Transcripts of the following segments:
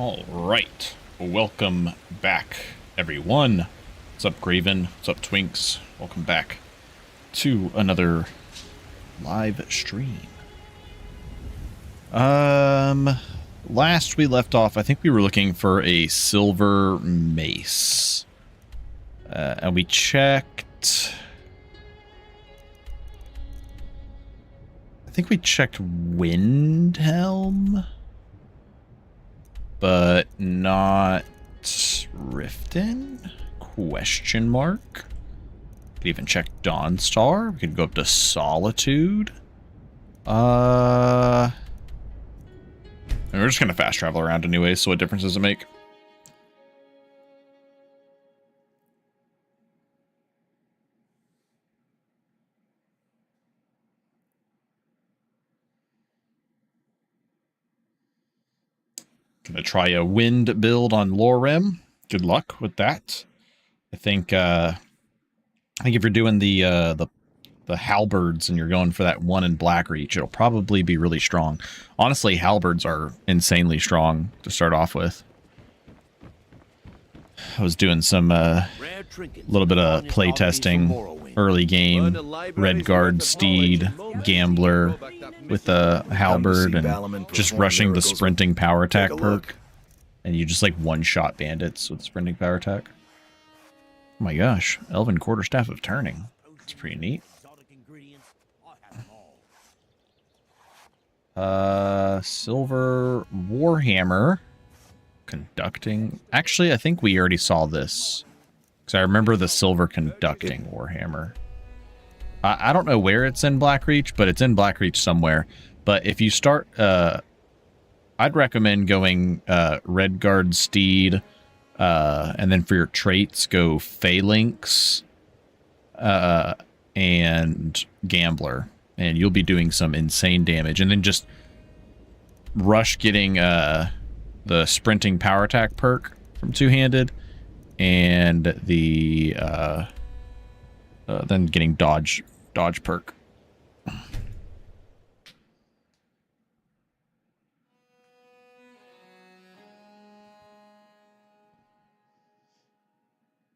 All right, welcome back, everyone. What's up, Graven? What's up, Twinks? Welcome back to another live stream. Last we left off, I think we were looking for a silver mace, and we checked. I think we checked Windhelm, but not Riften? Question mark. Could even check Dawnstar. We could go up to Solitude. And we're just gonna fast travel around anyway, so what difference does it make? Gonna try a wind build on Lorem. Good luck with that. I think if you're doing the halberds and you're going for that one in Blackreach, it'll probably be really strong. Honestly, halberds are insanely strong to start off with. I was doing some little bit of play testing early game, Redguard, Steed, Gambler with the halberd and just rushing the sprinting power attack perk, and you just like one-shot bandits with sprinting power attack. Oh my gosh, Elven Quarterstaff of Turning. It's pretty neat. Silver Warhammer. Conducting. Actually, I think we already saw this, because I remember the silver conducting Warhammer. I don't know where it's in Blackreach, but it's in Blackreach somewhere. But if you start, I'd recommend going Redguard, Steed, and then for your traits, go Phalanx and Gambler, and you'll be doing some insane damage. And then just rush getting the sprinting power attack perk from two-handed, and the then getting dodge perk.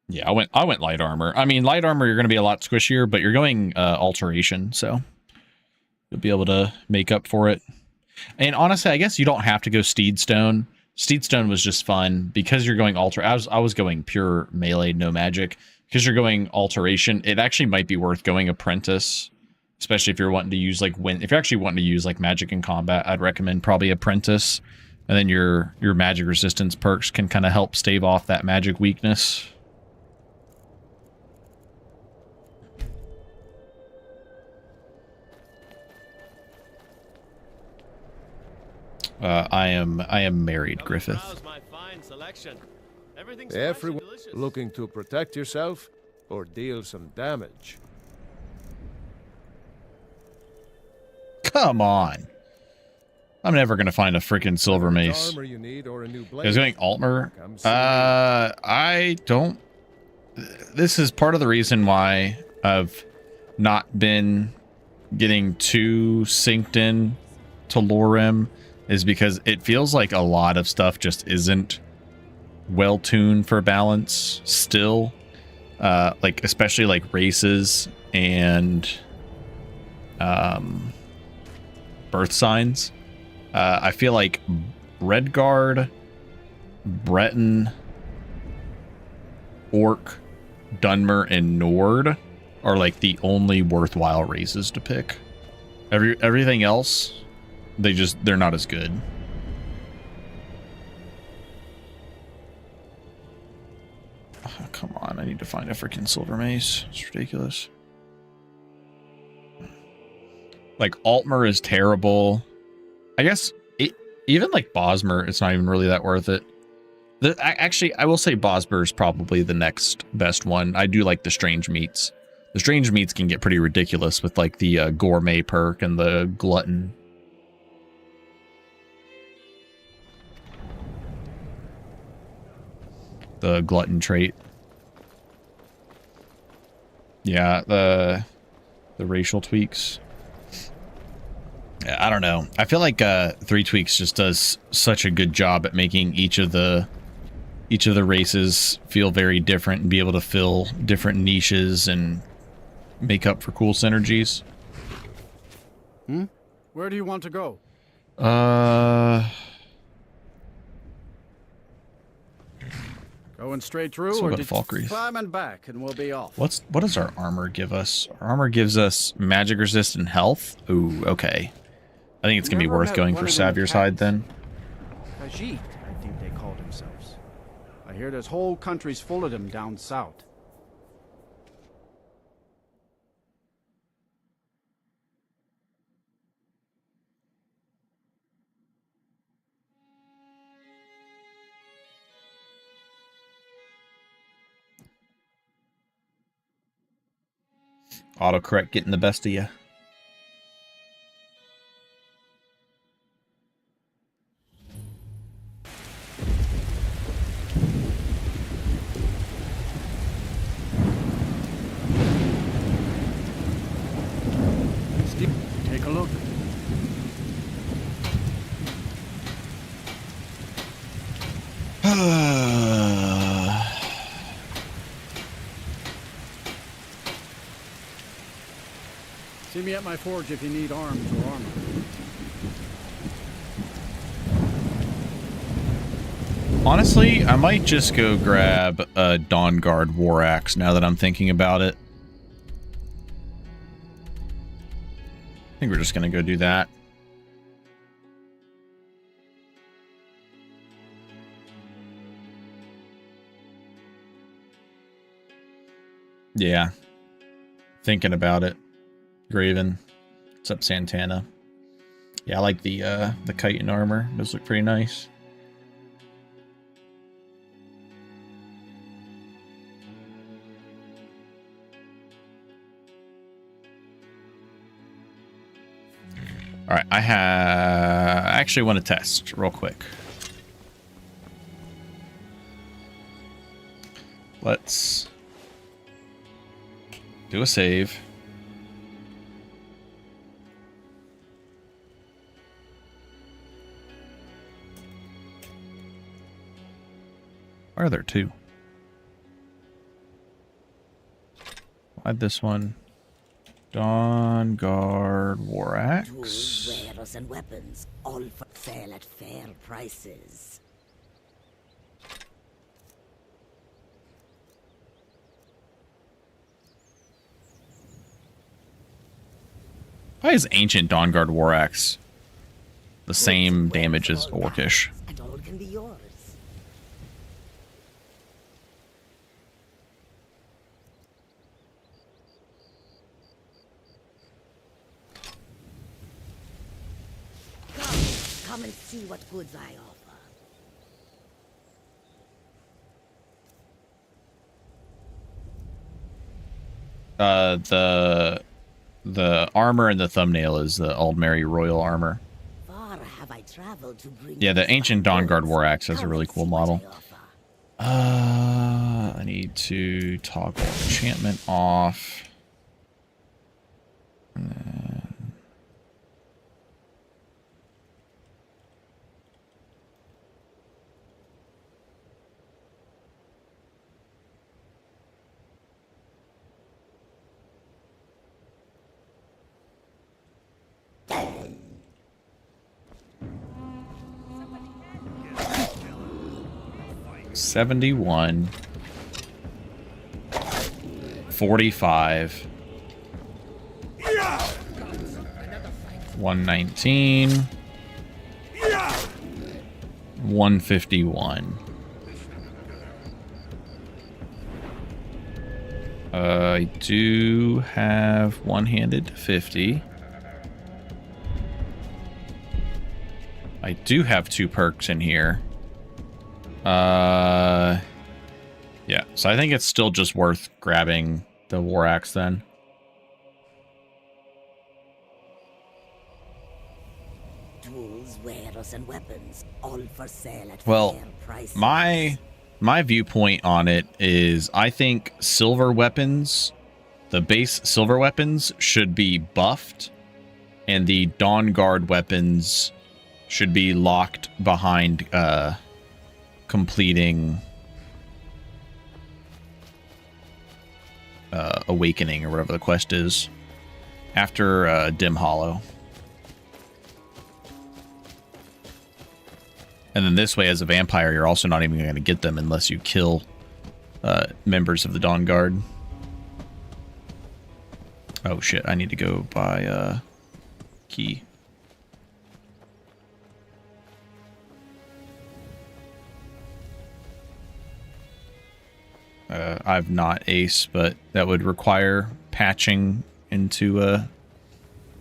Yeah, I went light armor. I mean, light armor, you're going to be a lot squishier, but you're going alteration, so you'll be able to make up for it. And honestly, I guess you don't have to go Steedstone. Steedstone was just fun because you're going I was going pure melee, no magic. Because you're going alteration, it actually might be worth going apprentice, especially if you're wanting to use like if you're actually wanting to use like magic in combat. I'd recommend probably apprentice, and then your magic resistance perks can kind of help stave off that magic weakness. I am married, Griffith. Everyone looking to protect yourself or deal some damage. Come on. I'm never going to find a freaking silver mace. Is going Altmer? I don't. This is part of the reason why I've not been getting too synced in to Lorem, is because it feels like a lot of stuff just isn't well tuned for balance still, like especially like races and birth signs. I feel like Redguard, Breton, Orc, Dunmer, and Nord are like the only worthwhile races to pick. Everything else, they're not as good. Oh, come on, I need to find a freaking silver mace. It's ridiculous. Like, Altmer is terrible. I guess, even like Bosmer, it's not even really that worth it. Actually, I will say Bosmer is probably the next best one. I do like the Strange Meats. The Strange Meats can get pretty ridiculous with like the Gourmet perk and the Glutton. The Glutton trait. Yeah, the racial tweaks. Yeah, I don't know. I feel like 3bfTweaks just does such a good job at making each of the races feel very different and be able to fill different niches and make up for cool synergies. Where do you want to go? Going straight through, or did climbing back, and we'll be off. What does our armor give us? Our armor gives us magic resistant health. Ooh, okay. I think it's gonna be worth going for Savir's hide then. Khajiit, I think they call themselves. I hear there's whole countries full of them down south. Autocorrect getting the best of you. Take a look. See me at my forge if you need arms or armor. Honestly, I might just go grab a Dawnguard War Axe now that I'm thinking about it. I think we're just gonna go do that. Yeah. Thinking about it. Graven. What's up, Santana? Yeah, I like the chitin armor. Those look pretty nice. All right, I actually want to test real quick. Let's do a save. Why are there two? Why'd this one? Dawnguard War Axe. Tools, wares, and weapons, all for sale at fair prices. Why is Ancient Dawnguard War Axe the same damage as Orcish? And all can be yours. Come and see what goods I offer. The armor in the thumbnail is the Aldmeri Royal armor. Far have I traveled to bring Yeah, the Ancient Dawnguard War Axe has a really cool model. I need to toggle enchantment off. And then... $71, 45, 119, 151. I do have one-handed 50. I do have 2 perks in here. Yeah, so I think it's still just worth grabbing the War Axe then. Tools, wares, and weapons, all for sale at Well, fair prices. my viewpoint on it is I think silver weapons, the base silver weapons should be buffed and the Dawn Guard weapons should be locked behind completing Awakening or whatever the quest is after Dim Hollow. And then this way, as a vampire, you're also not even going to get them unless you kill members of the Dawn Guard. Oh shit, I need to go buy key. I've not ace, but that would require patching into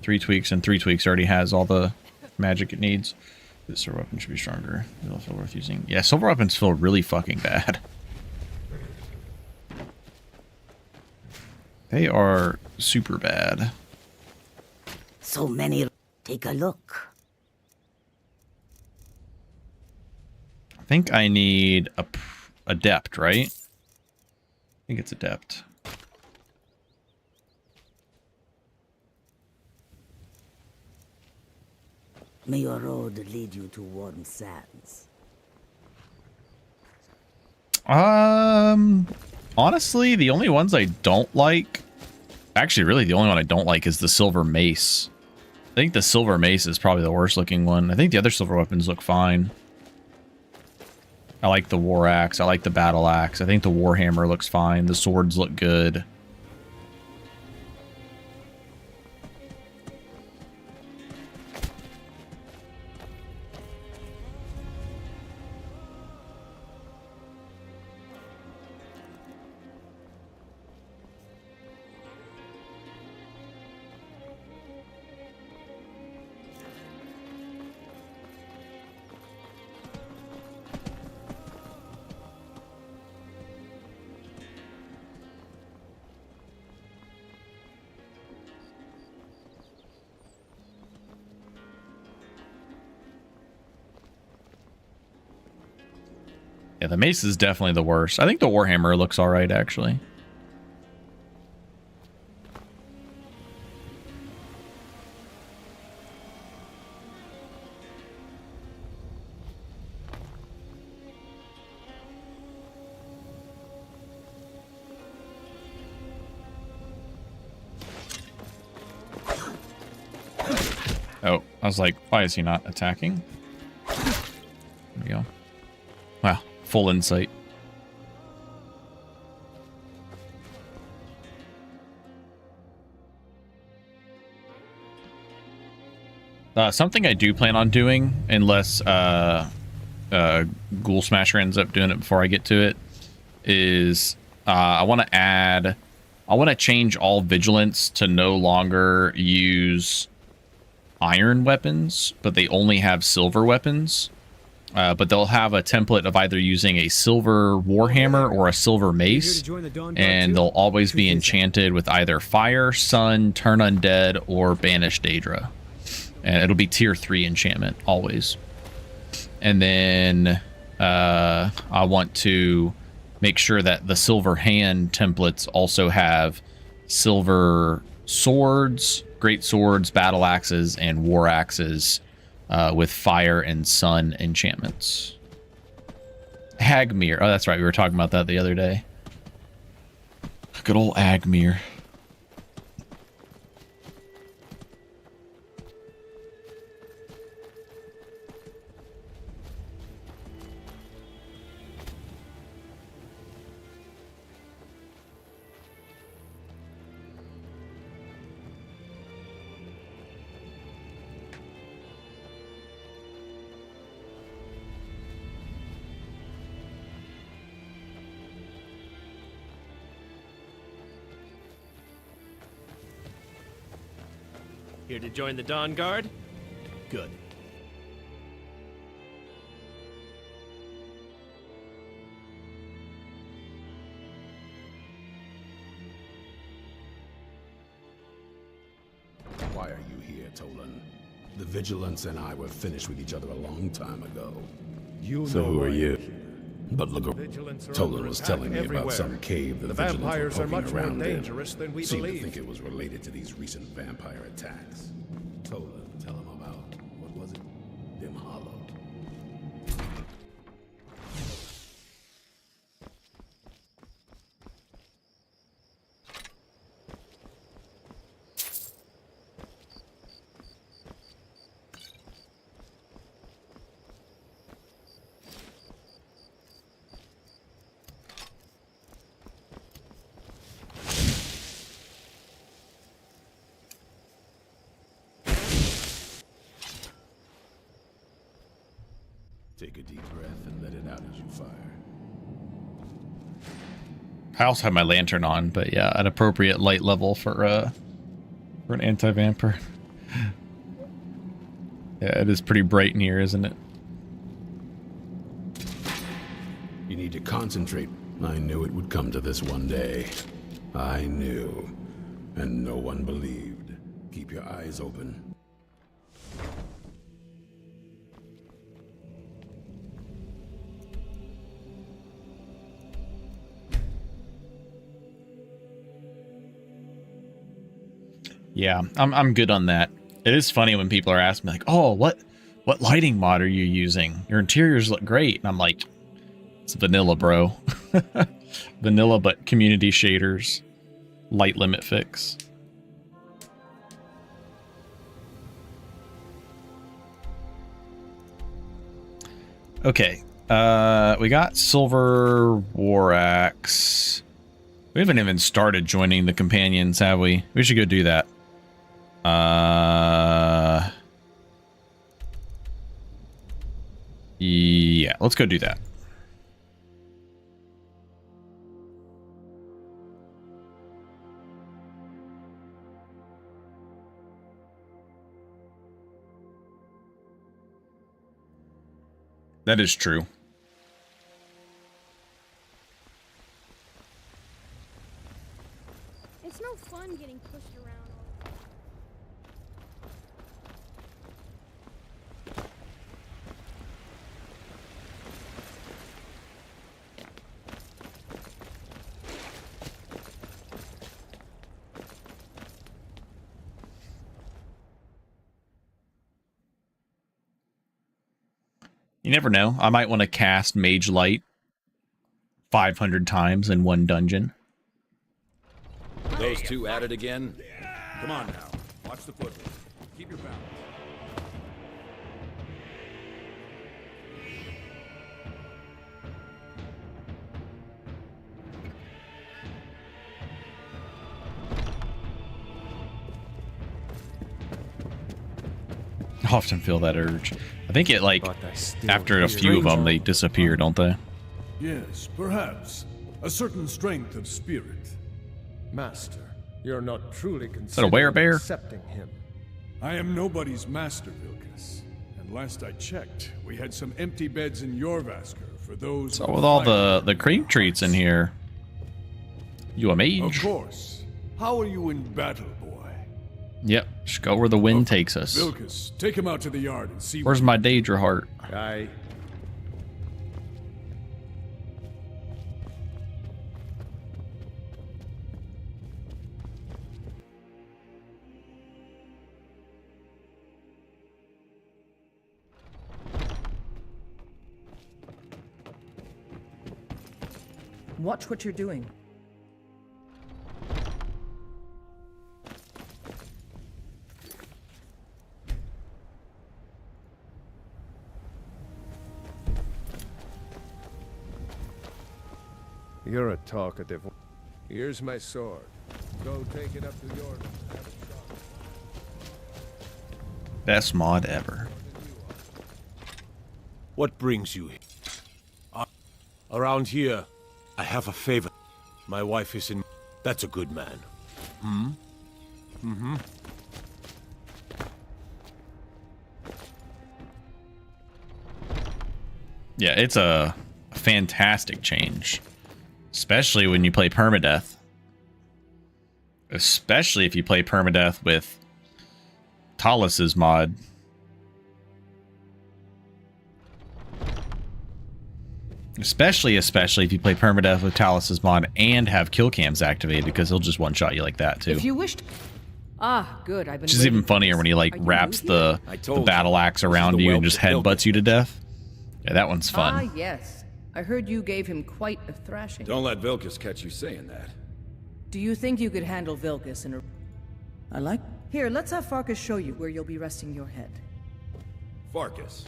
3bfTweaks, and 3bfTweaks already has all the magic it needs. This silver weapon should be stronger. It'll feel worth using. Yeah, silver weapons feel really fucking bad. They are super bad. So many. Take a look. I think I need a adept, right? I think it's adept. May your road lead you to warm sands. Honestly, the only ones I don't like, actually, really, the only one I don't like is the silver mace. I think the silver mace is probably the worst looking one. I think the other silver weapons look fine. I like the war axe. I like the battle axe. I think the warhammer looks fine. The swords look good. Yeah, the mace is definitely the worst. I think the warhammer looks all right, actually. Oh, I was like, why is he not attacking? There we go. Wow, full insight. Something I do plan on doing, unless Ghoul Smasher ends up doing it before I get to it, is I want to change all Vigilance to no longer use iron weapons, but they only have silver weapons. But they'll have a template of either using a silver warhammer or a silver mace, and they'll always be enchanted with either fire, sun, turn undead, or banish Daedra. And it'll be tier 3 enchantment always. And then I want to make sure that the silver hand templates also have silver swords, great swords, battle axes, and war axes with fire and sun enchantments. Hagmir. Oh, that's right. We were talking about that the other day. Good old Agmir. Here to join the Dawn Guard? Good. Why are you here, Tolan? The Vigilance and I were finished with each other a long time ago. So who are you? But look, Tolan was telling me about some cave that the Vigilance were poking around in. Seemed to think it was related to these recent vampire attacks. Tolan Take a deep breath and let it out as you fire. I also have my lantern on, but yeah, an appropriate light level for an anti-vamper. Yeah, it is pretty bright in here, isn't it? You need to concentrate. I knew it would come to this one day. I knew. And no one believed. Keep your eyes open. Yeah, I'm good on that. It is funny when people are asking me like, "Oh, what lighting mod are you using? Your interiors look great." And I'm like, "It's vanilla, bro." Vanilla, but community shaders, light limit fix. Okay, we got Silver War Axe. We haven't even started joining the companions, have we? We should go do that. Yeah, let's go do that. That is true. It's no fun getting pushed around. You never know. I might want to cast Mage Light 500 times in one dungeon. Those two at it again? Come on now. Watch the footwork. Keep your balance. I often feel that urge. I think it, like, after a few of them, they disappear, don't they? Yes, perhaps. A certain strength of spirit. Master, you're not truly that a considering werebear? accepting him. I am nobody's master, Vilus. And last I checked, we had some empty beds in Jorvaskr for those... So with all the cream treats in here, you a mage? Of course. How are you in battle, boy? Yep, just go where the wind takes us. Vilus, take him out to the yard and see... Where's my Daedra heart? Aye. Watch what you're doing. You're a talkative. Here's my sword. Go take it up to your... Best mod ever. What brings you here? Around here, I have a favor. My wife is in... That's a good man. Hmm? Mm-hmm. Yeah, it's a fantastic change. Especially when you play permadeath. Especially if you play permadeath with Talus's mod. Especially if you play permadeath with Talus's mod and have kill cams activated, because he'll just one-shot you like that too. If you wished... Ah, good. I've been Which is even funnier when he like wraps the battle axe around you and just headbutts you to death. Yeah, that one's fun. Ah, yes. I heard you gave him quite a thrashing. Don't let Vilus catch you saying that. Do you think you could handle Vilus in a... I like... Here, let's have Farkas show you where you'll be resting your head. Farkas.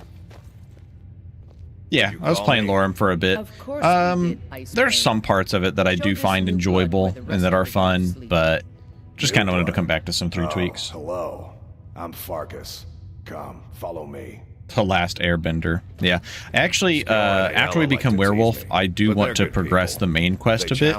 Yeah, I was playing Lorem for a bit. Of course we did, there's some parts of it that I do find enjoyable and that are fun, but just kind of wanted to come back to some 3bfTweaks. Hello, I'm Farkas. Come, follow me. The Last Airbender. Yeah. Actually, after we become werewolf, I do want to progress the main quest a bit.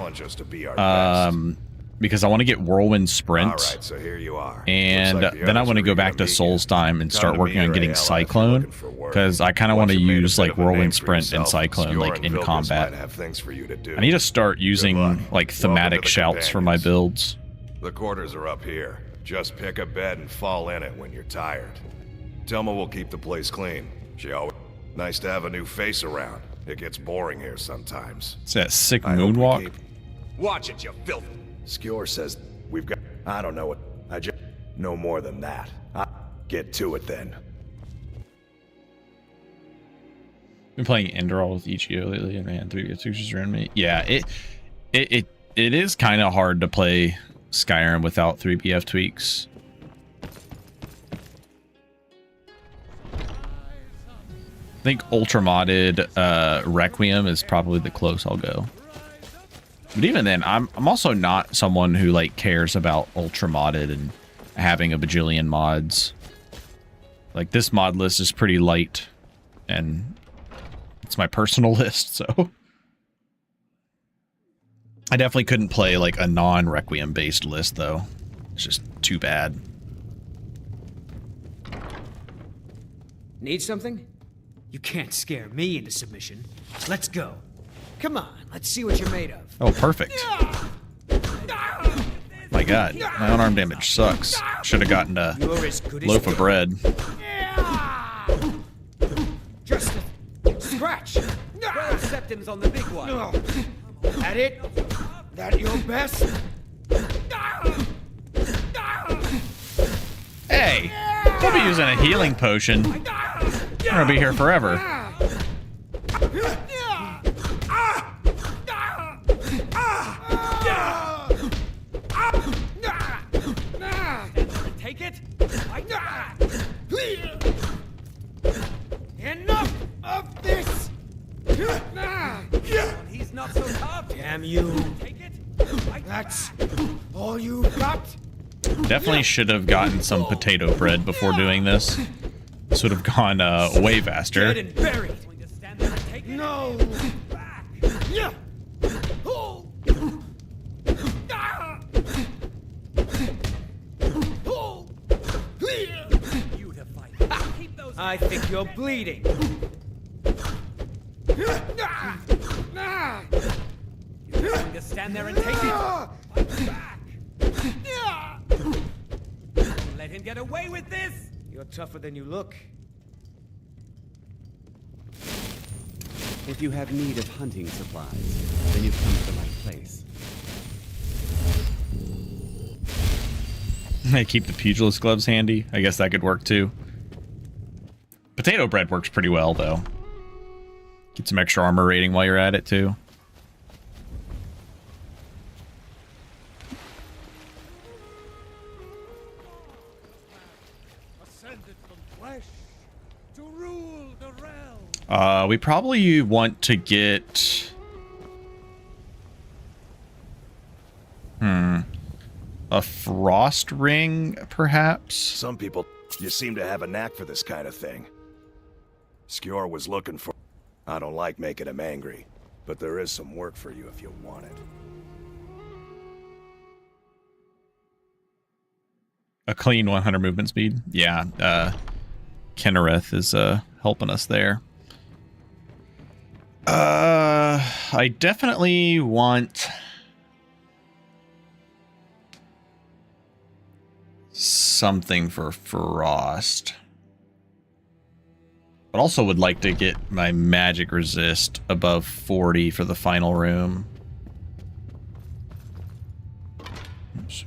Because I want to get Whirlwind Sprint. Alright, so here you are. And then I want to go back to Soul's Time and start working on getting Cyclone. Because I kind of want to use like Whirlwind Sprint and Cyclone like in combat. I need to start using like thematic shouts for my builds. The quarters are up here. Just pick a bed and fall in it when you're tired. Telma will keep the place clean. She always... Nice to have a new face around. It gets boring here sometimes. It's that sick moonwalk. Watch it, you filth. Skjor says we've got... I don't know what... I just... No more than that. Get to it then. Been playing Enderal with Ichigo lately, and man, 3bfTweaks is around me. Yeah, it is kind of hard to play Skyrim without 3bfTweaks. I think ultra modded Requiem is probably the close I'll go. But even then, I'm also not someone who like cares about ultra modded and having a bajillion mods. Like this mod list is pretty light, and it's my personal list, so I definitely couldn't play like a non-Requiem based list though. It's just too bad. Need something? You can't scare me into submission. Let's go. Come on, let's see what you're made of. Oh, perfect. My god, my unarmed damage sucks. Should have gotten a loaf of bread. Just a scratch. Well, Septim's on the big one. At it? That your best? Hey, don't be using a healing potion. I'm gonna be here forever. Take it. Enough of this. He's not so tough. Damn you. Take it. That's all you got. Definitely should have gotten some potato bread before doing this. This would have gone way faster. Dead and buried. No. Yeah. I think you're bleeding. You're going to stand there and take it. Fight back. Let him get away with this. You're tougher than you look. If you have need of hunting supplies, then you've come to the right place. I keep the pugilist gloves handy. I guess that could work too. Potato bread works pretty well though. Get some extra armor rating while you're at it too. We probably want to get a frost ring, perhaps. Some people, you seem to have a knack for this kind of thing. Skjor was looking for... I don't like making him angry, but there is some work for you if you want it. A clean 100 movement speed. Yeah, Kinnereth is helping us there. I definitely want something for frost. But also would like to get my magic resist above 40 for the final room. Oops.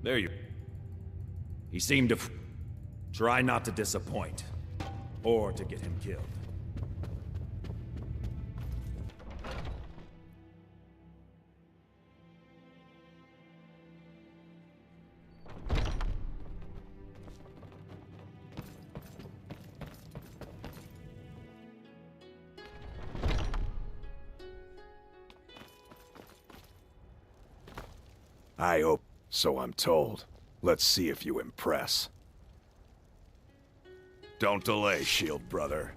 There you... He seemed to... Try not to disappoint. Or to get him killed. I hope, so I'm told. Let's see if you impress. Don't delay, shield brother.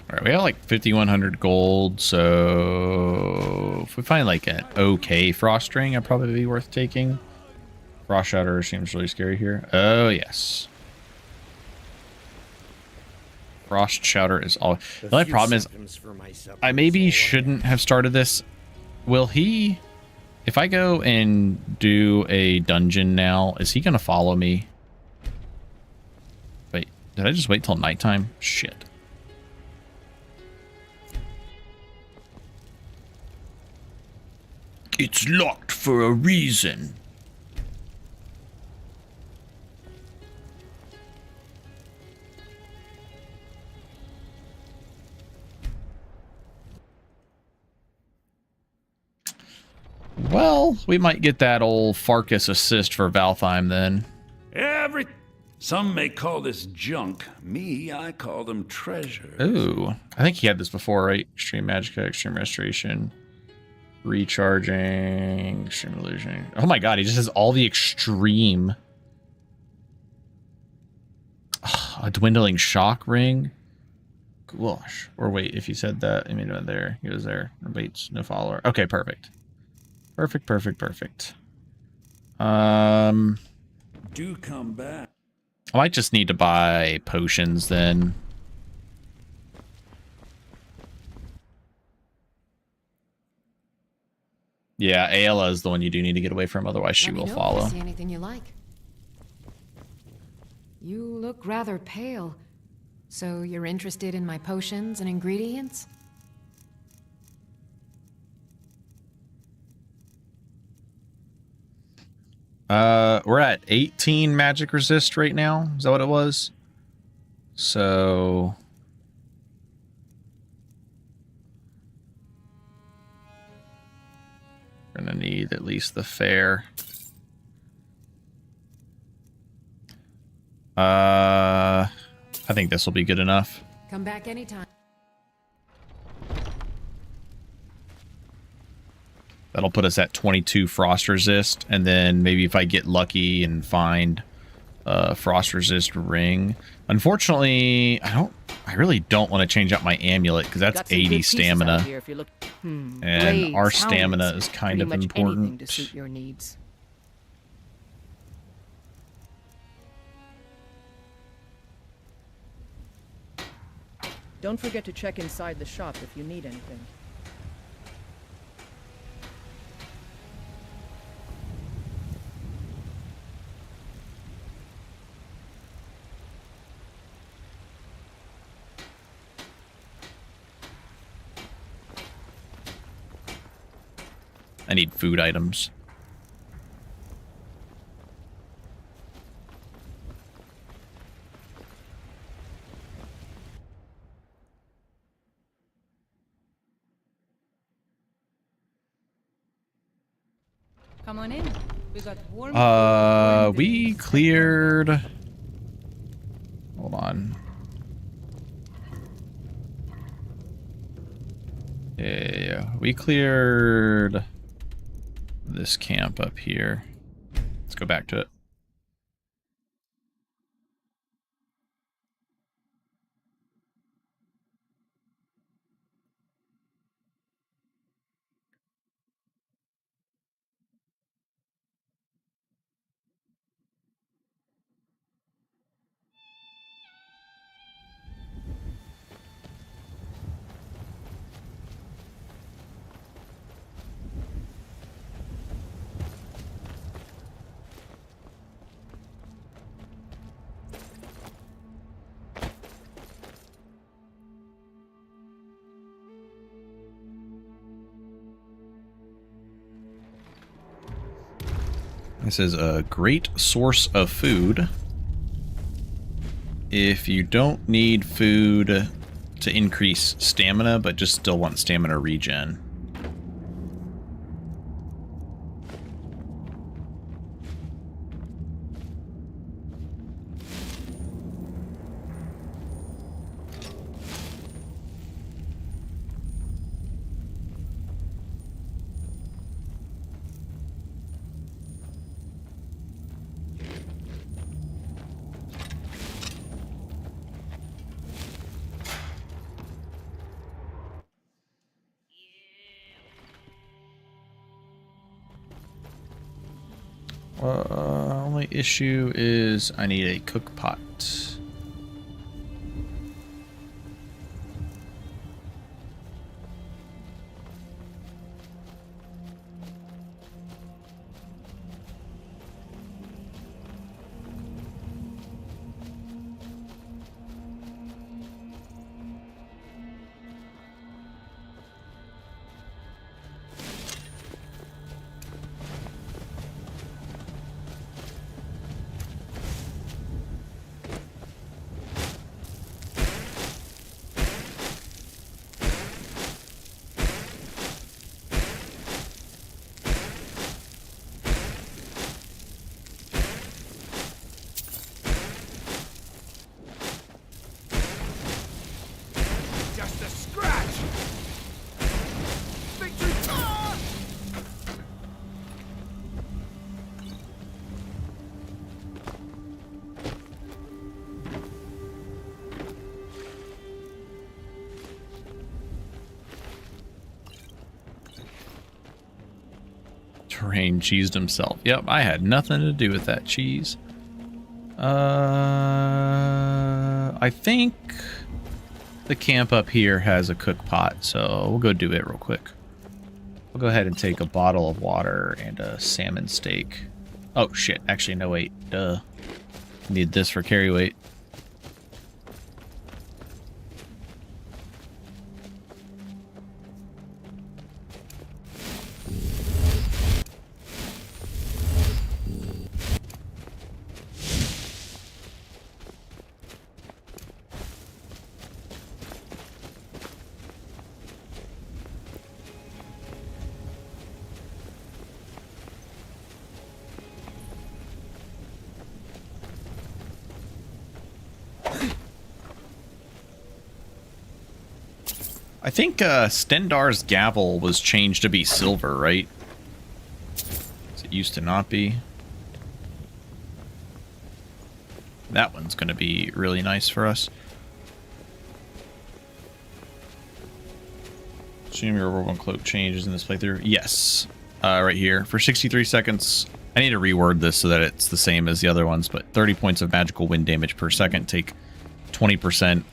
Alright, we have like 5,100 gold, so if we find like an okay frost ring, it'd probably be worth taking. Frost Shatter seems really scary here. Oh, yes. Frost Shatter is all... The only problem is, I maybe shouldn't have started this. Will he... If I go and do a dungeon now, is he going to follow me? Wait, did I just wait till nighttime? Shit. It's locked for a reason. Well, we might get that old Farkas assist for Valtheim then. Some may call this junk. Me, I call them treasure. Ooh, I think he had this before, right? Extreme Magicka, Extreme Restoration, Recharging, Extreme Illusion. Oh my god, he just has all the extreme. A Dwindling Shock Ring. Gosh. Or wait, if you said that, I mean, there. He was there. Waits, no follower. Okay, perfect. Perfect. Do come back. I might just need to buy potions then. Yeah, Ayla is the one you do need to get away from, otherwise she will follow. If you see anything you like. You look rather pale. So you're interested in my potions and ingredients? We're at 18 magic resist right now. Is that what it was? So we're gonna need at least the fair. I think this will be good enough. Come back anytime. That'll put us at 22 frost resist, and then maybe if I get lucky and find a frost resist ring. Unfortunately, I really don't want to change out my amulet because that's 80 stamina, and our stamina is kind of important. To suit your needs. Don't forget to check inside the shop if you need anything. I need food items. Come on in. We got warm We cleared. Hold on. Yeah, we cleared this camp up here. Let's go back to it. This is a great source of food. If you don't need food to increase stamina, but just still want stamina regen. Only issue is I need a cook pot. Just a scratch! Victory! Ah! Terrain cheesed himself. Yep, I had nothing to do with that cheese. I think the camp up here has a cook pot, so we'll go do it real quick. We'll go ahead and take a bottle of water and a salmon steak. Oh shit, actually no, wait, duh. Need this for carry weight. I think Stendar's gavel was changed to be silver, right? It used to not be. That one's going to be really nice for us. Assume your overall cloak changes in this playthrough. Yes. Right here. For 63 seconds. I need to reword this so that it's the same as the other ones, but 30 points of magical wind damage per second. Take 20%.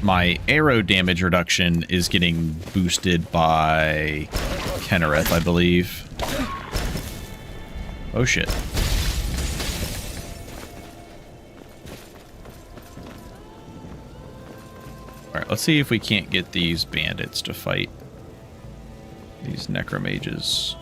My arrow damage reduction is getting boosted by Kennereth, I believe. Oh shit. Alright, let's see if we can't get these bandits to fight these necromages.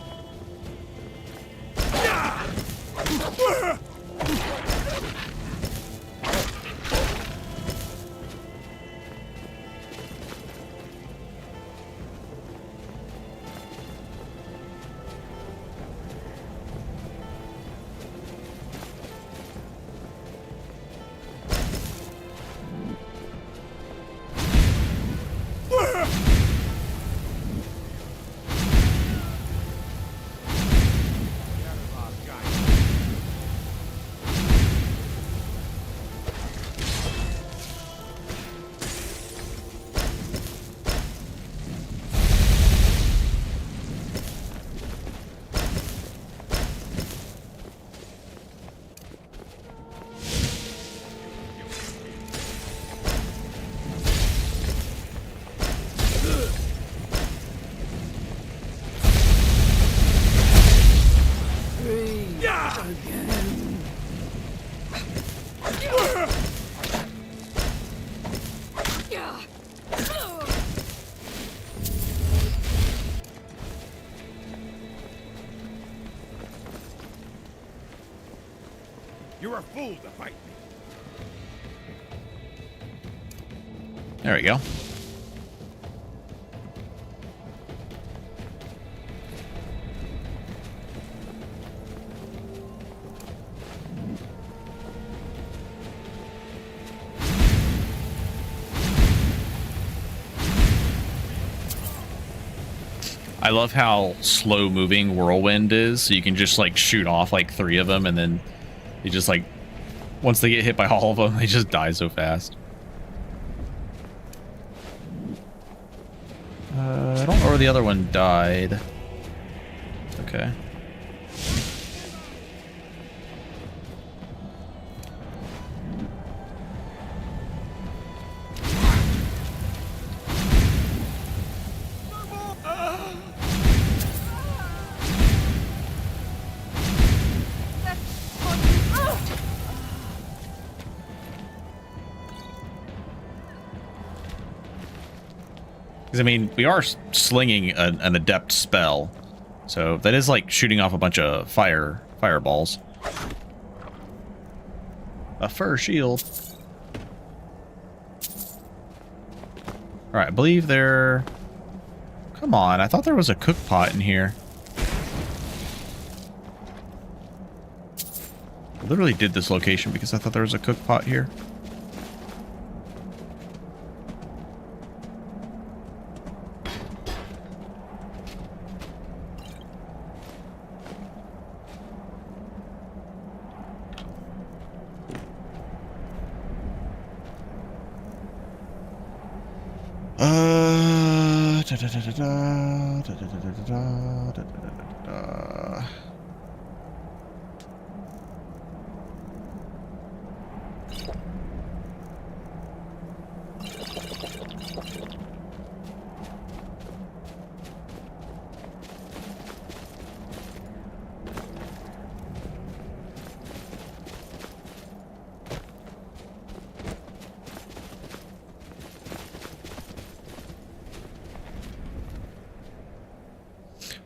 You're a fool to fight me. There we go. I love how slow moving Whirlwind is, so you can just like shoot off like 3 of them and then they just like, once they get hit by all of them, they just die so fast. I don't know where the other one died. Okay. Because, I mean, we are slinging an adept spell. So that is like shooting off a bunch of fireballs. A fur shield. Alright, I believe there... Come on, I thought there was a cook pot in here. I literally did this location because I thought there was a cook pot here.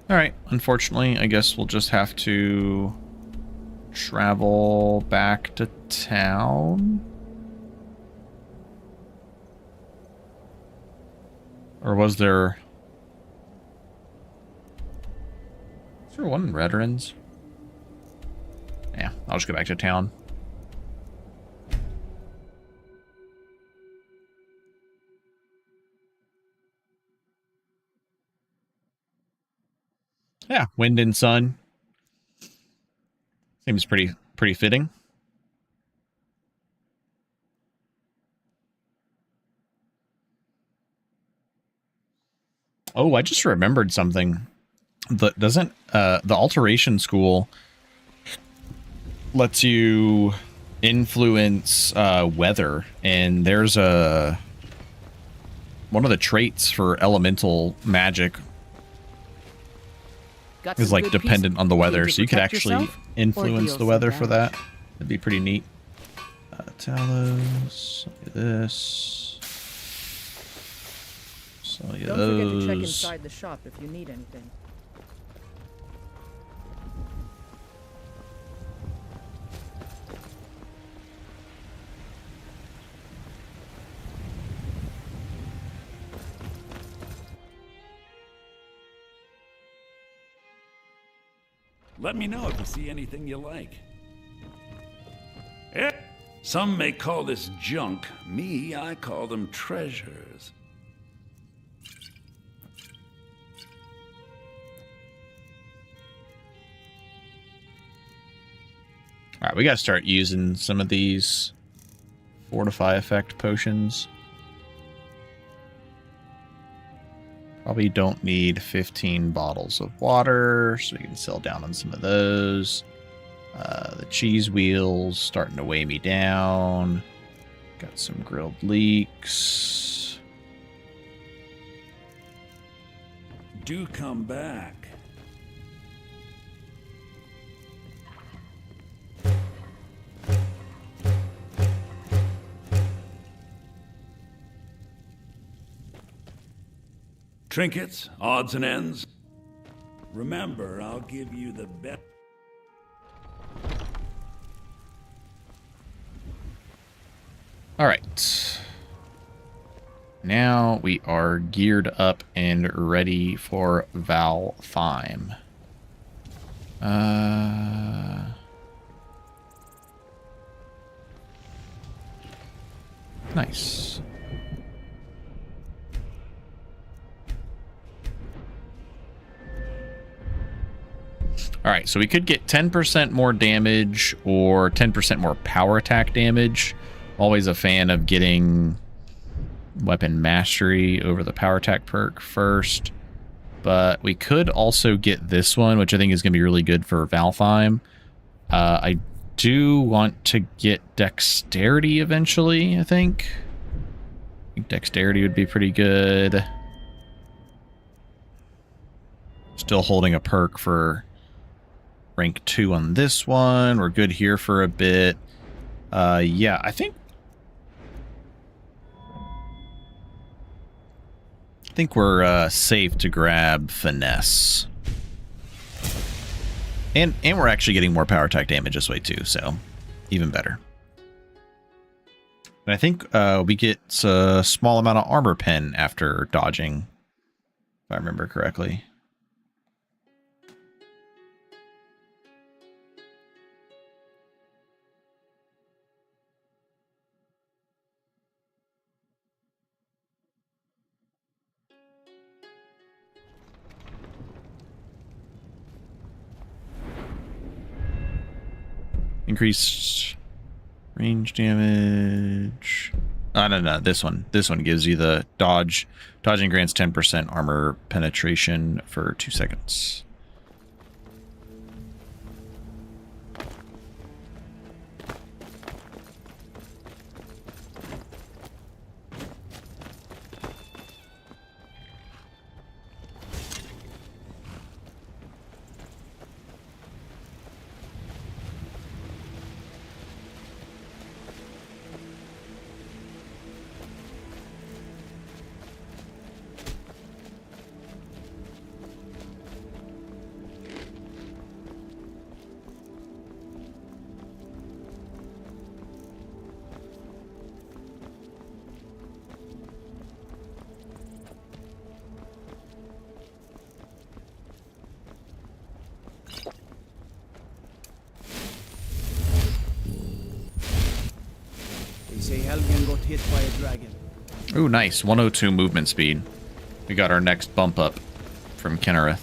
Alright, unfortunately, I guess we'll just have to travel back to town. Or was there... Is there one in Veterans? Yeah, I'll just go back to town. Yeah, wind and sun. Seems pretty fitting. Oh, I just remembered something. Doesn't the Alteration School lets you influence weather, and there's one of the traits for elemental magic is like dependent on the weather, so you could actually influence the weather for that. That'd be pretty neat. Talos, look at this. So yeah, Don't forget to check inside the shop if you need anything. Let me know if you see anything you like. Eh, some may call this junk. Me, I call them treasures. Alright, we gotta start using some of these fortify effect potions. Probably don't need 15 bottles of water, so we can sell down on some of those. The cheese wheels starting to weigh me down. Got some grilled leeks. Do come back. Trinkets, odds and ends. Remember, I'll give you the best. All right. Now we are geared up and ready for Valtheim. Nice. Alright, so we could get 10% more damage or 10% more power attack damage. Always a fan of getting weapon mastery over the power attack perk first. But we could also get this one, which I think is going to be really good for Valtheim. I do want to get dexterity eventually, I think. Dexterity would be pretty good. Still holding a perk for rank 2 on this one. We're good here for a bit. Yeah, I think think we're safe to grab Finesse. And we're actually getting more power attack damage this way too, so even better. And I think we get a small amount of armor pen after dodging, if I remember correctly. Increased range damage. Oh, no, this one. This one gives you the dodge. Dodging grants 10% armor penetration for 2 seconds. They say Helium got hit by a dragon. Ooh, nice. 102 movement speed. We got our next bump up from Kennereth.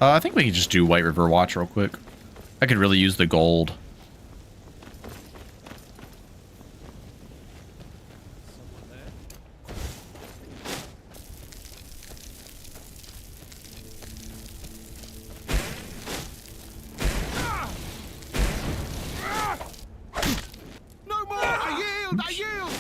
I think we can just do White River Watch real quick. I could really use the gold. No more! I yield! I yield!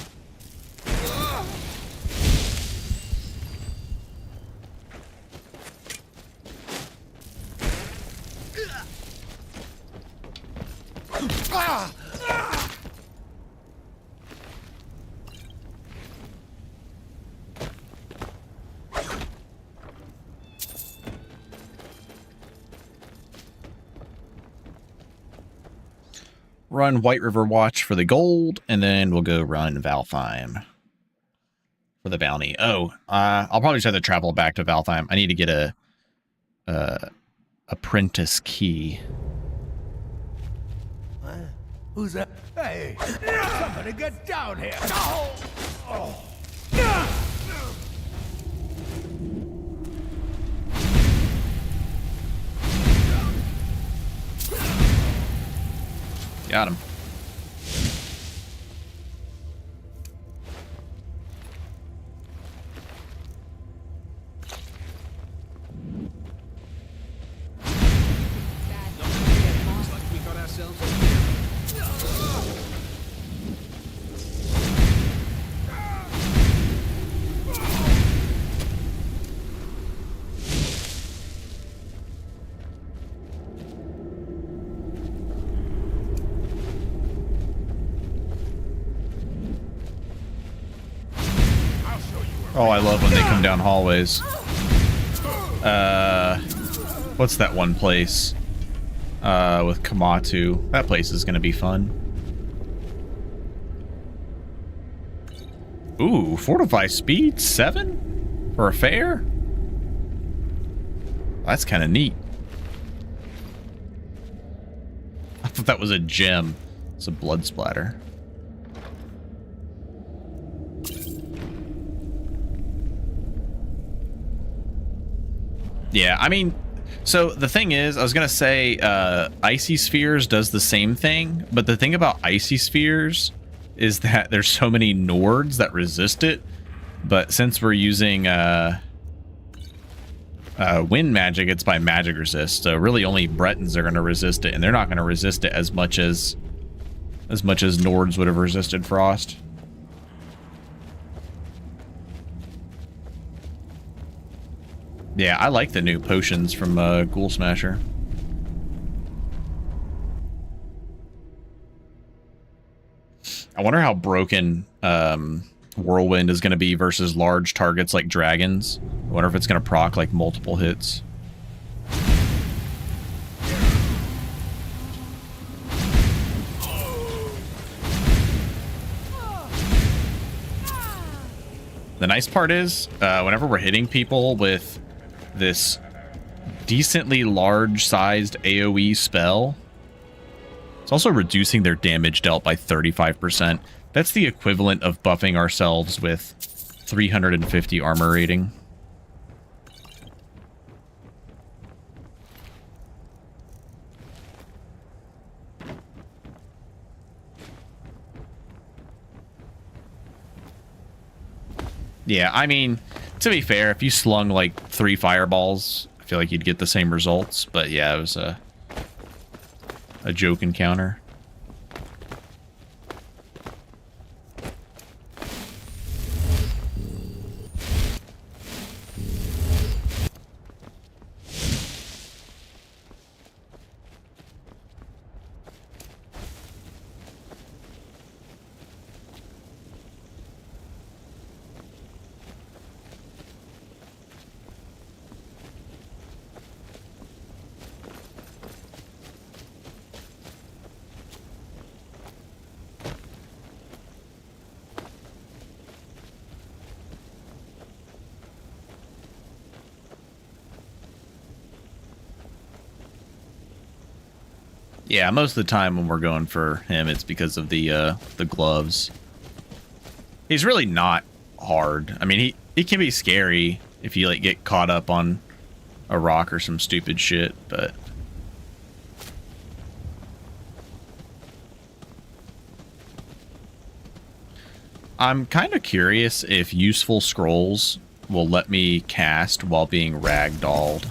Run White River Watch for the gold, and then we'll go run Valtheim for the bounty. Oh, I'll probably just have to travel back to Valtheim. I need to get a apprentice key. Who's that? Hey, somebody get down here! Oh. Got him. Looks like we got ourselves a Oh, I love when they come down hallways. What's that one place? With Kamatu. That place is gonna be fun. Ooh, Fortify Speed 7? For a fair? That's kind of neat. I thought that was a gem. It's a Bloodsplatter. Yeah, I mean, so the thing is, I was going to say Icy Spheres does the same thing, but the thing about Icy Spheres is that there's so many Nords that resist it, but since we're using wind magic, it's by magic resist, so really only Bretons are going to resist it, and they're not going to resist it as much as Nords would have resisted Frost. Yeah, I like the new potions from Ghoul Smasher. I wonder how broken Whirlwind is going to be versus large targets like dragons. I wonder if it's going to proc like multiple hits. The nice part is, whenever we're hitting people with this decently large-sized AoE spell, it's also reducing their damage dealt by 35%. That's the equivalent of buffing ourselves with 350 armor rating. Yeah, I mean, to be fair, if you slung like 3 fireballs, I feel like you'd get the same results. But yeah, it was a joke encounter. Yeah, most of the time when we're going for him, it's because of the gloves. He's really not hard. I mean, he can be scary if you like get caught up on a rock or some stupid shit, but I'm kind of curious if useful scrolls will let me cast while being ragdolled.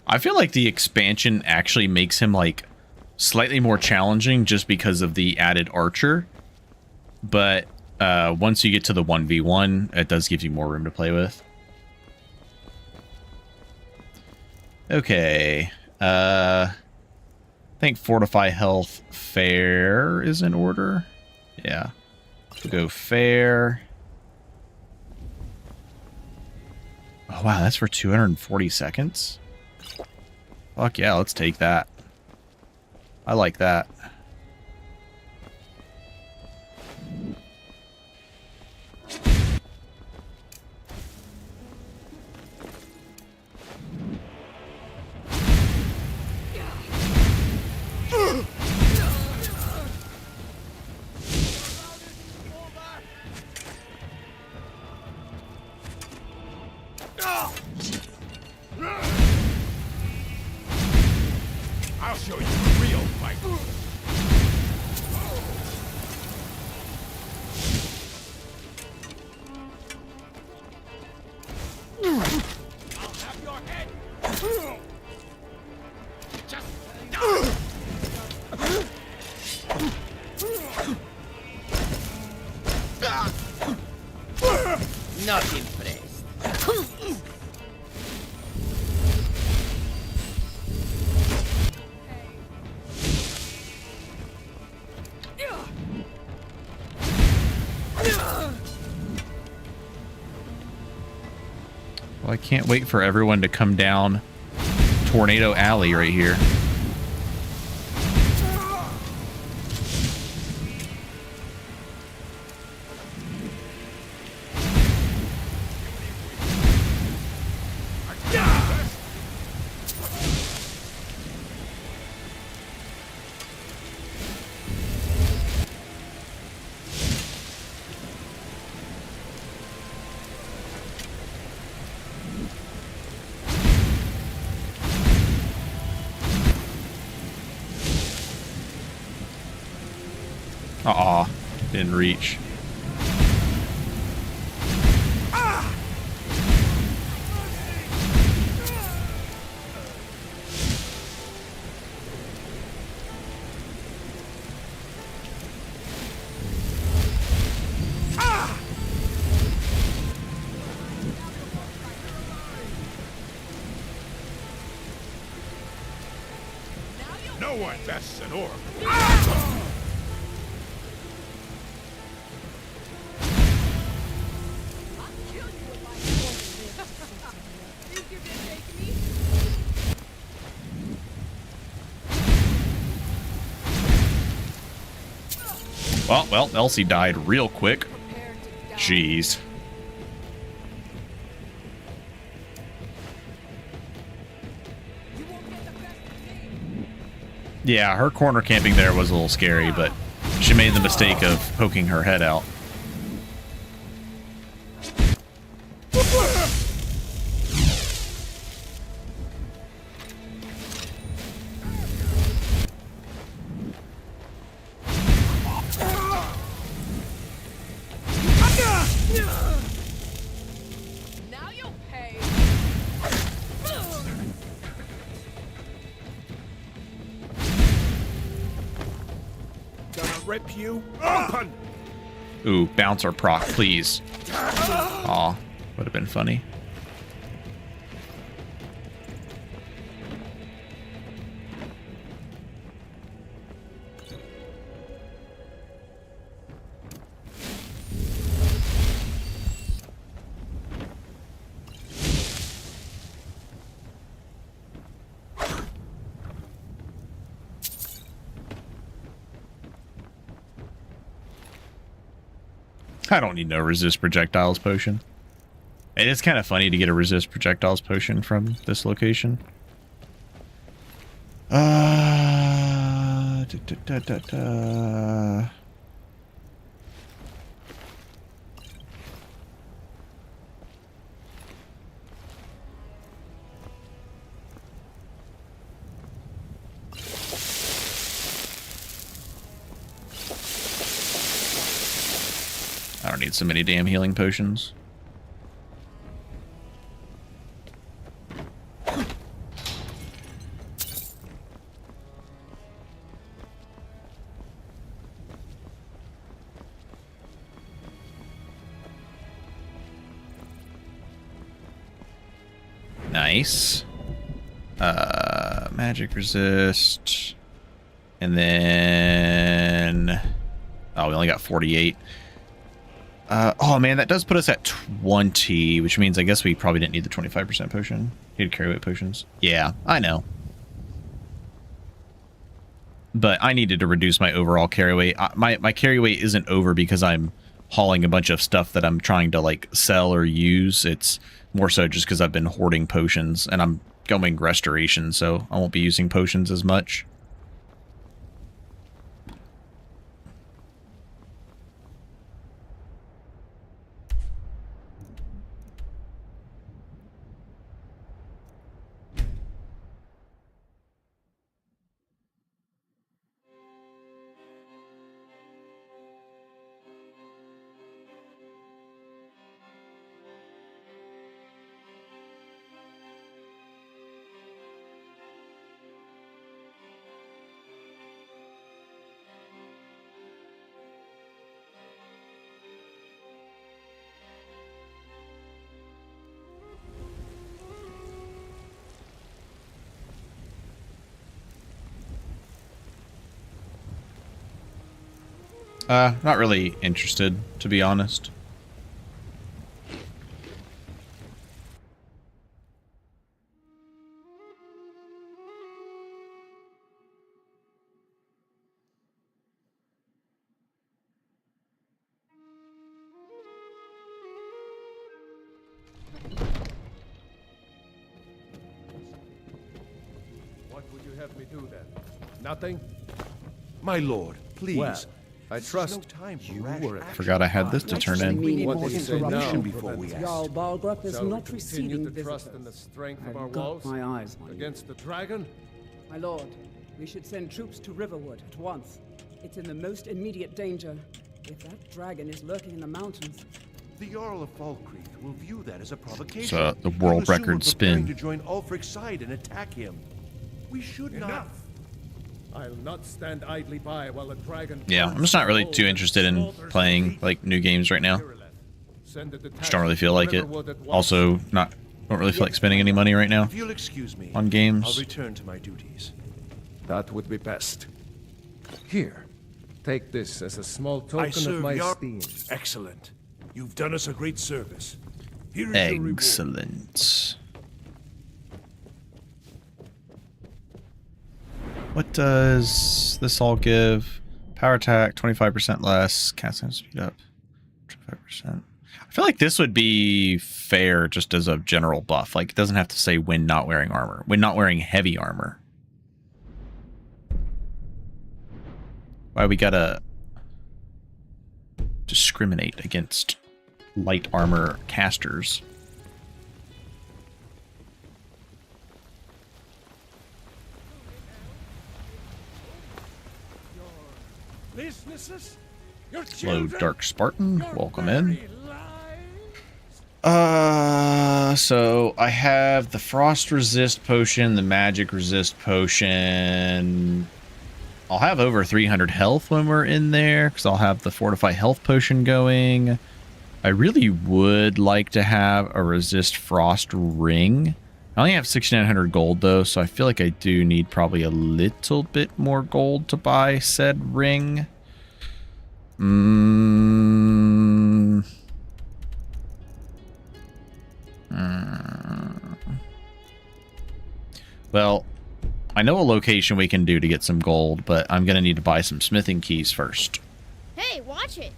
I feel like the expansion actually makes him like slightly more challenging just because of the added archer. But once you get to the 1v1, it does give you more room to play with. Okay. I think Fortify Health Fair is in order. Yeah. We'll go Fair. Oh, wow, that's for 240 seconds? Fuck yeah, let's take that. I like that. I'll show you a real fight. I'll have your head. Just Not impressed. Well, I can't wait for everyone to come down Tornado Alley right here. Aw, didn't reach. No one bests an orc. Well, Elsie died real quick. Jeez. Yeah, her corner camping there was a little scary, but she made the mistake of poking her head out. Rip you open. Ooh, bounce or proc, please. Aw, would have been funny. I don't need no resist projectiles potion. It is kind of funny to get a resist projectiles potion from this location. I don't need so many damn healing potions. Nice. Magic resist. And then... Oh, we only got 48. Oh man, that does put us at 20, which means I guess we probably didn't need the 25% potion. Need carry weight potions. Yeah, I know. But I needed to reduce my overall carry weight. My carry weight isn't over because I'm hauling a bunch of stuff that I'm trying to like sell or use. It's more so just because I've been hoarding potions and I'm going restoration, so I won't be using potions as much. Not really interested, to be honest. What would you have me do then? Nothing? My lord, please. Well, I trust you were at Forgot I had this to turn in. what they say now before we Jarl Balgrup is Shall we not continue receiving to trust visitors. in the strength of I've our got walls my eyes on you. against the dragon? My lord, we should send troops to Riverwood at once. It's in the most immediate danger. If that dragon is lurking in the mountains, the Jarl of Falkreath will view that as a provocation. So the world He'll assume record we're preparing spin. to join Ulfric's side and attack him. We should not. I'll not stand idly by while the dragon. Yeah, I'm just not really too interested in playing like new games right now. Just don't really feel like it. Also, don't really feel like spending any money right now If you'll excuse me, on games. I'll return to my duties. That would be best. Here, take this as a small I token of serve my your... esteem. Excellent. You've done us a great service. Here is your reward. Excellent. What does this all give? Power attack, 25% less. Casting speed up, 25%. I feel like this would be fair just as a general buff. Like, it doesn't have to say when not wearing armor. When not wearing heavy armor. Why we gotta discriminate against light armor casters? Businesses? Your Hello, children? Dark Spartan. Welcome in. So I have the Frost Resist potion, the Magic Resist potion. I'll have over 300 health when we're in there, because I'll have the Fortify Health potion going. I really would like to have a Resist Frost ring. I only have 6,900 gold, though, so I feel like I do need probably a little bit more gold to buy said ring. Well, I know a location we can do to get some gold, but I'm going to need to buy some smithing keys first. Hey, watch it.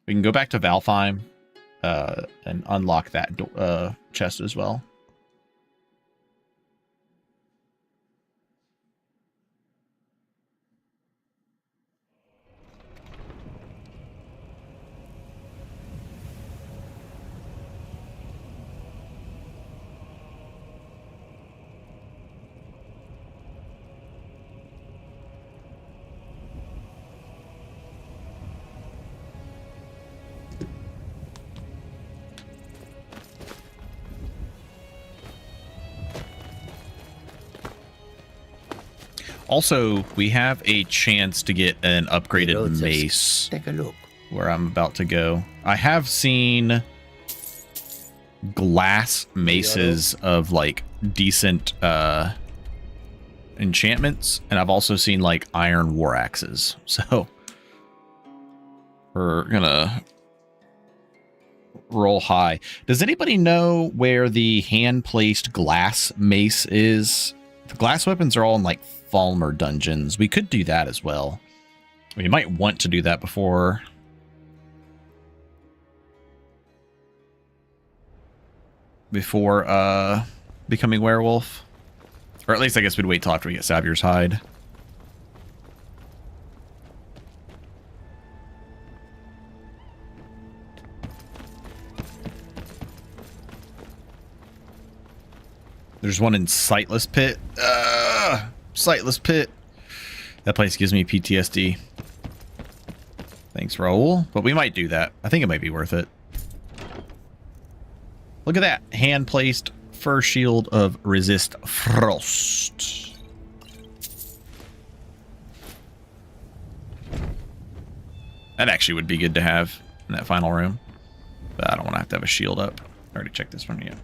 We can go back to Valheim and unlock that chest as well. Also, we have a chance to get an upgraded mace. Take a look. Where I'm about to go. I have seen glass maces of like decent enchantments, and I've also seen like iron war axes. So we're gonna roll high. Does anybody know where the hand-placed glass mace is? The glass weapons are all in like Falmer dungeons. We could do that as well. We might want to do that before becoming werewolf. Or at least I guess we'd wait till after we get Savier's hide. There's one in Sightless Pit. Sightless Pit. That place gives me PTSD. Thanks, Raoul. But we might do that. I think it might be worth it. Look at that. Hand-placed fur shield of resist frost. That actually would be good to have in that final room. But I don't want to have a shield up. I already checked this one yet.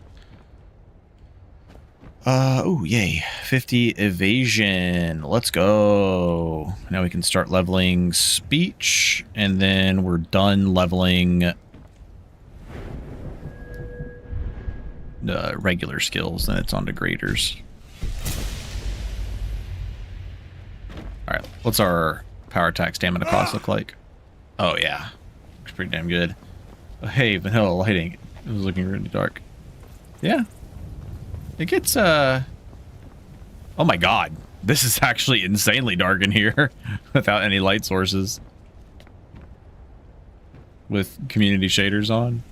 Oh, yay. 50 evasion. Let's go. Now we can start leveling speech, and then we're done leveling the regular skills, then it's on to graders. Alright, what's our power attack stamina cost look like? Oh, yeah. Looks pretty damn good. Oh, hey, vanilla lighting. It was looking really dark. Yeah. It gets, oh my god. This is actually insanely dark in here without any light sources. With community shaders on.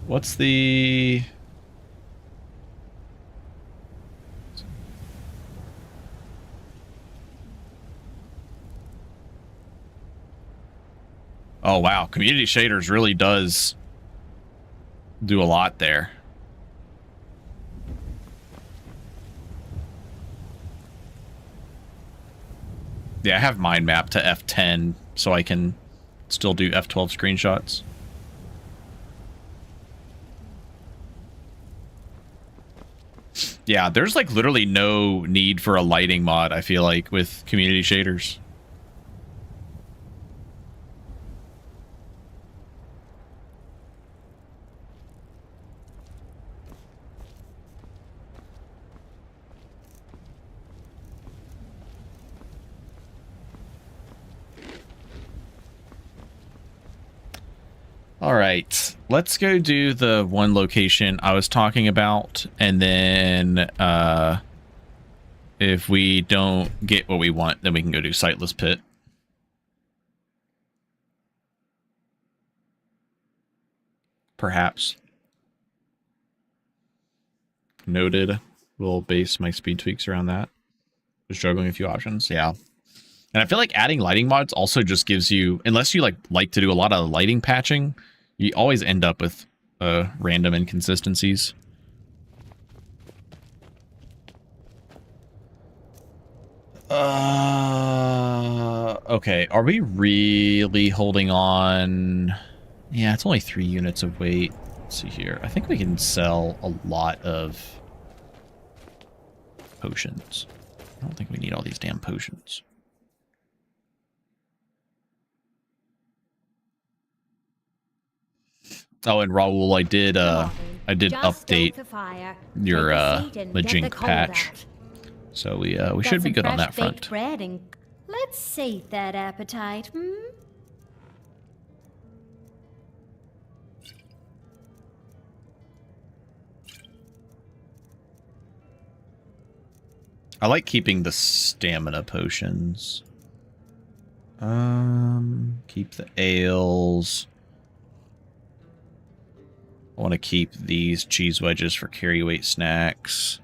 What's the... Oh, wow. Community shaders really does do a lot there. Yeah, I have mind map to F10 so I can still do F12 screenshots. Yeah, there's like literally no need for a lighting mod, I feel like, with community shaders. All right, let's go do the one location I was talking about, and then if we don't get what we want, then we can go do Sightless Pit. Perhaps. Noted. We'll base my speed tweaks around that. Just juggling a few options, yeah. And I feel like adding lighting mods also just gives you, unless you like to do a lot of lighting patching, you always end up with random inconsistencies. Okay, are we really holding on? Yeah, it's only 3 units of weight. Let's see here. I think we can sell a lot of potions. I don't think we need all these damn potions. Oh, and Raul, I did update your Majink patch, so we should be good on that front. Bread and let's sate that appetite, I like keeping the stamina potions. Keep the ales. I want to keep these cheese wedges for carry weight snacks.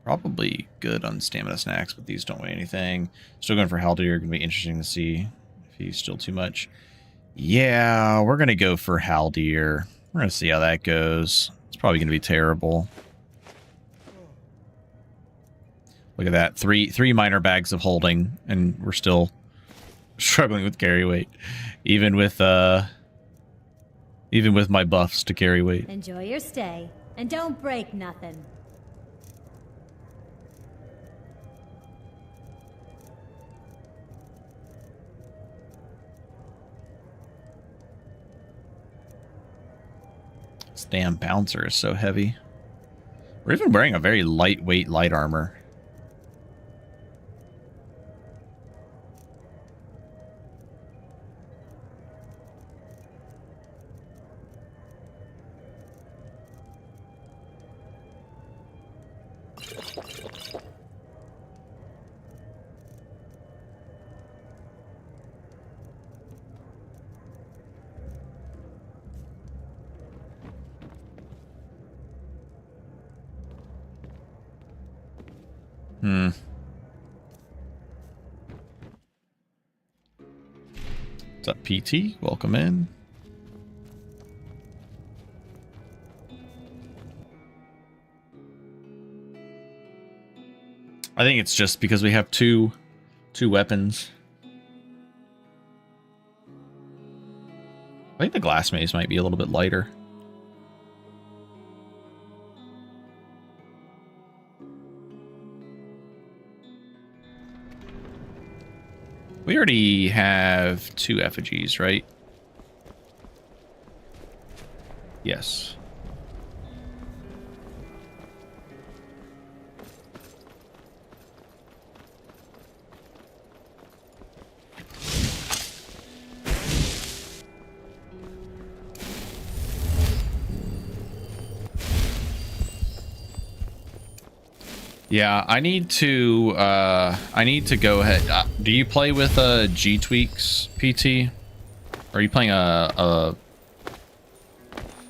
Probably good on stamina snacks, but these don't weigh anything. Still going for Haldir. Going to be interesting to see if he's still too much. Yeah, we're going to go for Haldir. We're going to see how that goes. It's probably going to be terrible. Look at that. Three minor bags of holding, and we're still struggling with carry weight. Even with my buffs to carry weight. Enjoy your stay, and don't break nothing. This damn bouncer is so heavy. We're even wearing a very lightweight light armor. What's up, PT? Welcome in. I think it's just because we have two weapons. I think the glass mace might be a little bit lighter. We already have 2 effigies, right? Yes. Yeah, I need to go ahead. Do you play with G-Tweaks, PT? Are you playing a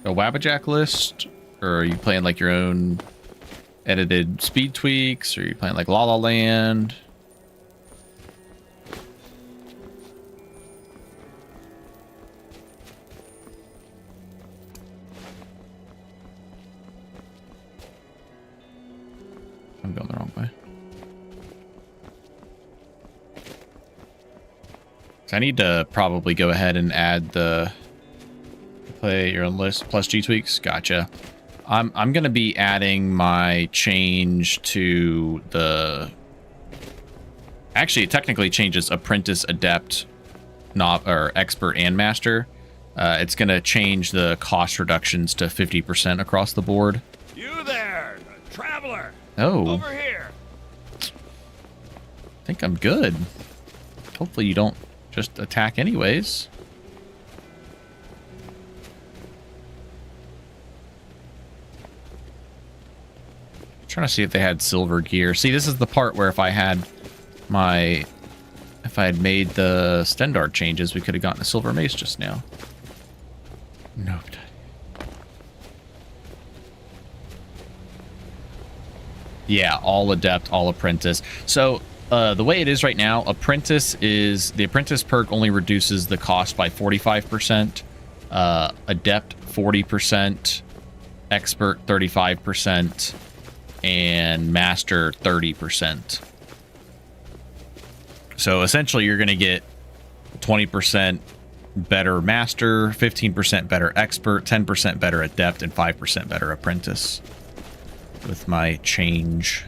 Wabbajack list? Or are you playing like your own edited speed tweaks? Or are you playing like La La Land? I'm going the wrong way. So I need to probably go ahead and add the play your own list plus G tweaks. Gotcha. I'm gonna be adding my change to the. Actually, it technically changes apprentice, adept, or expert and master. It's gonna change the cost reductions to 50% across the board. You there, traveler. Oh. Over here. I think I'm good. Hopefully you don't just attack anyways. Trying to see if they had silver gear. See, this is the part where if I had made the Stendard changes, we could have gotten a silver mace just now. Nope. Yeah, all adept, all apprentice. So the way it is right now, the apprentice perk only reduces the cost by 45%, adept 40%, expert 35%, and master 30%. So essentially you're going to get 20% better master, 15% better expert, 10% better adept, and 5% better apprentice with my change.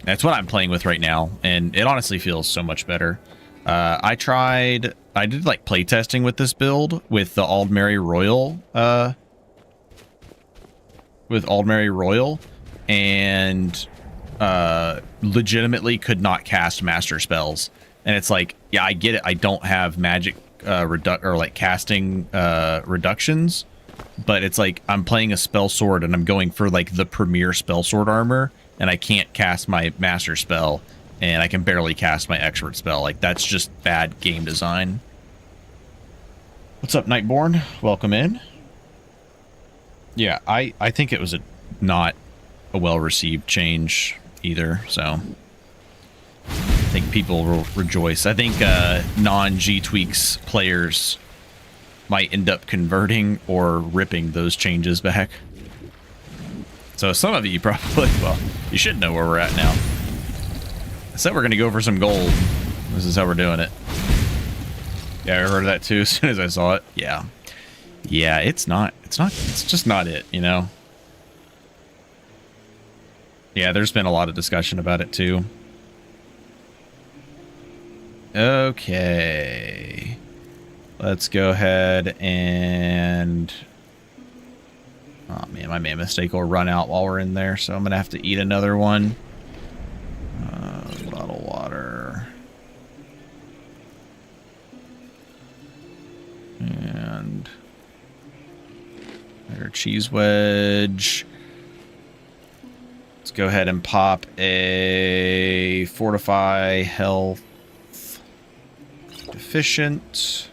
That's what I'm playing with right now, and it honestly feels so much better. I did like playtesting with this build with the Aldmeri Royal, and legitimately could not cast master spells. And it's like, yeah, I get it. I don't have magic casting reductions, but it's like I'm playing a spell sword and I'm going for like the premier spell sword armor, and I can't cast my master spell, and I can barely cast my expert spell. Like, that's just bad game design. What's up, Nightborn? Welcome in. Yeah, I think it was not a well-received change either, so I think people will rejoice. I think non-G-Tweaks players might end up converting or ripping those changes back. So some of you probably, well, you should know where we're at now. I said we're going to go for some gold. This is how we're doing it. Yeah, I heard of that too as soon as I saw it. Yeah. Yeah, it's just not it, you know? Yeah, there's been a lot of discussion about it too. Okay. Let's go ahead and... Oh man, my main mistake will run out while we're in there, so I'm going to have to eat another one. Bottle water. And... Our cheese wedge. Let's go ahead and pop a Fortify Health Deficient.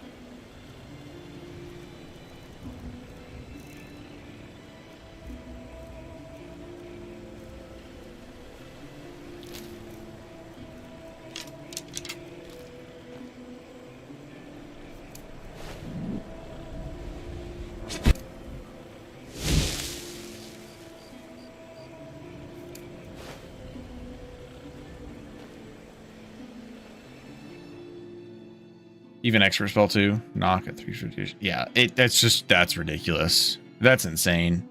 Even expert spell too. Knock at 350. Yeah, that's ridiculous. That's insane.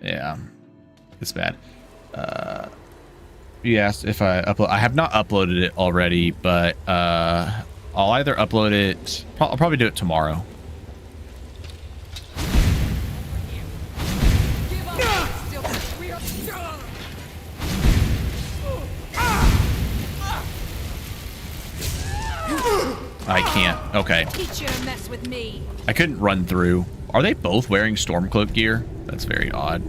Yeah, it's bad. You asked if I upload. I have not uploaded it already, but I'll either upload it. I'll probably do it tomorrow. I can't. Okay. Mess with me. I couldn't run through. Are they both wearing Stormcloak gear? That's very odd.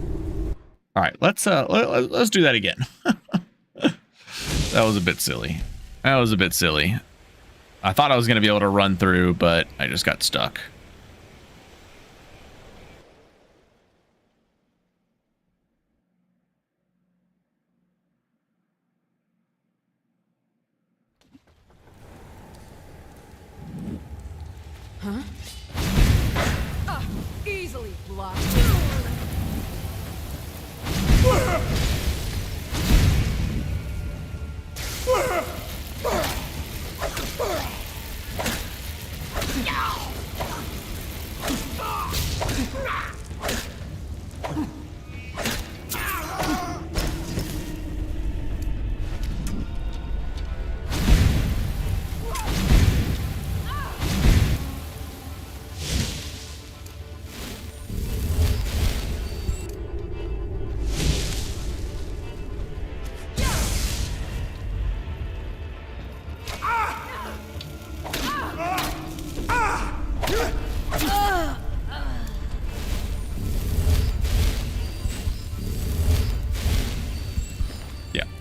All right, let's do that again. That was a bit silly. I thought I was going to be able to run through, but I just got stuck. Huh? Easily blocked.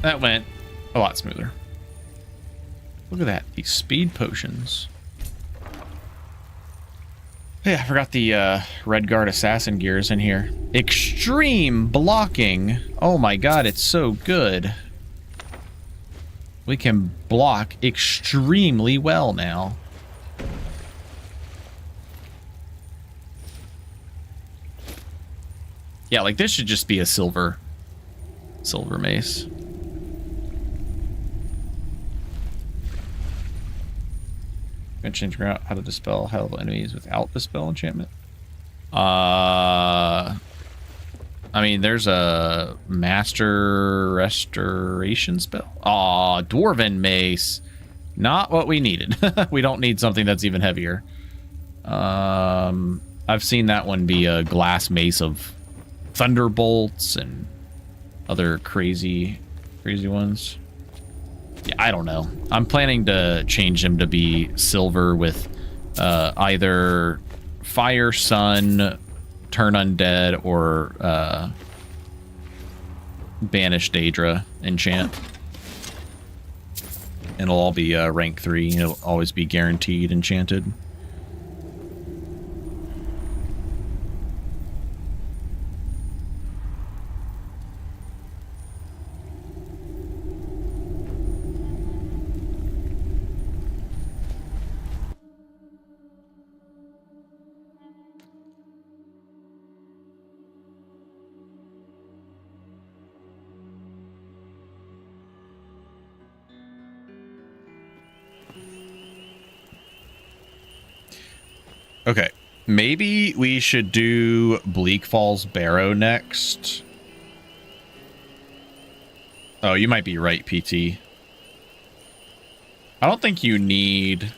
That went a lot smoother. Look at that. These speed potions. Yeah, I forgot the Redguard Assassin gears in here. Extreme blocking. Oh my god, it's so good. We can block extremely well now. Yeah, like this should just be a silver mace. Gonna change out how to dispel high-level enemies without the spell enchantment. I mean, there's a master restoration spell. Aw, dwarven mace. Not what we needed. We don't need something that's even heavier. I've seen that one be a glass mace of thunderbolts and other crazy ones. Yeah, I don't know. I'm planning to change them to be silver with either fire, sun, turn undead, or banish Daedra enchant. And it'll all be rank 3. It'll always be guaranteed enchanted. Okay, maybe we should do Bleak Falls Barrow next. Oh, you might be right, PT. I don't think you need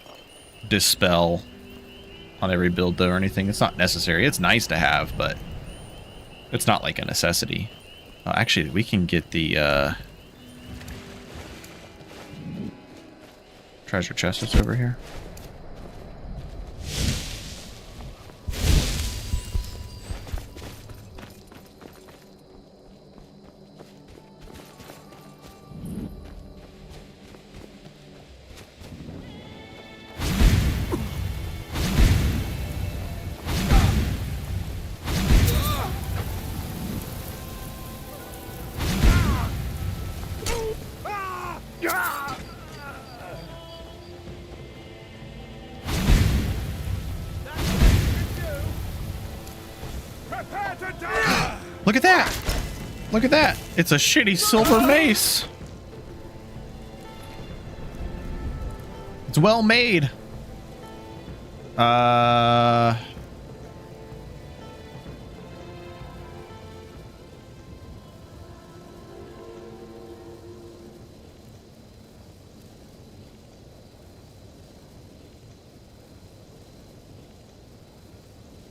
Dispel on every build, though, or anything. It's not necessary. It's nice to have, but it's not like a necessity. Actually, we can get the treasure chest that's over here. Look at that! Look at that! It's a shitty silver mace! It's well made!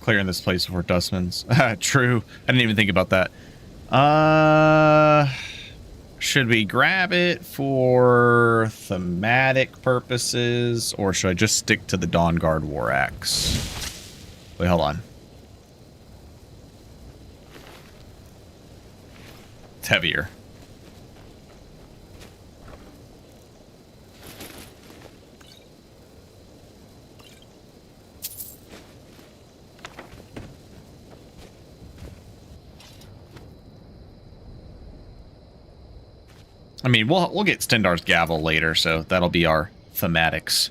Clearing this place before Dustman's. True. I didn't even think about that. Should we grab it for thematic purposes, or should I just stick to the Dawnguard War Axe? Wait, hold on. It's heavier. I mean, we'll get Stendarr's Gavel later, so that'll be our thematics.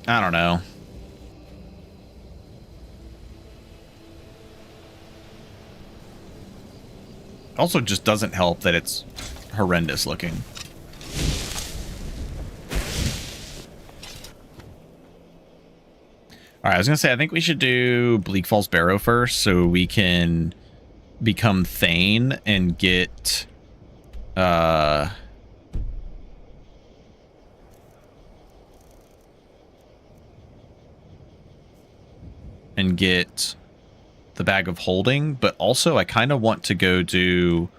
I don't know. Also just doesn't help that it's horrendous looking. Alright, I was gonna say, I think we should do Bleak Falls Barrow first so we can become Thane and get the bag of holding, but also I kind of want to go do...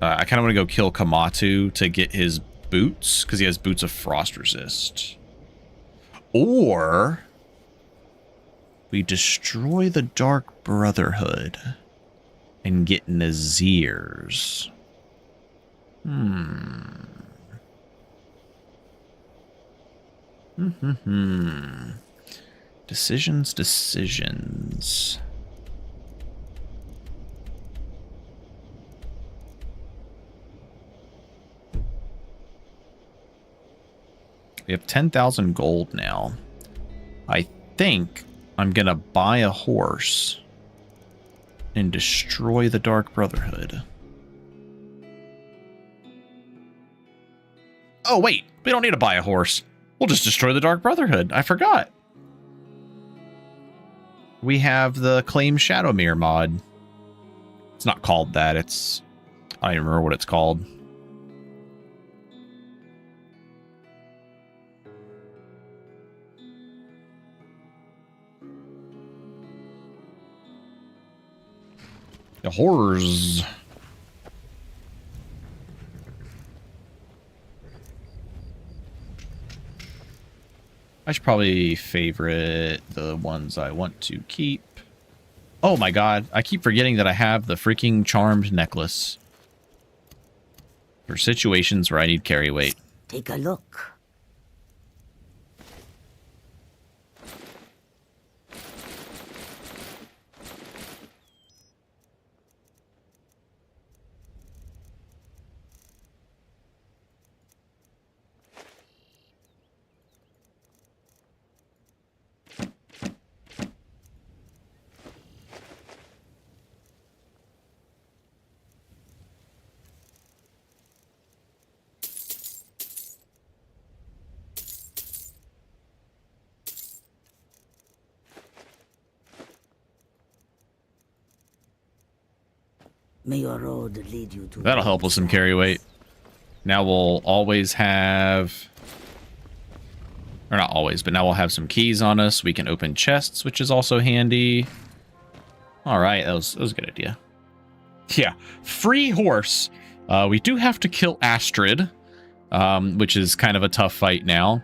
I kind of want to go kill Kamatu to get his boots, because he has boots of frost resist. Or we destroy the Dark Brotherhood and get Nazirs. Decisions. We have 10,000 gold now. I think I'm going to buy a horse and destroy the Dark Brotherhood. Oh, wait. We don't need to buy a horse. We'll just destroy the Dark Brotherhood. I forgot. We have the Claim Shadowmere mod. It's not called that. It's... I don't even remember what it's called. The horrors. I should probably favorite the ones I want to keep. Oh my god, I keep forgetting that I have the freaking charmed necklace. For situations where I need carry weight. Take a look. May your road lead you to... That'll help with some carry weight. Now we'll always have... Or not always, but now we'll have some keys on us. We can open chests, which is also handy. Alright, that was a good idea. Yeah, free horse. We do have to kill Astrid, which is kind of a tough fight now.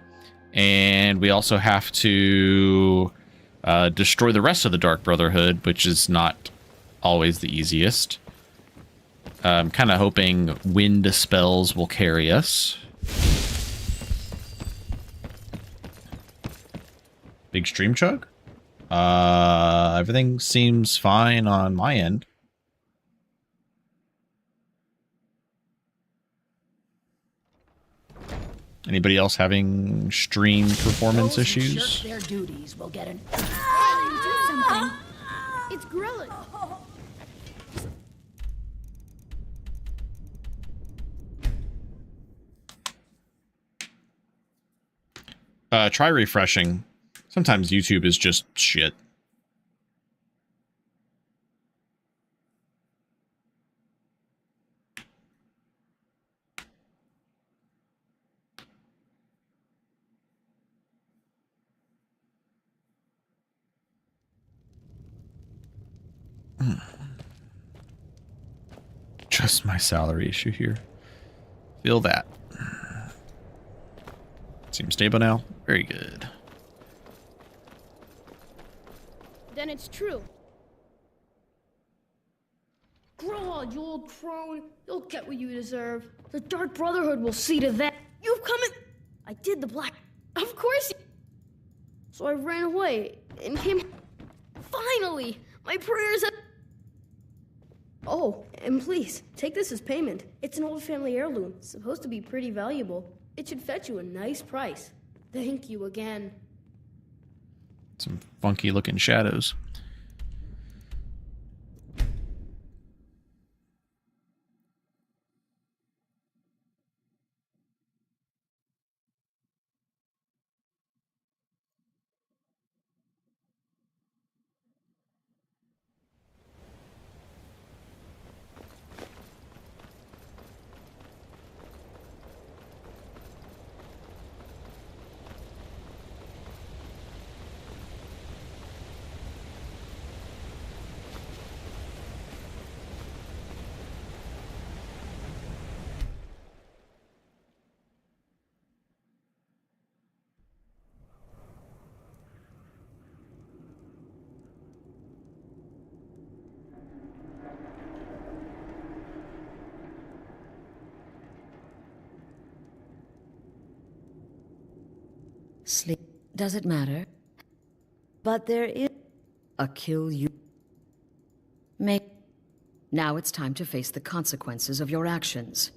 And we also have to destroy the rest of the Dark Brotherhood, which is not always the easiest. I'm kind of hoping wind spells will carry us. Big stream chug? Everything seems fine on my end. Anybody else having stream performance issues? Their duties will get an... do something. It's Grillen. Try refreshing. Sometimes YouTube is just shit. Just my salary issue here. Feel that. Seems stable now. Very good. Then it's true. Grow on, you old crone. You'll get what you deserve. The Dark Brotherhood will see to that. You've come in... I did the black... Of course you... So I ran away and came... Finally! My prayers have... Oh, and please, take this as payment. It's an old family heirloom. It's supposed to be pretty valuable. It should fetch you a nice price. Thank you again. Some funky looking shadows. Sleep. Does it matter? But there is a kill you. Now it's time to face the consequences of your actions.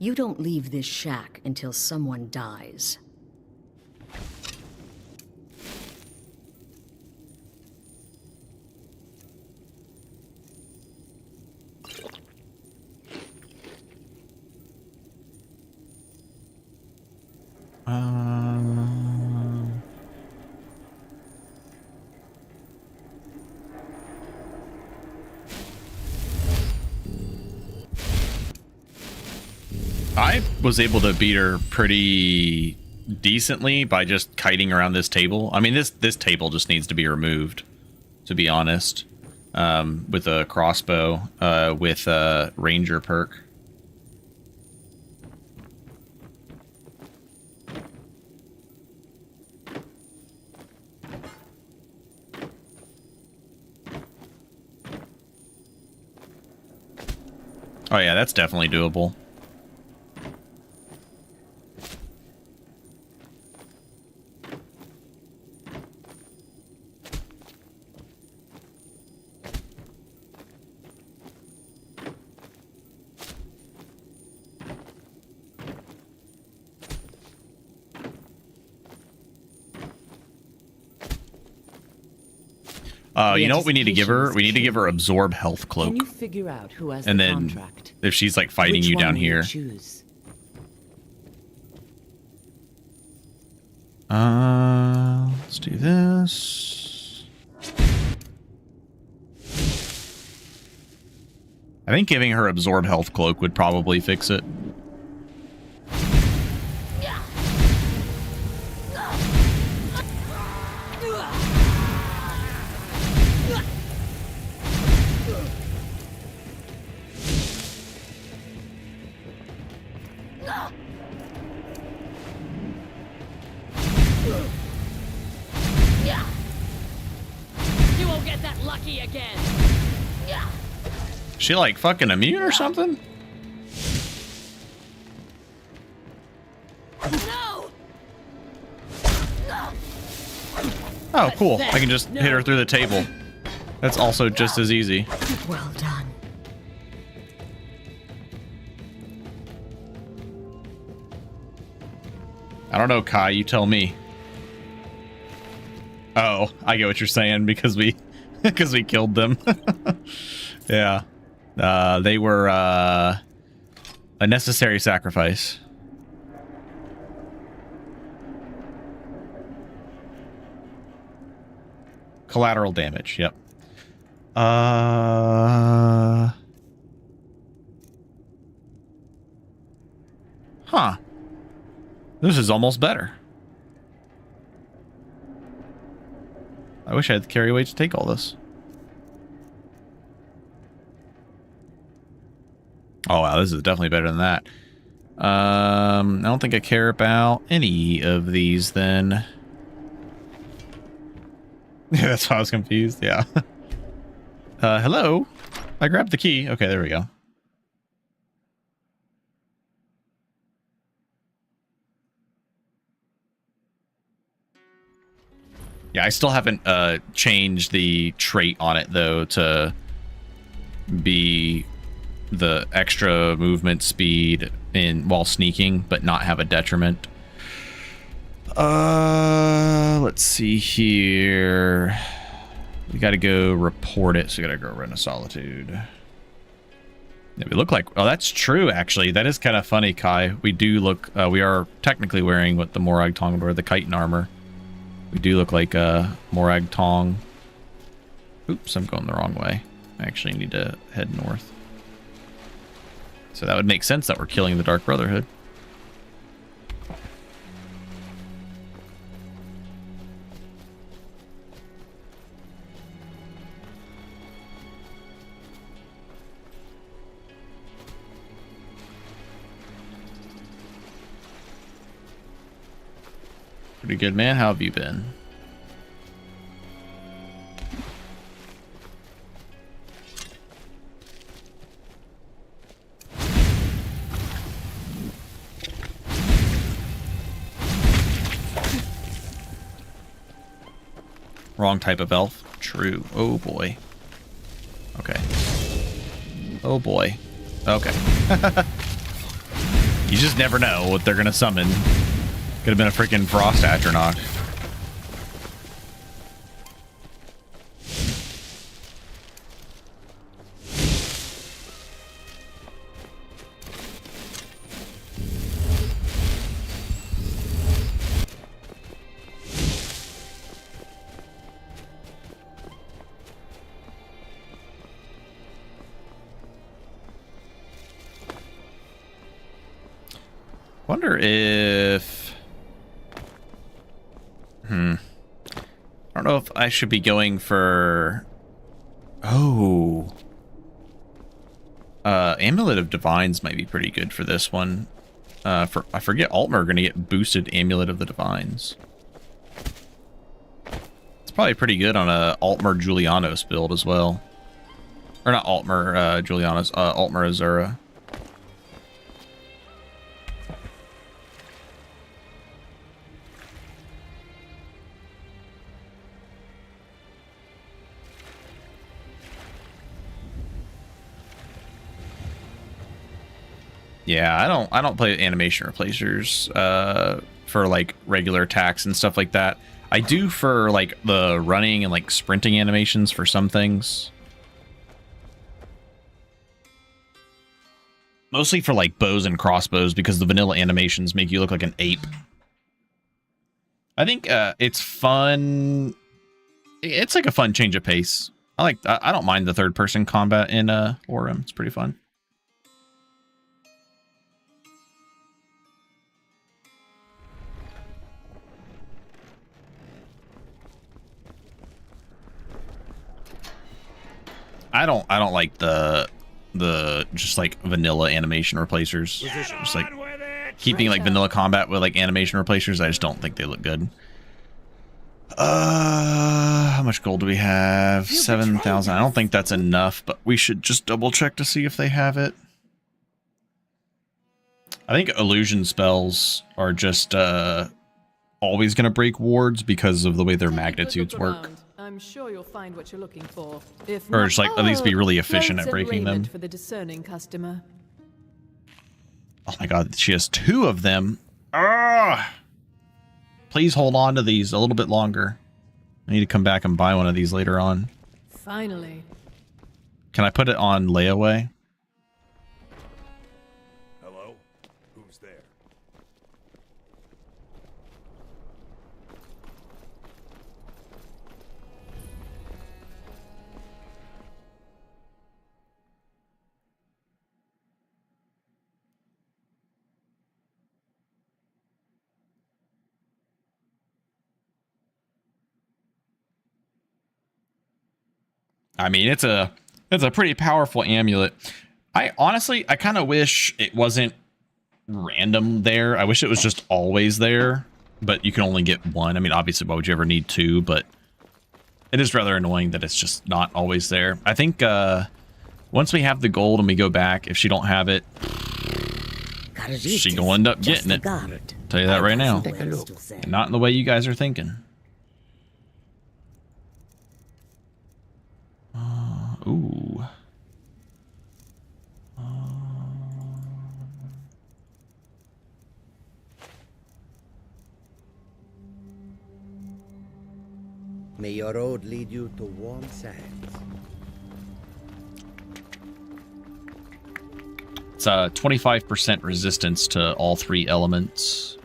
You don't leave this shack until someone dies. I was able to beat her pretty decently by just kiting around this table. I mean, this table just needs to be removed, to be honest, with a crossbow, with a ranger perk. Oh yeah, that's definitely doable. You know what we need to give her? We need to give her absorb health cloak. Can you figure out who has And the then contract? if she's like fighting Which you one down will here. choose? Let's do this. I think giving her absorb health cloak would probably fix it. You won't get that lucky again. She like fucking immune or something? No. Oh, cool. I can just hit her through the table. That's also just as easy. Well done. I don't know, Kai, you tell me. Oh, I get what you're saying because we killed them. Yeah. They were a necessary sacrifice. Collateral damage, yep. Huh. This is almost better. I wish I had the carry weight to take all this. Oh wow, this is definitely better than that. I don't think I care about any of these then. Yeah, that's why I was confused. Yeah. Hello? I grabbed the key. Okay, there we go. Yeah, I still haven't changed the trait on it though to be the extra movement speed in while sneaking, but not have a detriment. Let's see here. We gotta go report it, so we gotta go run a solitude. Yeah, we look like, oh, that's true actually. That is kind of funny, Kai. We do look, we are technically wearing what the Morag Tong wear, the chitin armor. We do look like Morag Tong. Oops, I'm going the wrong way. I actually need to head north. So that would make sense that we're killing the Dark Brotherhood. Pretty good, man. How have you been? Wrong type of elf. True. Oh boy. Okay. Oh boy. Okay. You just never know what they're gonna summon. Could have been a freaking Frost Atronach. Wonder if... I don't know if I should be going for... Oh. Amulet of Divines might be pretty good for this one. I forget Altmer are going to get boosted Amulet of the Divines. It's probably pretty good on a Altmer Julianos build as well. Or not Altmer Julianos, Altmer Azura. Yeah, I don't play animation replacers for like regular attacks and stuff like that. I do for like the running and like sprinting animations for some things. Mostly for like bows and crossbows because the vanilla animations make you look like an ape. I think it's fun. It's like a fun change of pace. I don't mind the third person combat in Orem. It's pretty fun. I don't like the just like vanilla animation replacers. Just like keeping like vanilla combat with like animation replacers. I just don't think they look good. How much gold do we have? 7,000. I don't think that's enough, but we should just double check to see if they have it. I think illusion spells are just always going to break wards because of the way their magnitudes work. I'm sure you'll find what you're looking for. If or just like at least be really efficient at breaking them. For the discerning customer. Oh my god, she has 2 of them. Ah! Please hold on to these a little bit longer. I need to come back and buy one of these later on. Finally. Can I put it on layaway? Hello? Who's there? I mean, it's a pretty powerful amulet. I kind of wish it wasn't random there. I wish it was just always there, but you can only get 1. I mean, obviously, why would you ever need 2? But it is rather annoying that it's just not always there. I think once we have the gold and we go back, if she don't have it, she gonna end up getting it. Tell you that right now. Not in the way you guys are thinking. Ooh. May your road lead you to warm sands. It's 25% resistance to all 3 elements.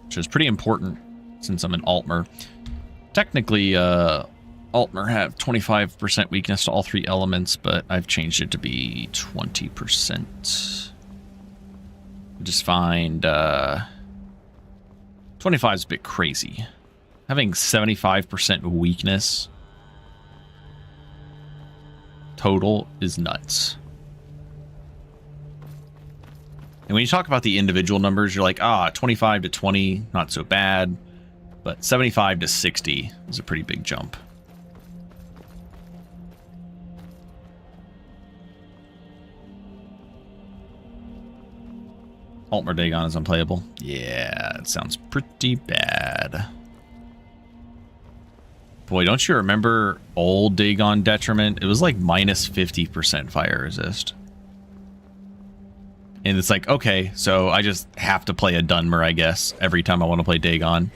Which is pretty important since I'm an Altmer. Technically, Altmer have 25% weakness to all 3 elements, but I've changed it to be 20%. I just find 25 is a bit crazy. Having 75% weakness total is nuts. And when you talk about the individual numbers, you're like, 25 to 20, not so bad. But 75 to 60 is a pretty big jump. Altmer Dagon is unplayable. Yeah, it sounds pretty bad. Boy, don't you remember old Dagon Detriment? It was like minus 50% fire resist. And it's like, okay, so I just have to play a Dunmer, I guess, every time I want to play Dagon.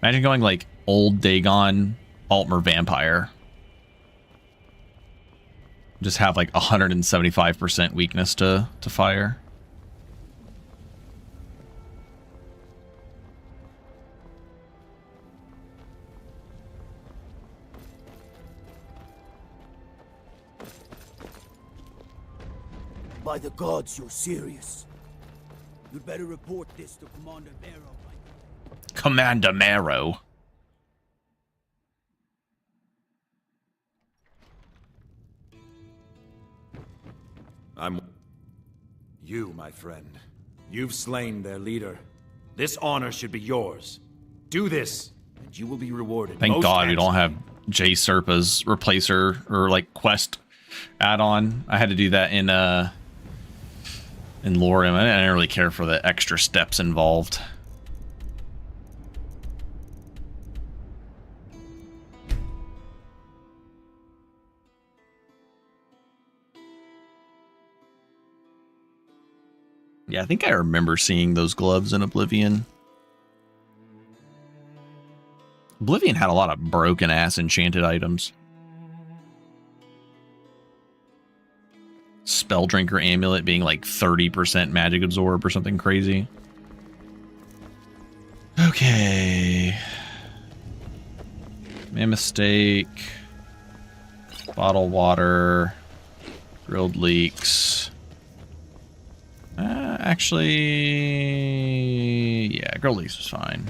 Imagine going like old Dagon Altmer Vampire. Just have like 175% weakness to fire. By the gods, you're serious. You'd better report this to Commander Marrow. Commander Marrow. You, my friend. You've slain their leader. This honor should be yours. Do this, and you will be rewarded. Thank God we don't have J Serpa's replacer or like quest add-on. I had to do that in Lorem. I didn't really care for the extra steps involved. Yeah, I think I remember seeing those gloves in Oblivion. Oblivion had a lot of broken ass enchanted items. Spelldrinker amulet being like 30% magic absorb or something crazy. Okay. Mammoth steak. Bottled water. Grilled leeks. Actually, yeah, grilled leeks was fine.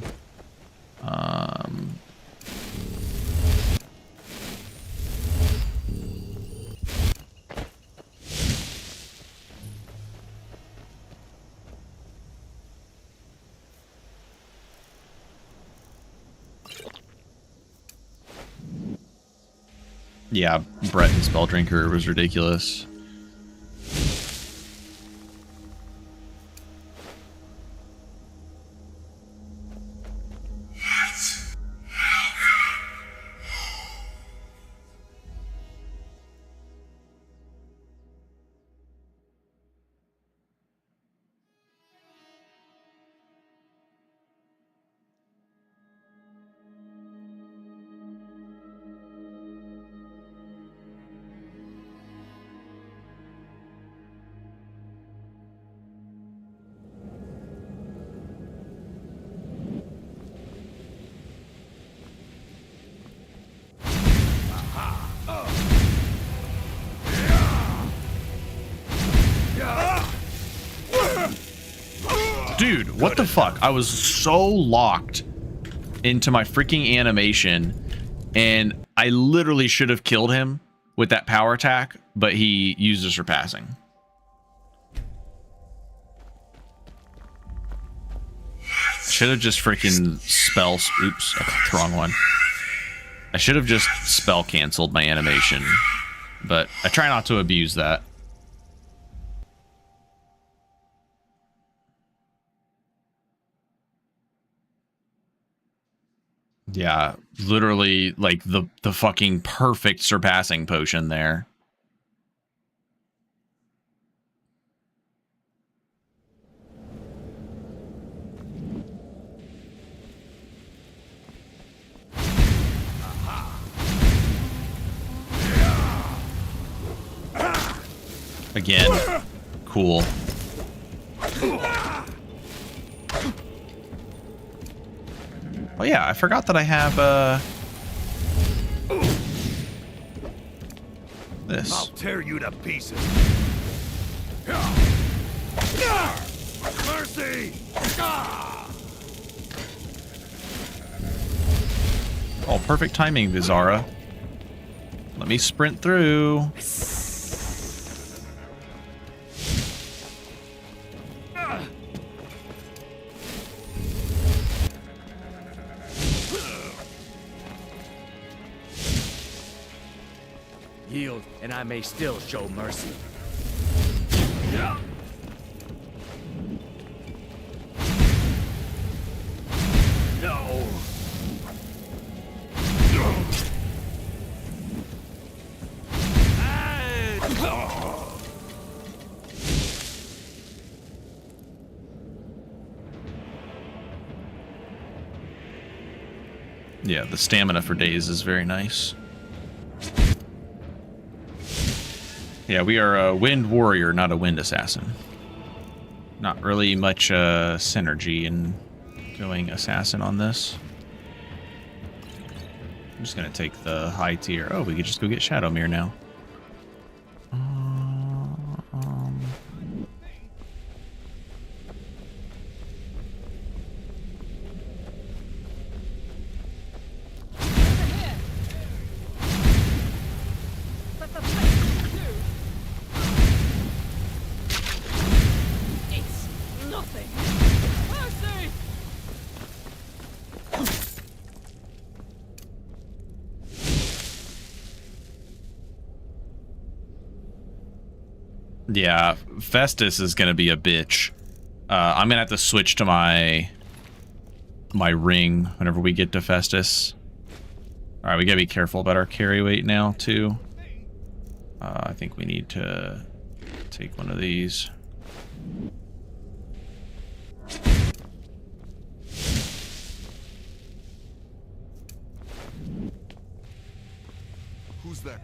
Yeah, Brett and Spelldrinker was ridiculous. Dude, what the fuck? I was so locked into my freaking animation, and I literally should have killed him with that power attack, but he used a surpassing. Should have just freaking oops, I clicked the wrong one. I should have just spell canceled my animation, but I try not to abuse that. Yeah, literally like the fucking perfect surpassing potion there. Again, cool. Oh yeah, I forgot that I have this. I'll tear you to pieces. Mercy! Oh, perfect timing, Vizara. Let me sprint through. Yield, and I may still show mercy. Yeah, the stamina for days is very nice. Yeah, we are a wind warrior, not a wind assassin. Not really much synergy in going assassin on this. I'm just going to take the high tier. Oh, we could just go get Shadowmere now. Yeah, Festus is gonna be a bitch. I'm gonna have to switch to my ring whenever we get to Festus. All right, we gotta be careful about our carry weight now too. I think we need to take one of these. Who's that?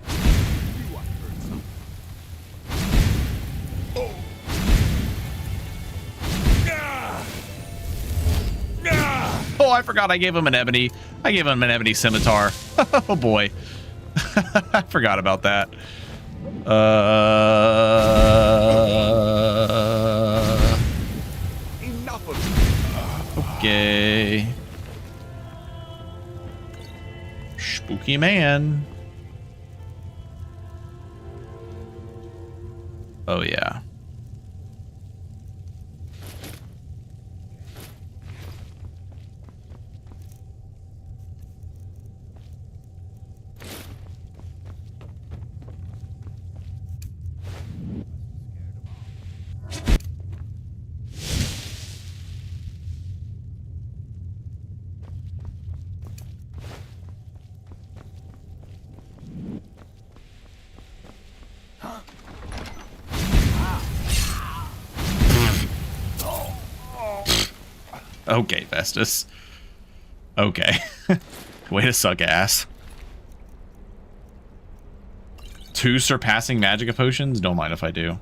Oh, I forgot I gave him an ebony. I gave him an ebony scimitar. Oh boy. I forgot about that. Enough of it. Okay. Spooky man. Oh yeah. Okay, Festus. Okay. Way to suck ass. 2 surpassing magic potions? Don't mind if I do.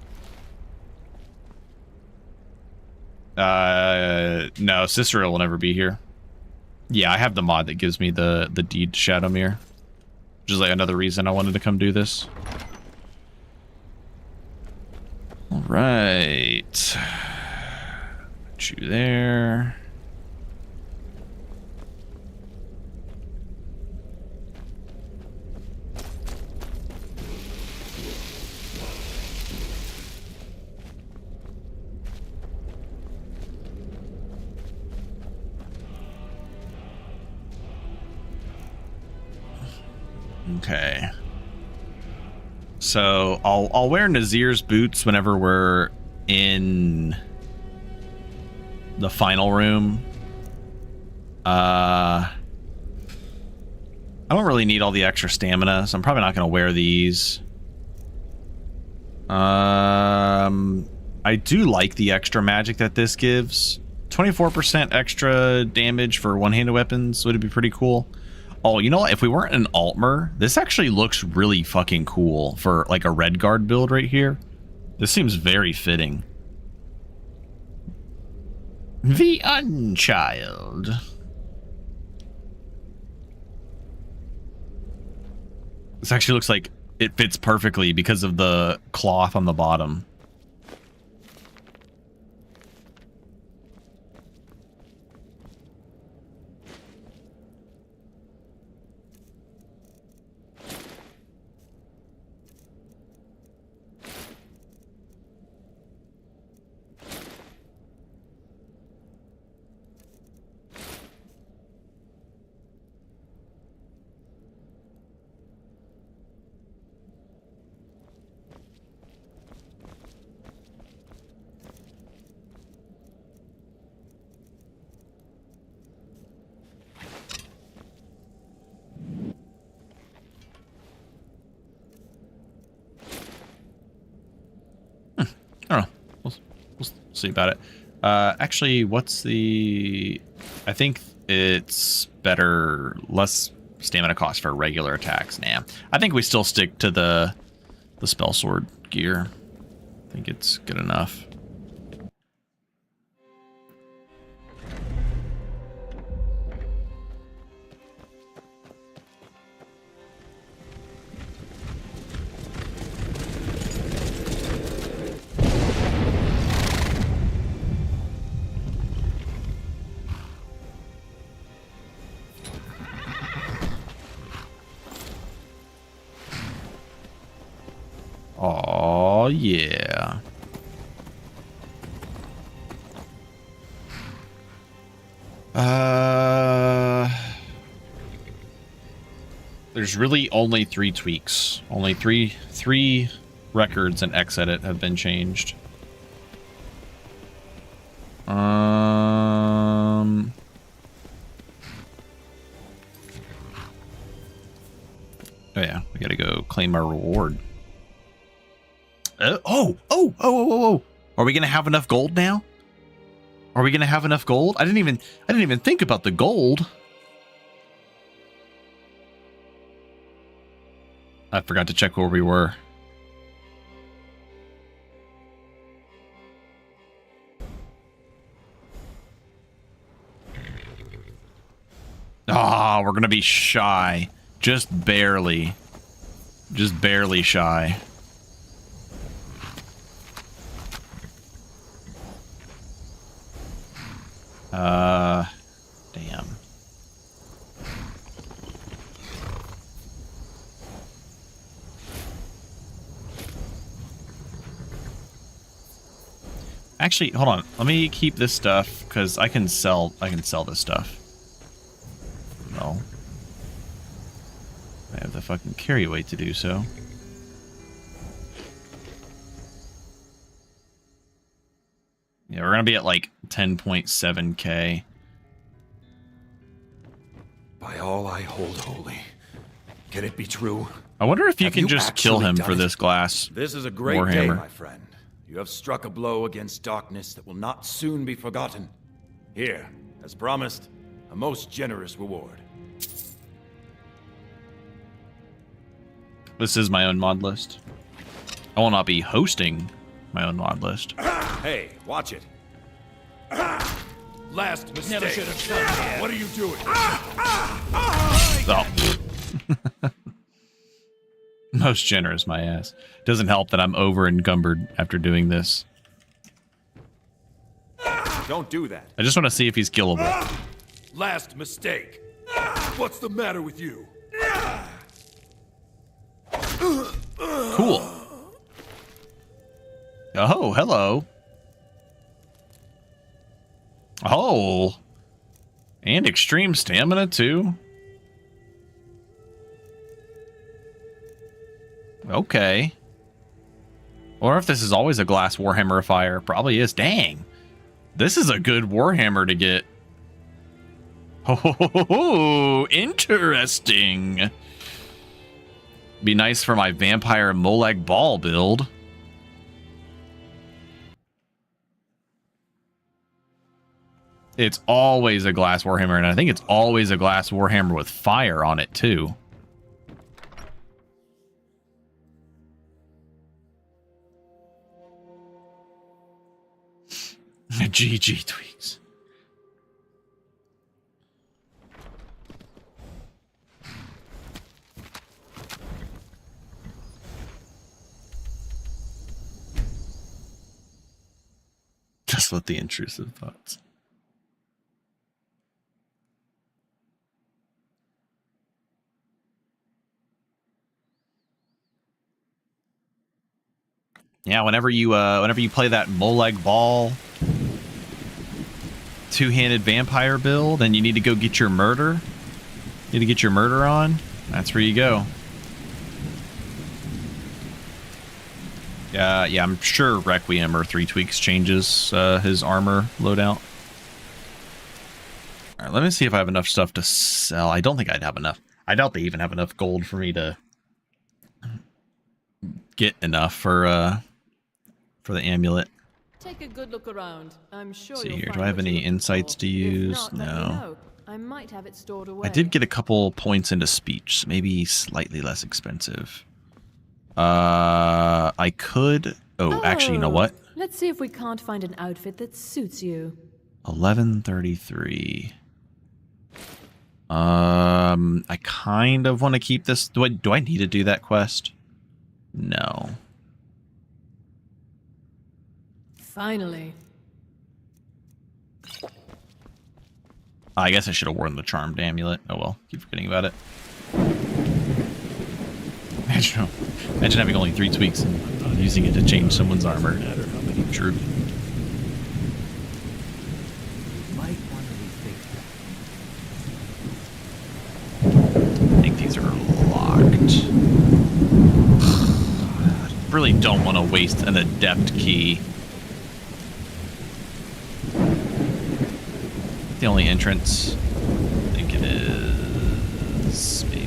No, Cicero will never be here. Yeah, I have the mod that gives me the deed to Shadowmere. Which is like another reason I wanted to come do this. Alright. Put you there. Okay. So I'll wear Nazir's boots whenever we're in the final room. I don't really need all the extra stamina, so I'm probably not going to wear these. I do like the extra magic that this gives. 24% extra damage for one-handed weapons would be pretty cool. Oh, you know what? If we weren't in Altmer, this actually looks really fucking cool for like a red guard build right here. This seems very fitting. The Unchild. This actually looks like it fits perfectly because of the cloth on the bottom. I don't know. We'll see about it. Actually, what's the... I think it's less stamina cost for regular attacks. Nah, I think we still stick to the spell sword gear. I think it's good enough. Oh yeah. There's really only 3 tweaks. Only three records in Xedit have been changed. Oh yeah, we gotta go claim our reward. Oh! Are we gonna have enough gold now? Are we gonna have enough gold? I didn't even think about the gold. I forgot to check where we were. Ah, we're gonna be shy. Just barely. Just barely shy. Damn. Actually, hold on. Let me keep this stuff because I can sell this stuff. No. I have the fucking carry weight to do so. Yeah, we're gonna be at like 10.7k. By all I hold holy, can it be true? I wonder if you can just kill him for this glass. This is a great Warhammer. day, my friend. You have struck a blow against darkness that will not soon be forgotten. Here, as promised, a most generous reward. This is my own mod list. I will not be hosting my own mod list. Hey, watch it. Last mistake. Never should have done that. What are you doing? Oh. Most generous, my ass. Doesn't help that I'm over encumbered after doing this. Don't do that. I just want to see if he's killable. Last mistake. What's the matter with you? Cool. Oh, hello. Oh. And extreme stamina, too. Okay. Or if this is always a glass Warhammer fire. Probably is. Dang. This is a good Warhammer to get. Oh, interesting. Be nice for my Vampire Molag Ball build. It's always a glass Warhammer, and I think it's always a glass Warhammer with fire on it, too. GG Tweaks. Just with the intrusive thoughts. Yeah, whenever you play that Molag Ball two-handed vampire build and you need to go get your murder, you need to get your murder on, that's where you go. Yeah, I'm sure Requiem or 3bfTweaks changes his armor loadout. All right, let me see if I have enough stuff to sell. I don't think I'd have enough. I doubt they even have enough gold for me to get enough for the amulet. Take a good look around. I'm sure See you'll here. find Do I have what you're any looking insights for. to If use? not, let me No. know. I might have it stored away. I did get a couple points into speech, so maybe slightly less expensive. I could... Oh, actually, you know what? Let's see if we can't find an outfit that suits you. 1133. I kind of want to keep this. Do I need to do that quest? No. Finally. I guess I should have worn the charmed amulet. Oh well, keep forgetting about it. Imagine having only 3 tweaks and using it to change someone's armor. True. I think these are locked. I really don't want to waste an adept key. The only entrance, I think it is maybe.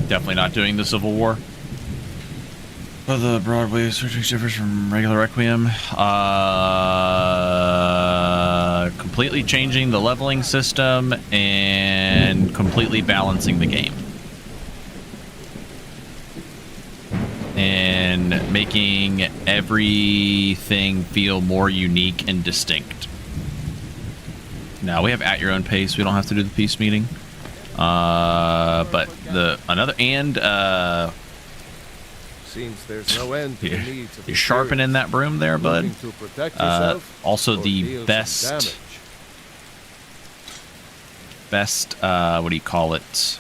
Definitely not doing the Civil War. But the Broadway switch differs from regular Requiem. Completely changing the leveling system and completely balancing the game. And making everything feel more unique and distinct. Now we have at your own pace. We don't have to do the peace meeting. But seems there's no end to the needs of you're sharpening that broom there, bud. Also the best what do you call it?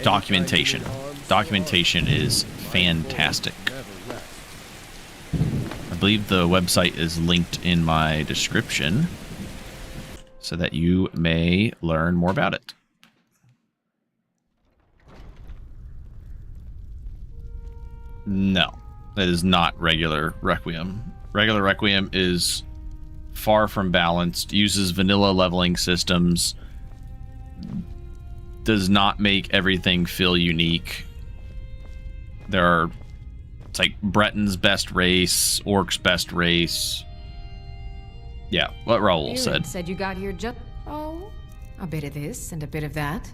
Documentation. Documentation is fantastic. I believe the website is linked in my description so that you may learn more about it. No, that is not regular Requiem. Regular Requiem is far from balanced, uses vanilla leveling systems, does not make everything feel unique. It's like Breton's best race, Orc's best race. Yeah, what Raoul said. Said you got here just... Oh, a bit of this and a bit of that.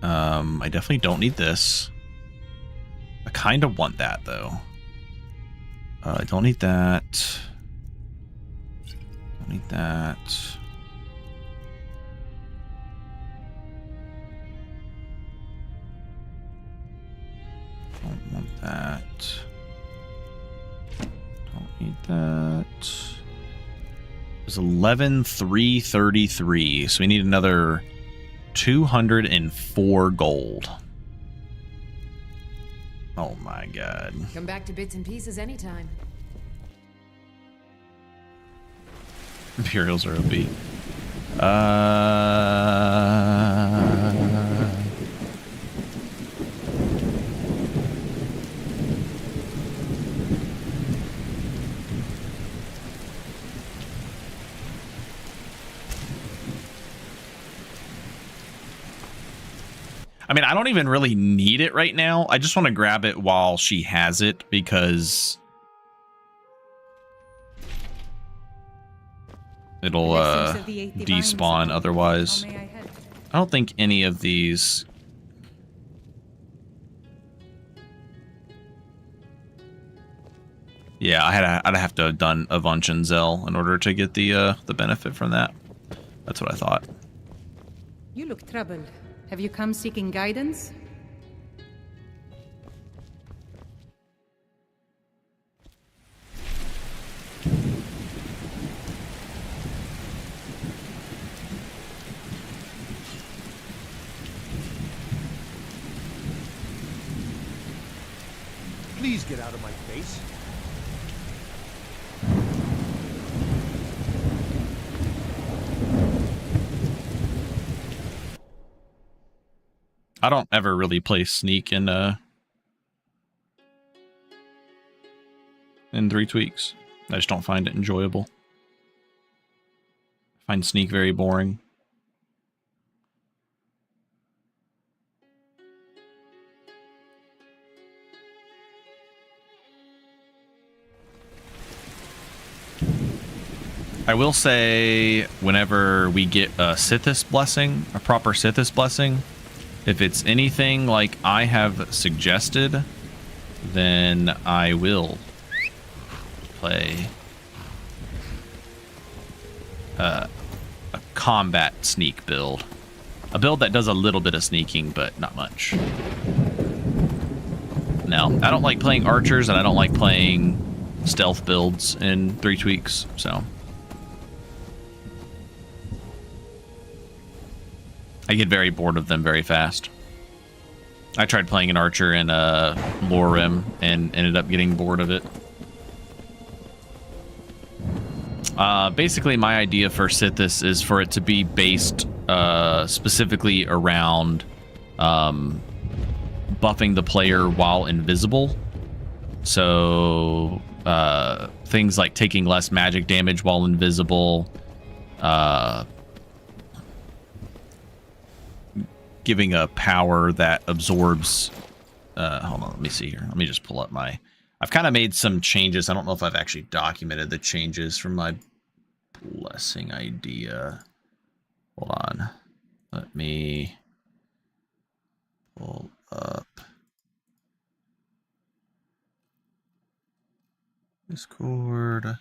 I definitely don't need this. I kind of want that, though. I don't need that. Don't need that. Don't want that. Don't need that. It's 11,333, so we need another 204 gold. Oh my god. Come back to bits and pieces anytime. Imperials are OP. I mean, I don't even really need it right now. I just want to grab it while she has it because it'll despawn otherwise. I don't think any of these... Yeah, I'd have to have done Avunch Zell in order to get the benefit from that. That's what I thought. You look troubled. Have you come seeking guidance? Please get out of my face. I don't ever really play sneak in 3bfTweaks. I just don't find it enjoyable. I find sneak very boring. I will say, whenever we get a Sithis blessing, a proper Sithis blessing, if it's anything like I have suggested, then I will play a combat sneak build. A build that does a little bit of sneaking, but not much. No, I don't like playing archers, and I don't like playing stealth builds in 3bfTweaks, so... I get very bored of them very fast. I tried playing an archer in LORKHAN and ended up getting bored of it. Basically, my idea for Sithis is for it to be based specifically around buffing the player while invisible. So things like taking less magic damage while invisible, giving a power that absorbs... hold on, let me see here. Let me just pull up my... I've kind of made some changes. I don't know if I've actually documented the changes from my blessing idea. Hold on. Let me pull up Discord.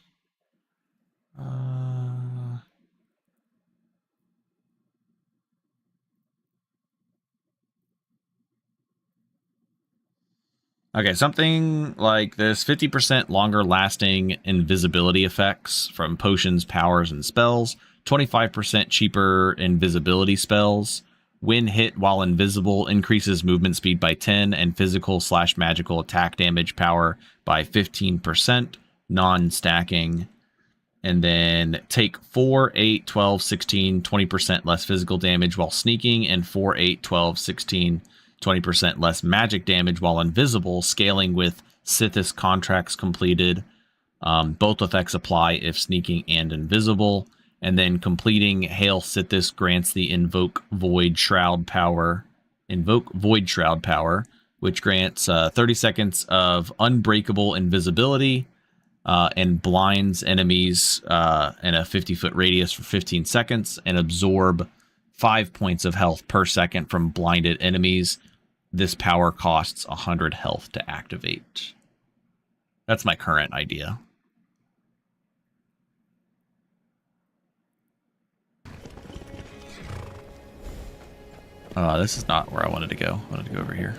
Okay, something like this. 50% longer lasting invisibility effects from potions, powers, and spells. 25% cheaper invisibility spells. When hit while invisible, increases movement speed by 10 and physical/magical attack damage power by 15%. Non-stacking. And then take 4, 8, 12, 16, 20% less physical damage while sneaking, and 4, 8, 12, 16... 20% less magic damage while invisible, scaling with Sithis contracts completed. Both effects apply if sneaking and invisible. And then completing Hail Sithis grants the Invoke Void Shroud power, which grants 30 seconds of unbreakable invisibility and blinds enemies in a 50-foot radius for 15 seconds and absorb 5 points of health per second from blinded enemies. This power costs 100 health to activate. That's my current idea. This is not where I wanted to go. I wanted to go over here.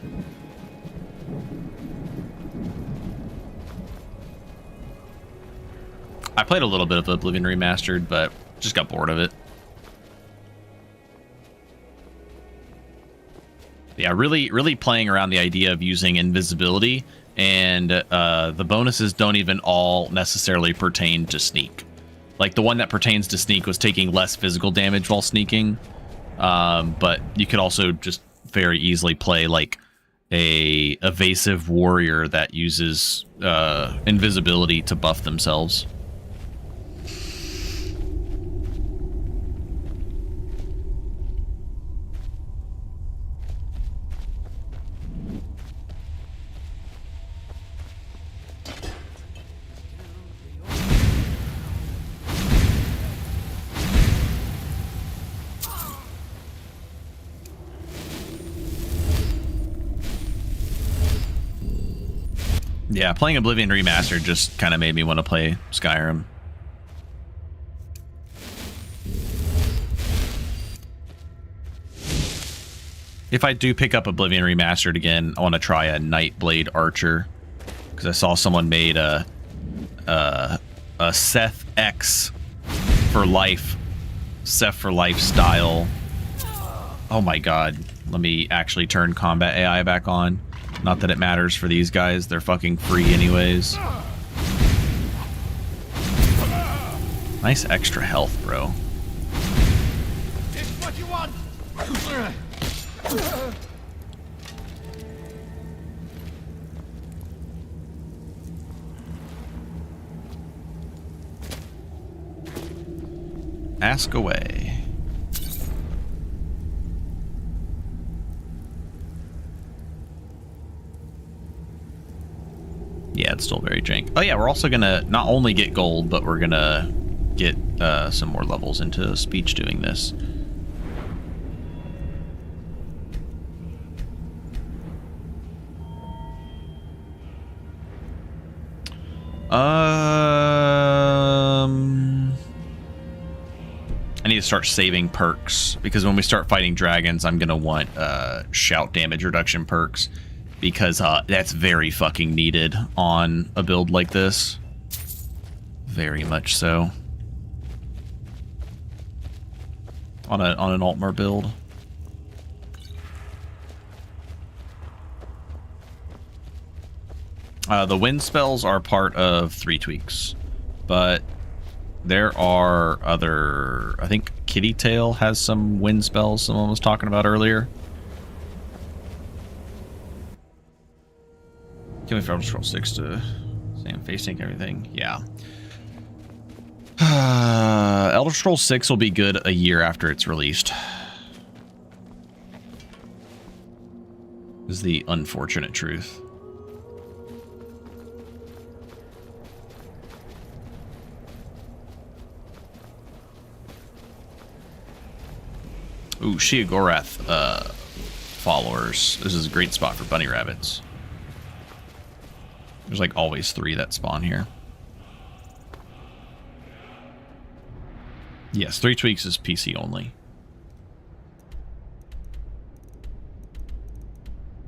I played a little bit of Oblivion Remastered, but just got bored of it. Yeah, really playing around the idea of using invisibility, and the bonuses don't even all necessarily pertain to sneak. Like, the one that pertains to sneak was taking less physical damage while sneaking, but you could also just very easily play like a evasive warrior that uses invisibility to buff themselves. Yeah, playing Oblivion Remastered just kind of made me want to play Skyrim. If I do pick up Oblivion Remastered again, I want to try a Nightblade Archer, because I saw someone made a Seth X for life, Seth for life style. Oh my god, let me actually turn combat AI back on. Not that it matters for these guys, they're fucking free anyways. Nice extra health, bro. It's what you want. Ask away. Yeah, it's still very jank. Oh yeah, we're also gonna not only get gold, but we're gonna get some more levels into speech doing this. I need to start saving perks, because when we start fighting dragons, I'm gonna want shout damage reduction perks, because that's very fucking needed on a build like this. Very much so. On an Altmer build. The wind spells are part of 3bfTweaks, but there are other... I think Kitty Tail has some wind spells someone was talking about earlier. Can we from Scroll 6 to same face tank everything? Yeah. Elder Scrolls 6 will be good a year after it's released. Is the unfortunate truth. Ooh, Sheogorath followers. This is a great spot for bunny rabbits. There's like always 3 that spawn here. Yes, 3bfTweaks is PC only.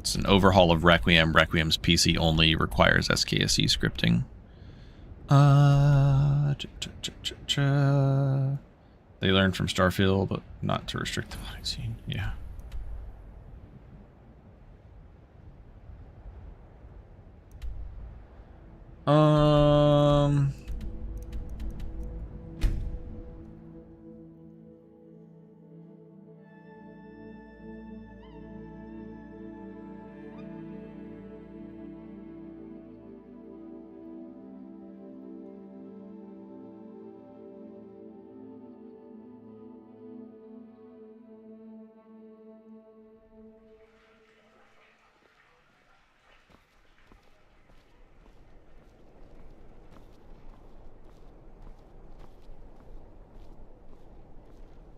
It's an overhaul of Requiem. Requiem's PC only, requires SKSE scripting. They learned from Starfield, but not to restrict the modding scene. Yeah.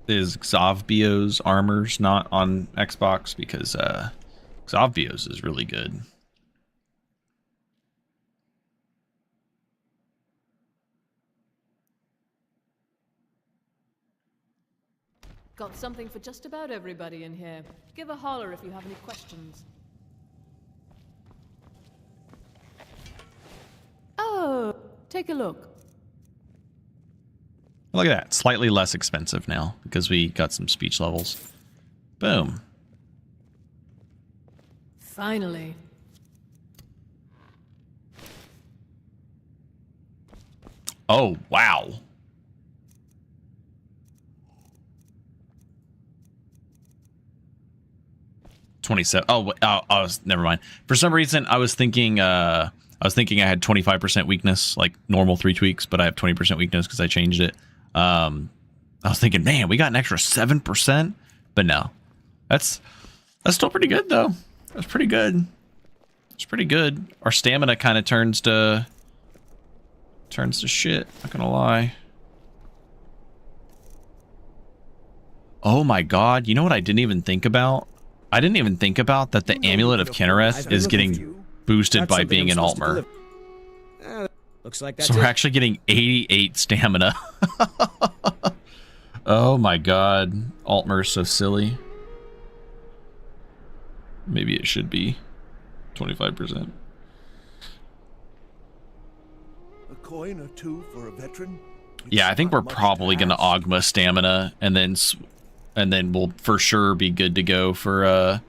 Is Xavbio's armors not on Xbox? Because Xavbio's is really good. Got something for just about everybody in here. Give a holler if you have any questions. Oh, take a look. Look at that. Slightly less expensive now because we got some speech levels. Boom. Finally. Oh, wow. $27. Oh, I was never mind. For some reason, I was thinking I had 25% weakness, like normal 3bfTweaks, but I have 20% weakness because I changed it. I was thinking, man, we got an extra 7%, but no, that's still pretty good though. That's pretty good. It's pretty good. Our stamina kind of turns to shit. Not gonna lie. Oh my god! You know what I didn't even think about? I didn't even think about that the Amulet of Kinnereth is getting boosted by being an Altmer. Looks like that's so we're actually getting 88 stamina. Oh my god. Altmer's so silly. Maybe it should be 25%. A coin or two for a veteran? Yeah, I think we're probably going to Ogma stamina, and then we'll for sure be good to go for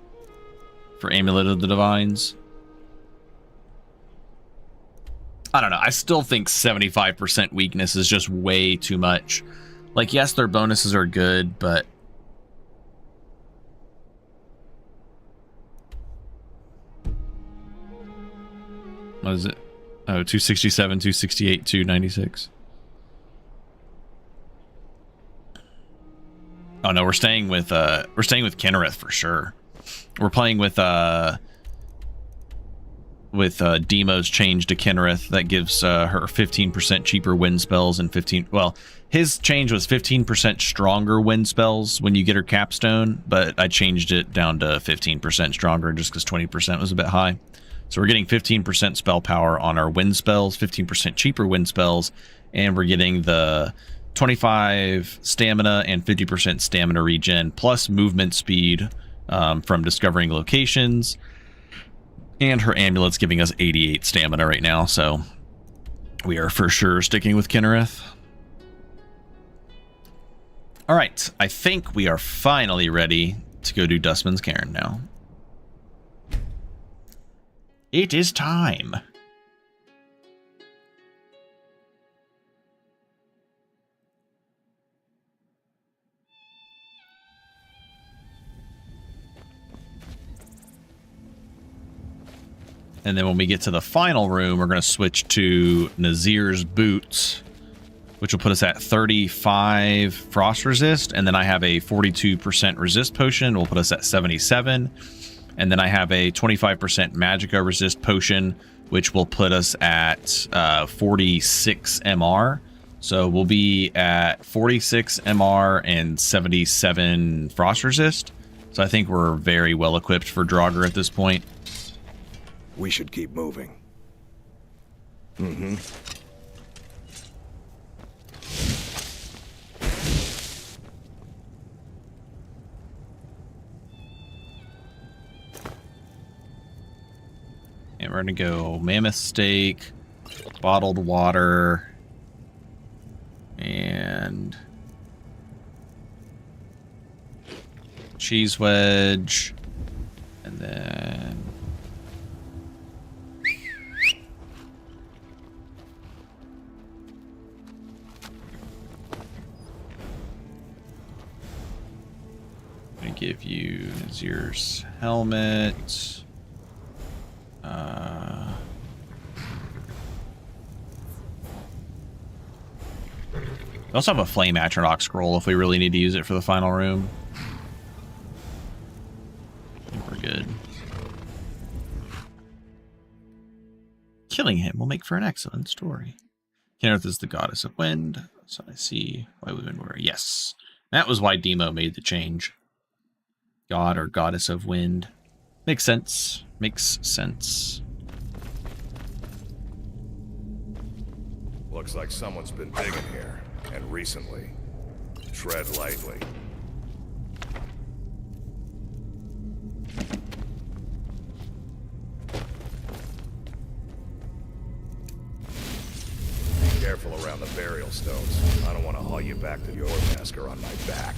Amulet of the Divines. I don't know. I still think 75% weakness is just way too much. Like, yes, their bonuses are good, but... What is it? Oh, 267, 268, 296. Oh no, we're staying with Kinnereth for sure. We're playing with Demo's change to Kinnereth that gives her 15% cheaper wind spells and his change was 15% stronger wind spells when you get her capstone, but I changed it down to 15% stronger just because 20% was a bit high. So we're getting 15% spell power on our wind spells, 15% cheaper wind spells, and we're getting the 25 stamina and 50% stamina regen plus movement speed from discovering locations. And her amulet's giving us 88 stamina right now, so we are for sure sticking with Kinnereth. All right, I think we are finally ready to go do Dustman's Cairn now. It is time. And then when we get to the final room, we're going to switch to Nazir's Boots, which will put us at 35 frost resist. And then I have a 42% resist potion. Will put us at 77. And then I have a 25% magicka resist potion, which will put us at 46 MR. So we'll be at 46 MR and 77 frost resist. So I think we're very well equipped for Draugr at this point. We should keep moving. Mm-hmm. And we're gonna go mammoth steak, bottled water, and cheese wedge, and then I'm gonna give you Nazir's helmet. We also have a flame atronach scroll if we really need to use it for the final room. I think we're good. Killing him will make for an excellent story. Kinnereth is the goddess of wind, so I see why women were. Yes, that was why Demo made the change. God or goddess of wind. Makes sense. Makes sense. Looks like someone's been digging here, and recently. Tread lightly. Be careful around the burial stones. I don't want to haul you back to your masker on my back.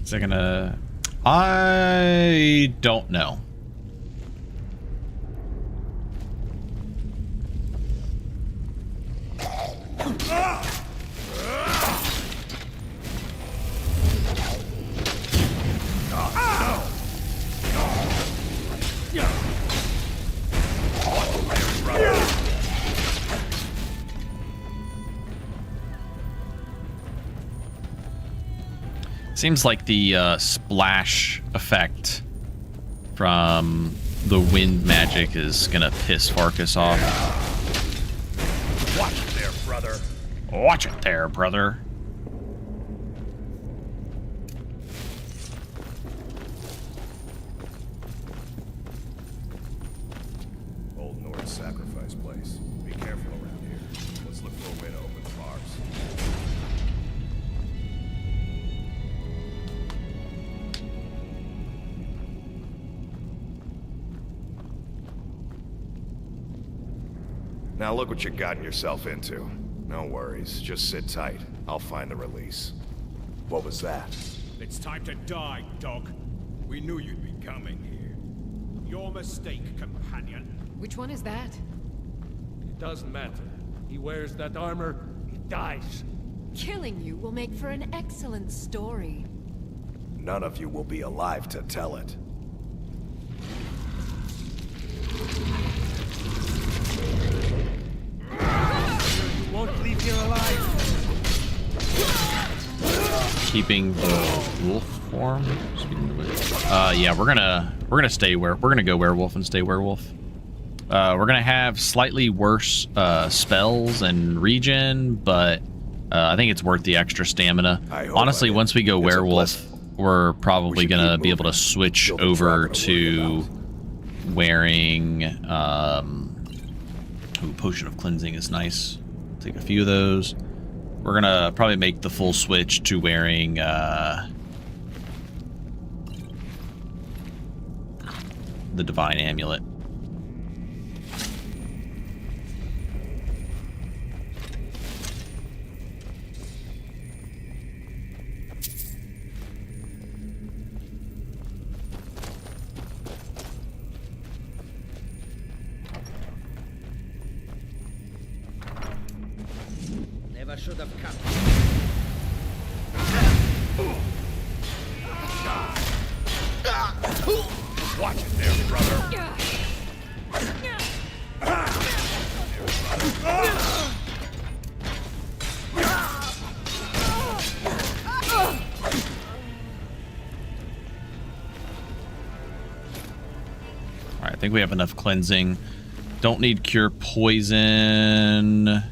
Is that gonna... I don't know. Seems like the splash effect from the wind magic is gonna piss Farkas off. Watch it there, brother. Watch it there, brother. Old North sacrifice place. Be careful around here. Let's look for a way to open the bars. Now look what you've gotten yourself into. No worries, just sit tight. I'll find the release. What was that? It's time to die, dog. We knew you'd be coming here. Your mistake, companion. Which one is that? It doesn't matter. He wears that armor, he dies. Killing you will make for an excellent story. None of you will be alive to tell it. You won't leave here alive. Keeping the wolf form. Yeah, we're gonna stay we're gonna go werewolf and stay werewolf. We're gonna have slightly worse spells and regen, but I think it's worth the extra stamina. Honestly, once we go werewolf, we're probably gonna be able to switch over to wearing ooh, potion of cleansing is nice. Take a few of those. We're gonna probably make the full switch to wearing the divine amulet. Never should have come. Watch it there, brother. Alright, I think we have enough cleansing. Don't need cure poison.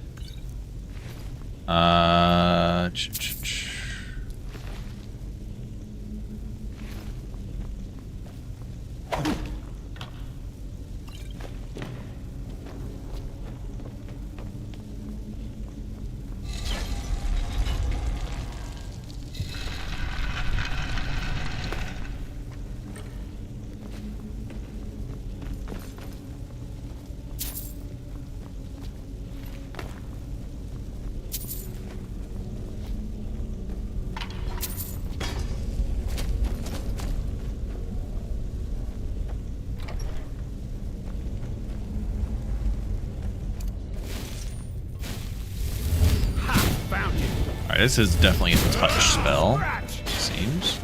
This is definitely a touch spell, it seems.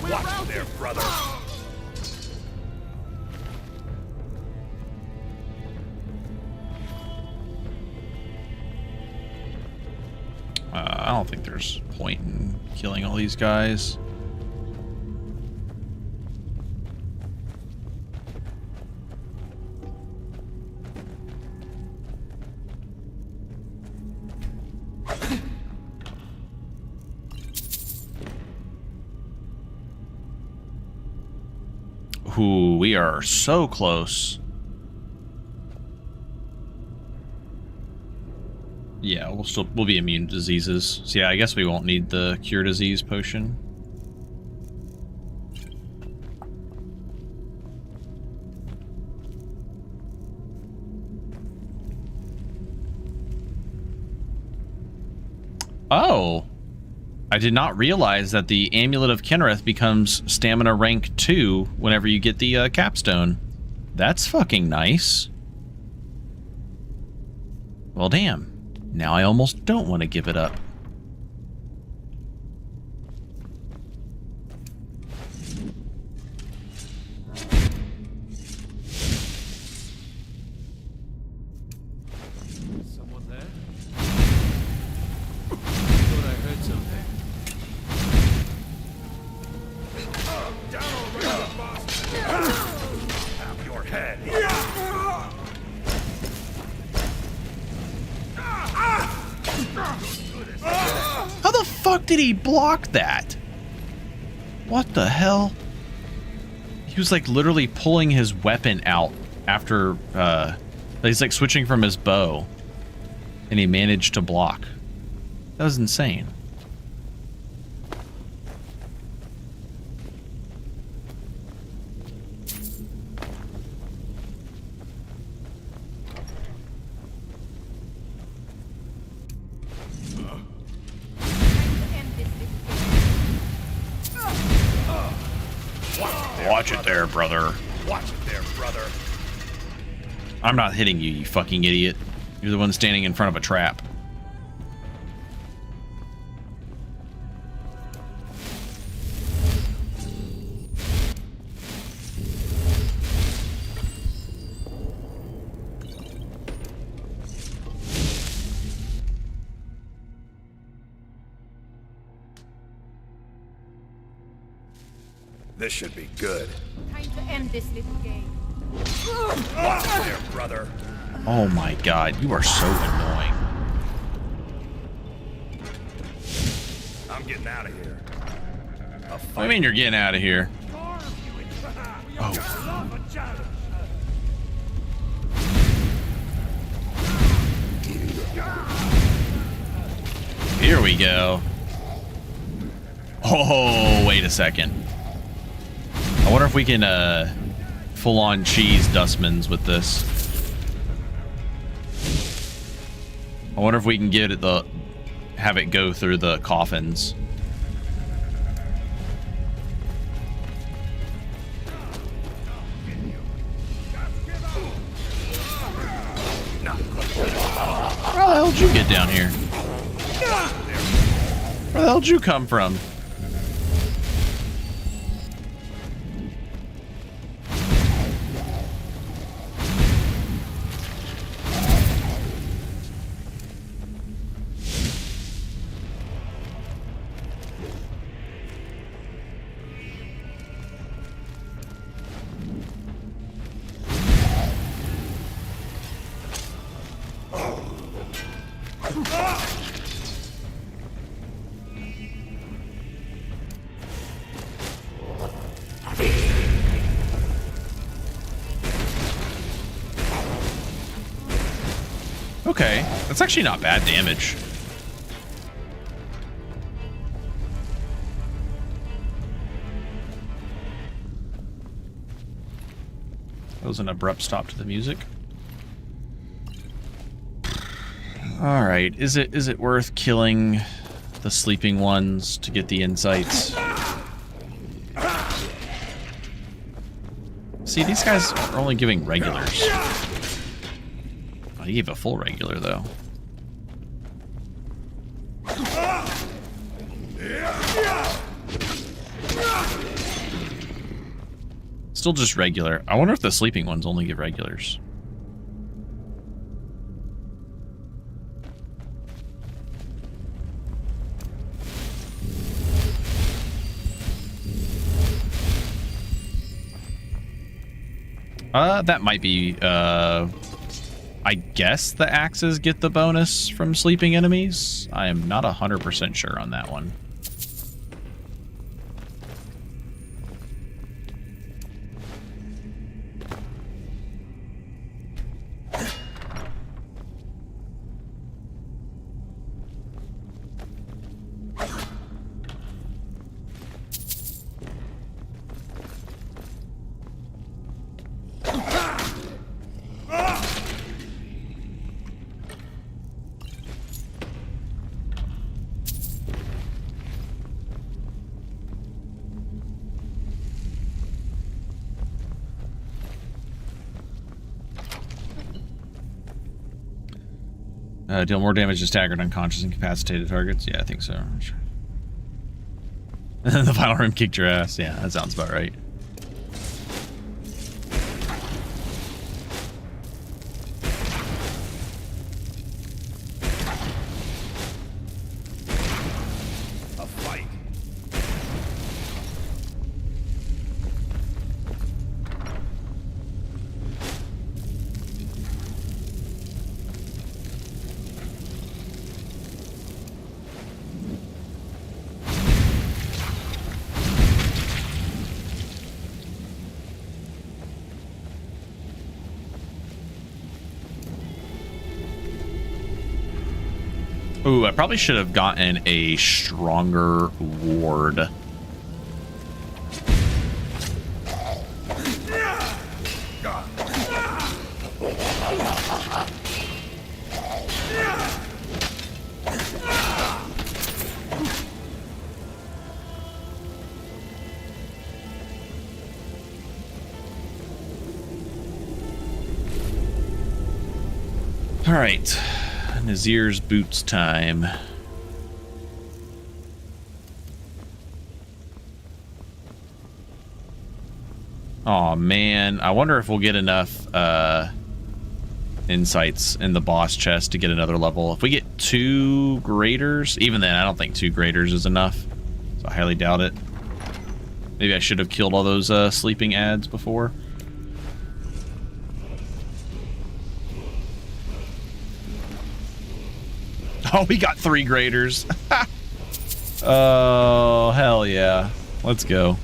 Watch there, brother. I don't think there's point in killing all these guys. Ooh, we are so close. Yeah, we'll be immune to diseases. So yeah, I guess we won't need the cure disease potion. Oh, I did not realize that the Amulet of Kenrith becomes stamina rank 2 whenever you get the capstone. That's fucking nice. Well, damn. Now I almost don't want to give it up. Someone there? Thought I heard something. Have your head. How the fuck did he block that? What the hell? He was like literally pulling his weapon out after he's like switching from his bow, and he managed to block. That was insane. Watch it there, brother. Watch it there, brother. I'm not hitting you, you fucking idiot. You're the one standing in front of a trap. This should be good. Time to end this little game. Watch there, brother. Oh my god, you are so annoying. I'm getting out of here. What do you mean you're getting out of here? Oh. Here we go. Oh, wait a second. I wonder if we can full-on cheese dustmans with this. I wonder if we can get it have it go through the coffins. Where the hell did you get down here? Where the hell did you come from? Okay, that's actually not bad damage. That was an abrupt stop to the music. All right, is it worth killing the sleeping ones to get the insights? See, these guys are only giving regulars. He gave a full regular, though. Still just regular. I wonder if the sleeping ones only give regulars. That might be, I guess the axes get the bonus from sleeping enemies. I am not 100% sure on that one. Deal more damage to staggered, unconscious, incapacitated targets. Yeah, I think so. The final room kicked your ass. Yeah, that sounds about right. A fight. Ooh, I probably should have gotten a stronger ward. All right. Nazir's boots time. Oh man, I wonder if we'll get enough insights in the boss chest to get another level. If we get 2 graders, even then I don't think 2 graders is enough, so I highly doubt it. Maybe I should have killed all those sleeping ads before. Oh, we got 3 graders. Oh, hell yeah. Let's go.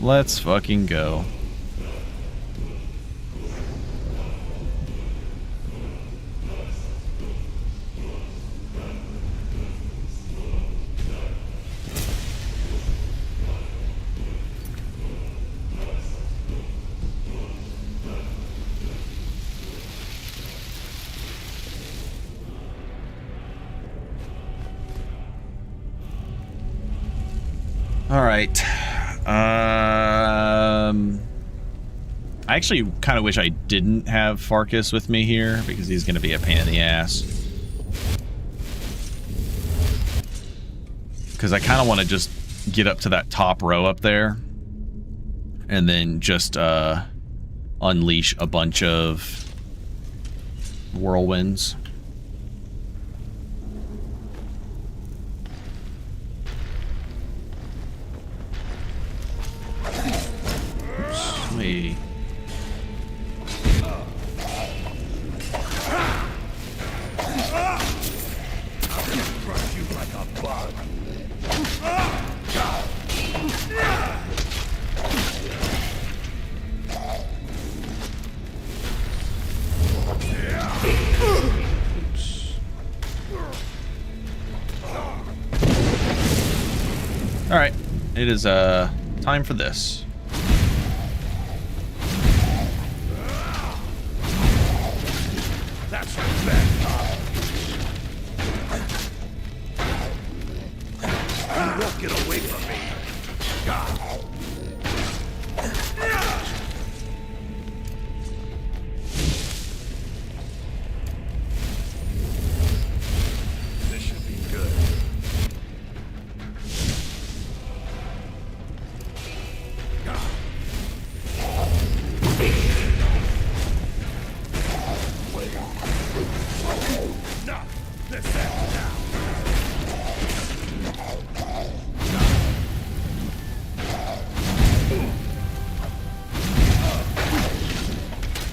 Let's fucking go. All right. I actually kind of wish I didn't have Farkas with me here because he's going to be a pain in the ass. Because I kind of want to just get up to that top row up there and then just unleash a bunch of whirlwinds. Wait. All right, it is time for this. That's bad. You won't get away from me. This should be good.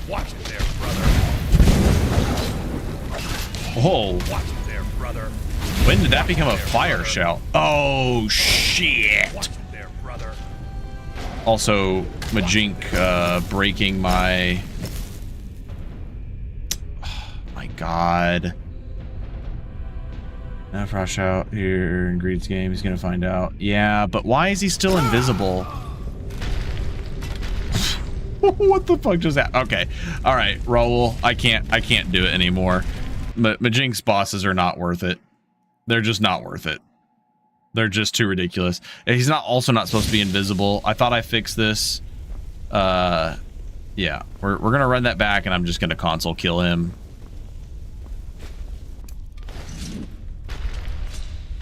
Watch it there, brother. Oh. Watch it there, brother. When did that become a fire shout? Oh, shit. Watch it there, brother. Also, Majink breaking my... Oh, my god. Now Frost out here in Greed's game. He's gonna find out. Yeah, but why is he still invisible? What the fuck just happened? Okay. All right, Raul. I can't do it anymore. Majink's bosses are not worth it. They're just not worth it. They're just too ridiculous. And he's also not supposed to be invisible. I thought I fixed this. Yeah, we're gonna run that back, and I'm just gonna console kill him.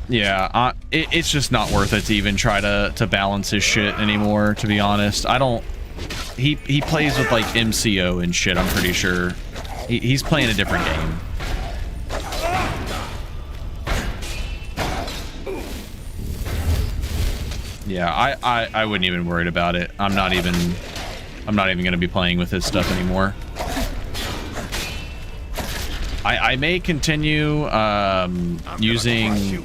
Yeah, it's just not worth it to even try to balance his shit anymore. To be honest, I don't. He plays with like MCO and shit. I'm pretty sure he's playing a different game. Yeah, I wouldn't even worried about it. I'm not even gonna be playing with his stuff anymore. I may continue using.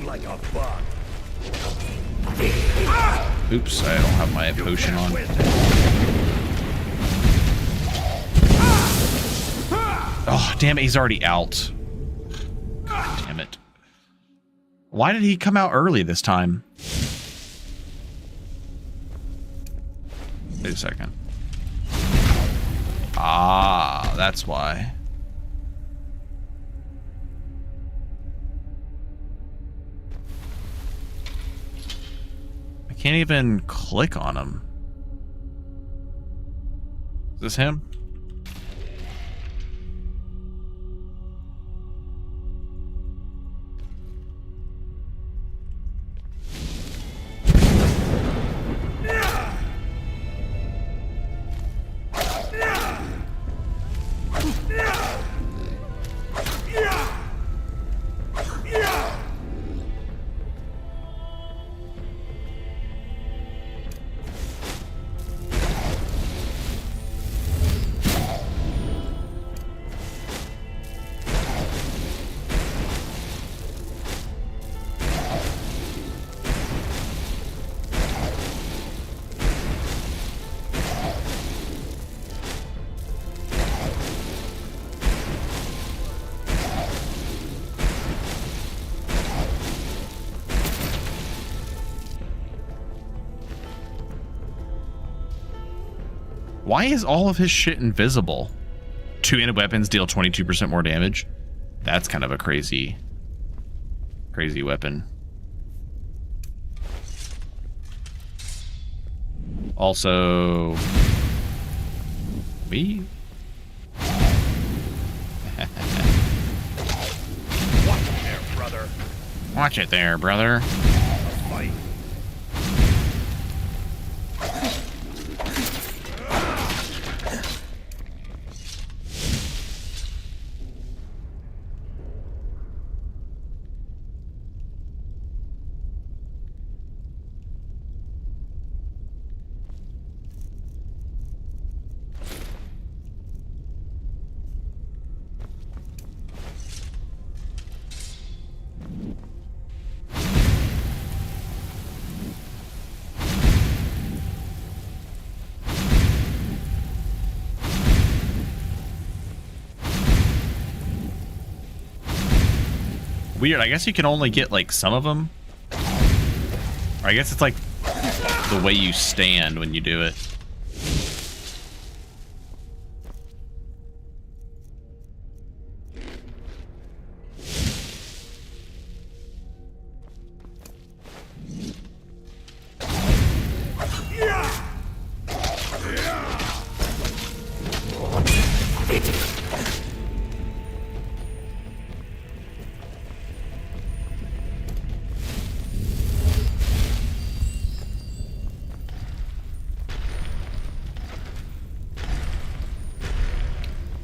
Oops, I don't have my potion on. Oh, damn it, he's already out. God damn it. Why did he come out early this time? Wait a second. Ah, that's why. I can't even click on him. Is this him? Why is all of his shit invisible? Two-handed weapons deal 22% more damage. That's kind of a crazy weapon. Also, we. Watch it there, brother. Watch it there, brother. Fight. Weird. I guess you can only get like some of them. Or I guess it's like the way you stand when you do it.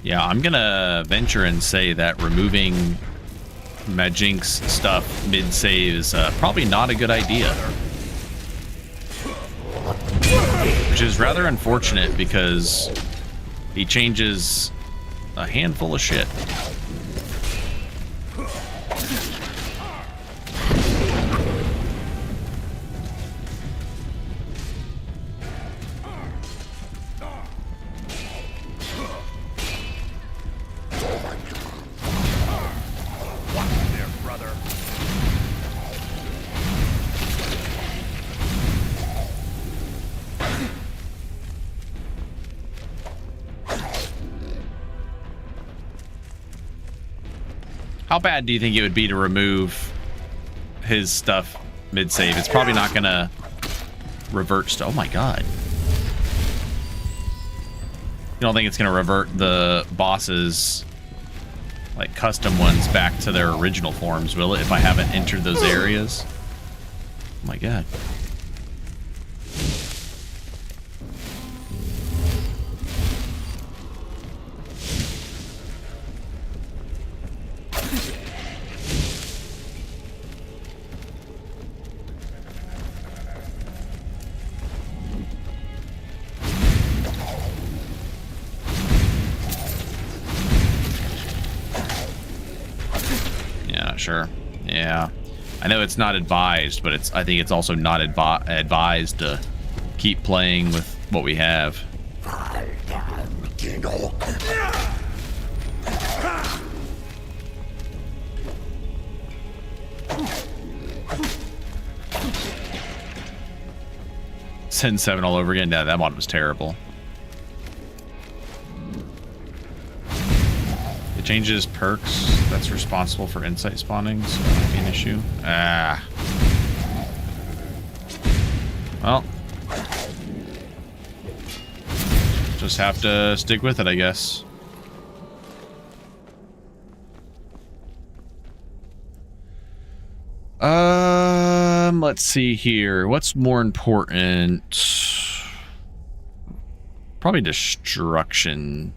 Yeah, I'm gonna venture and say that removing Majink's stuff mid-save is probably not a good idea. Which is rather unfortunate because he changes a handful of shit. How bad do you think it would be to remove his stuff mid-save? It's probably not going to revert to... Oh my god. You don't think it's going to revert the bosses, like custom ones, back to their original forms, will it, if I haven't entered those areas? Oh my god. Sure. Yeah. I know it's not advised, but I think it's also not advised to keep playing with what we have. Send 7 all over again. Yeah, that one was terrible. It changes perks. That's responsible for insight spawning, so that might be an issue. Ah. Well. Just have to stick with it, I guess. Let's see here. What's more important? Probably destruction.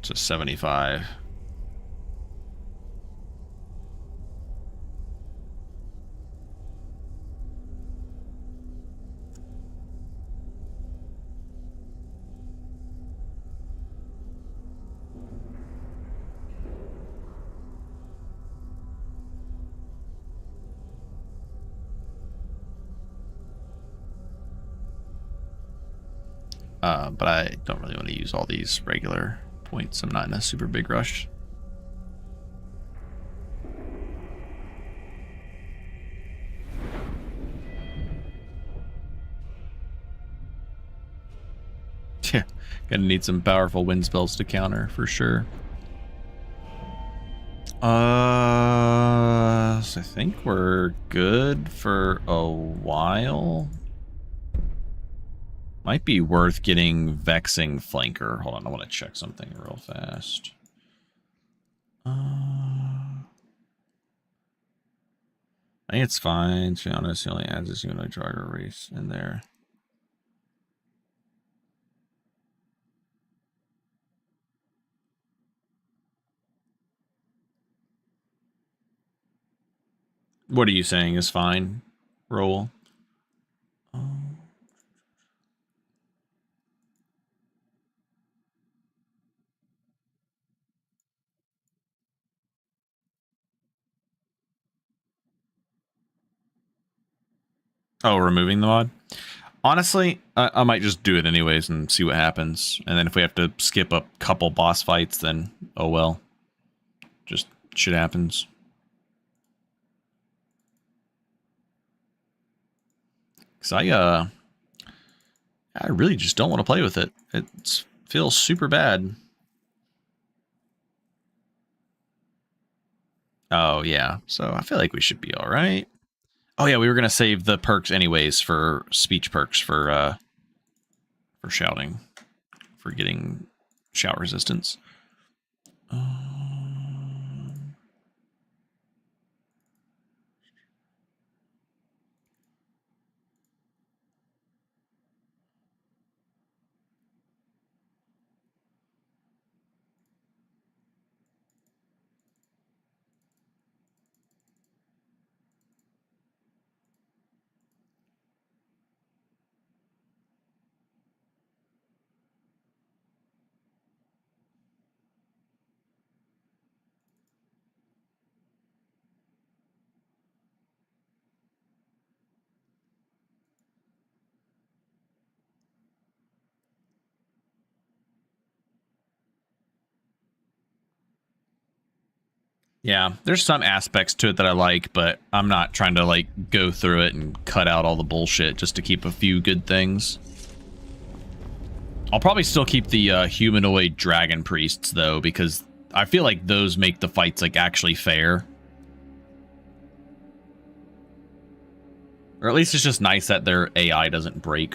To 75. But I don't really want to use all these regular points. I'm not in a super big rush. Yeah, gonna need some powerful wind spells to counter for sure. So I think we're good for a while. Might be worth getting Vexing Flanker. Hold on, I want to check something real fast. I think it's fine. To be honest, he only adds this humanoid driver race in there. What are you saying is fine? Roll. Oh, removing the mod? Honestly, I might just do it anyways and see what happens. And then if we have to skip a couple boss fights, then oh well. Just shit happens. Because I really just don't want to play with it. It feels super bad. Oh, yeah. So I feel like we should be all right. Oh, yeah, we were going to save the perks anyways for speech perks for shouting. For getting shout resistance. Yeah, there's some aspects to it that I like, but I'm not trying to like go through it and cut out all the bullshit just to keep a few good things. I'll probably still keep the humanoid dragon priests though, because I feel like those make the fights like actually fair. Or at least it's just nice that their AI doesn't break.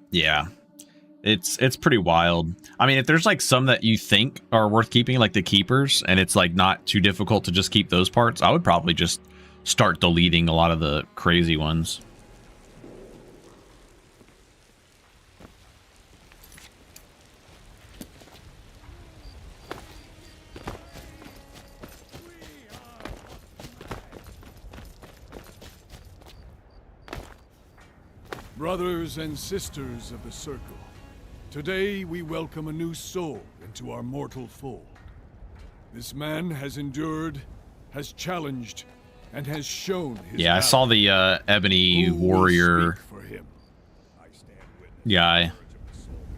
Yeah, it's pretty wild. I mean, if there's like some that you think are worth keeping, like the keepers, and it's like not too difficult to just keep those parts, I would probably just start deleting a lot of the crazy ones. Brothers and sisters of the Circle, today we welcome a new soul into our mortal fold. This man has endured, has challenged, and has shown his Yeah, I saw the ebony warrior guy.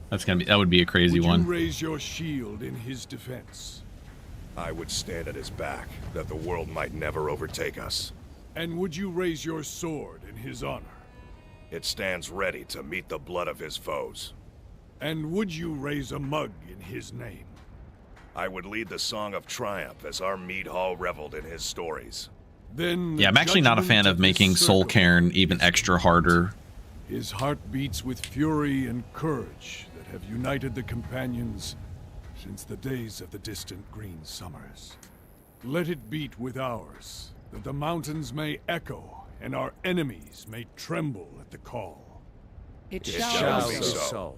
That would be a crazy one. Would you raise your shield in his defense? I would stand at his back, that the world might never overtake us. And would you raise your sword in his honor? It stands ready to meet the blood of his foes. And would you raise a mug in his name? I would lead the song of triumph as our mead hall reveled in his stories. Then yeah, I'm actually not a fan of making Soul Cairn even extra harder. His heart beats with fury and courage that have united the companions since the days of the distant green summers. Let it beat with ours, that the mountains may echo and our enemies may tremble at the call. It shall be so.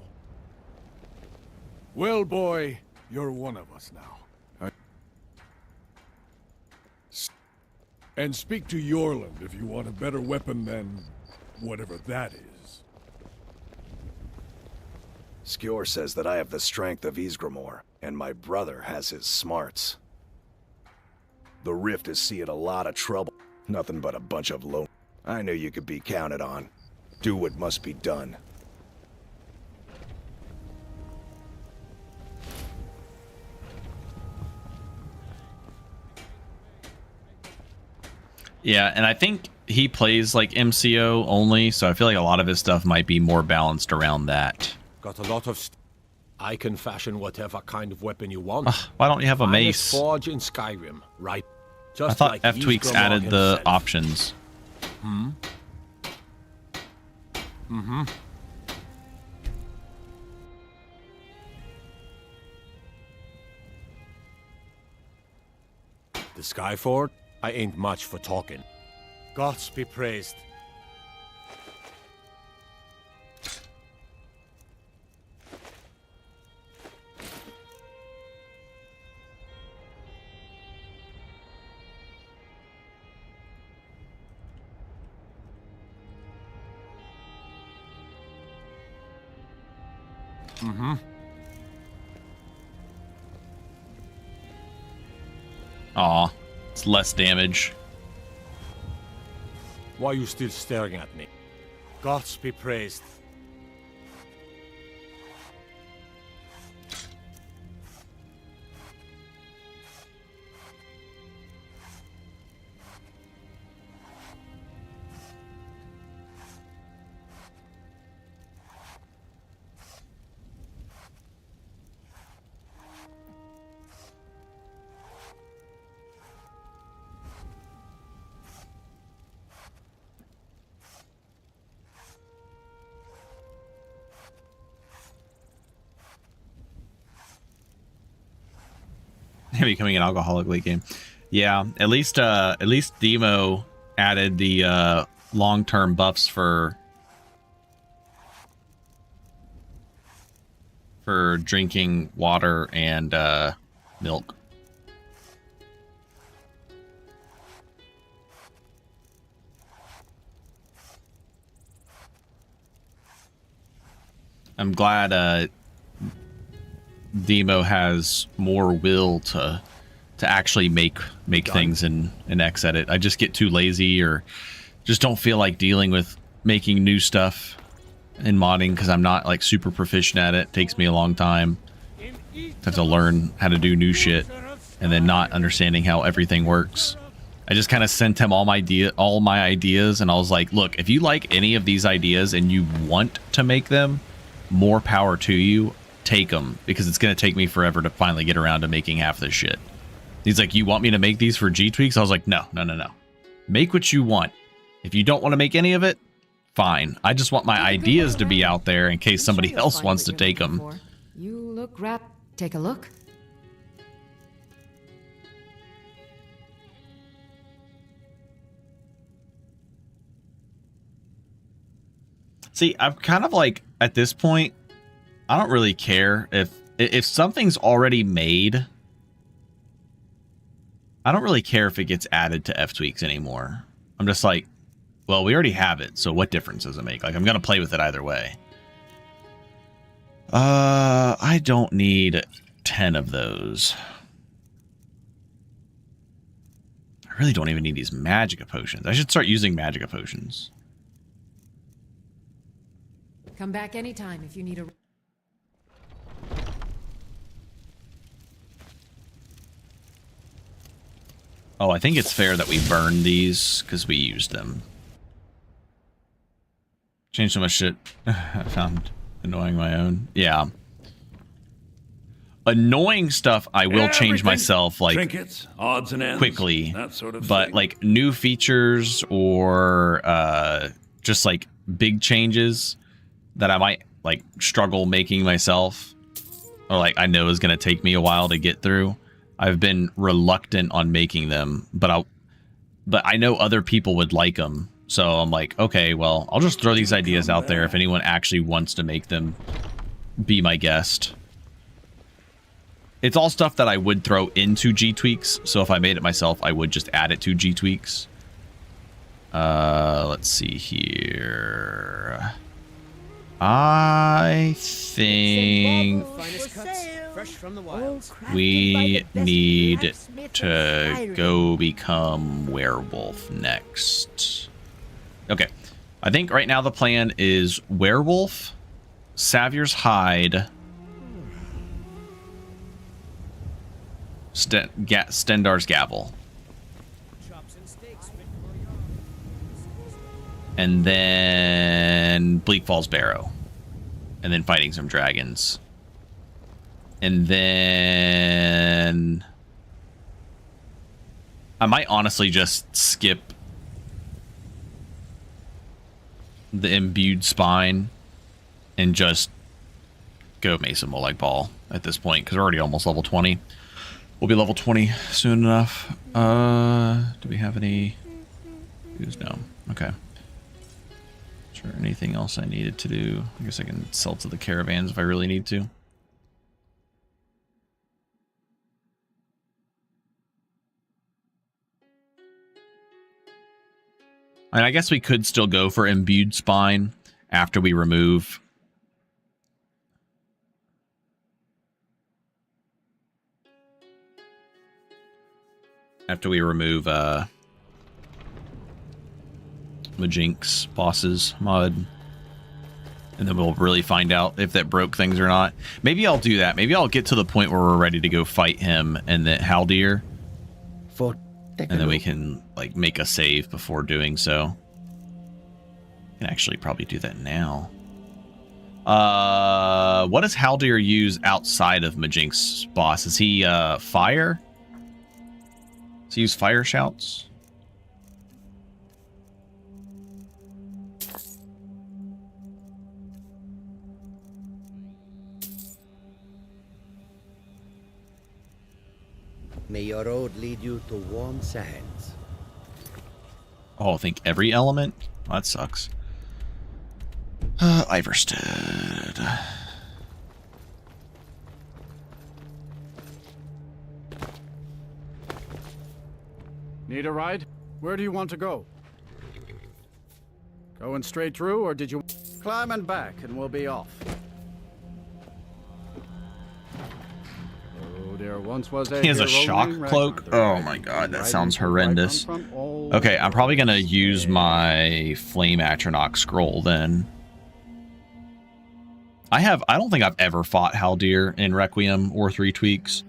Well, boy, you're one of us now. And speak to Yorland if you want a better weapon than whatever that is. Skjor says that I have the strength of Ysgramor, and my brother has his smarts. The Rift is seeing a lot of trouble. Nothing but a bunch of low. I knew you could be counted on. Do what must be done. Yeah, and I think he plays like MCO only, so I feel like a lot of his stuff might be more balanced around that. Got a lot of I can fashion whatever kind of weapon you want. Why don't you have a Finest mace? forge in Skyrim, right? I thought F-Tweaks added the options. Mm-hmm. The Skyford? I ain't much for talking. Gods be praised. Mm-hmm. Aw, it's less damage. Why are you still staring at me? Gods be praised. Becoming an alcoholic late game. Yeah, at least Demo added the long-term buffs for drinking water and milk. I'm glad Demo has more will to actually make things in Xedit. I just get too lazy or just don't feel like dealing with making new stuff in modding because I'm not like super proficient at it. It takes me a long time. I have to learn how to do new shit and then not understanding how everything works. I just kind of sent him all my ideas and I was like, look, if you like any of these ideas and you want to make them, more power to you. Take them, because it's going to take me forever to finally get around to making half this shit. He's like, you want me to make these for G-Tweaks? I was like, no. Make what you want. If you don't want to make any of it, fine. I just want my ideas to be out there in case somebody else wants to take them. You look take a look. See, I'm kind of like, at this point, I don't really care if something's already made. I don't really care if it gets added to F-Tweaks anymore. I'm just like, well, we already have it, so what difference does it make? Like, I'm gonna play with it either way. I don't need 10 of those. I really don't even need these Magicka potions. I should start using Magicka potions. Come back anytime if you need a... Oh, I think it's fair that we burn these because we used them. Changed so much shit. I found annoying my own. Yeah. Annoying stuff I will change myself, like, trinkets, odds and ends, quickly. that sort of but thing. like new features or just like big changes that I might like struggle making myself, or like I know is going to take me a while to get through. I've been reluctant on making them, but I know other people would like them. So I'm like, okay, well, I'll just throw these ideas out there. If anyone actually wants to make them, be my guest. It's all stuff that I would throw into G-Tweaks. So if I made it myself, I would just add it to G-Tweaks. Let's see here. I think we need to go become werewolf next. Okay. I think right now the plan is werewolf, Savier's hide, Stendar's gavel, and then Bleak Falls Barrow, and then fighting some dragons, and then I might honestly just skip the imbued spine and just go Mason Molag Ball at this point, because we're already almost level 20. We'll be level 20 soon enough. Do we have any use? No. Okay. Is there anything else I needed to do? I guess I can sell to the caravans if I really need to. And I guess we could still go for imbued spine after we remove Majinx bosses mod, and then we'll really find out if that broke things or not. Maybe I'll do that. Maybe I'll get to the point where we're ready to go fight him and then Haldir, and then we can like make a save before doing so. Can actually probably do that now. What does Haldir use outside of Majinx's boss? Is he fire? Does he use fire shouts? May your road lead you to warm sands. Oh, I think every element? Well, that sucks. Iverstead. Need a ride? Where do you want to go? Going straight through, or did you... Climbing back, and we'll be off. Oh, there once was a... He has a shock cloak? Oh my god, that sounds horrendous. Okay, I'm probably gonna use my Flame Atronach scroll then. I don't think I've ever fought Haldir in Requiem or 3bfTweaks.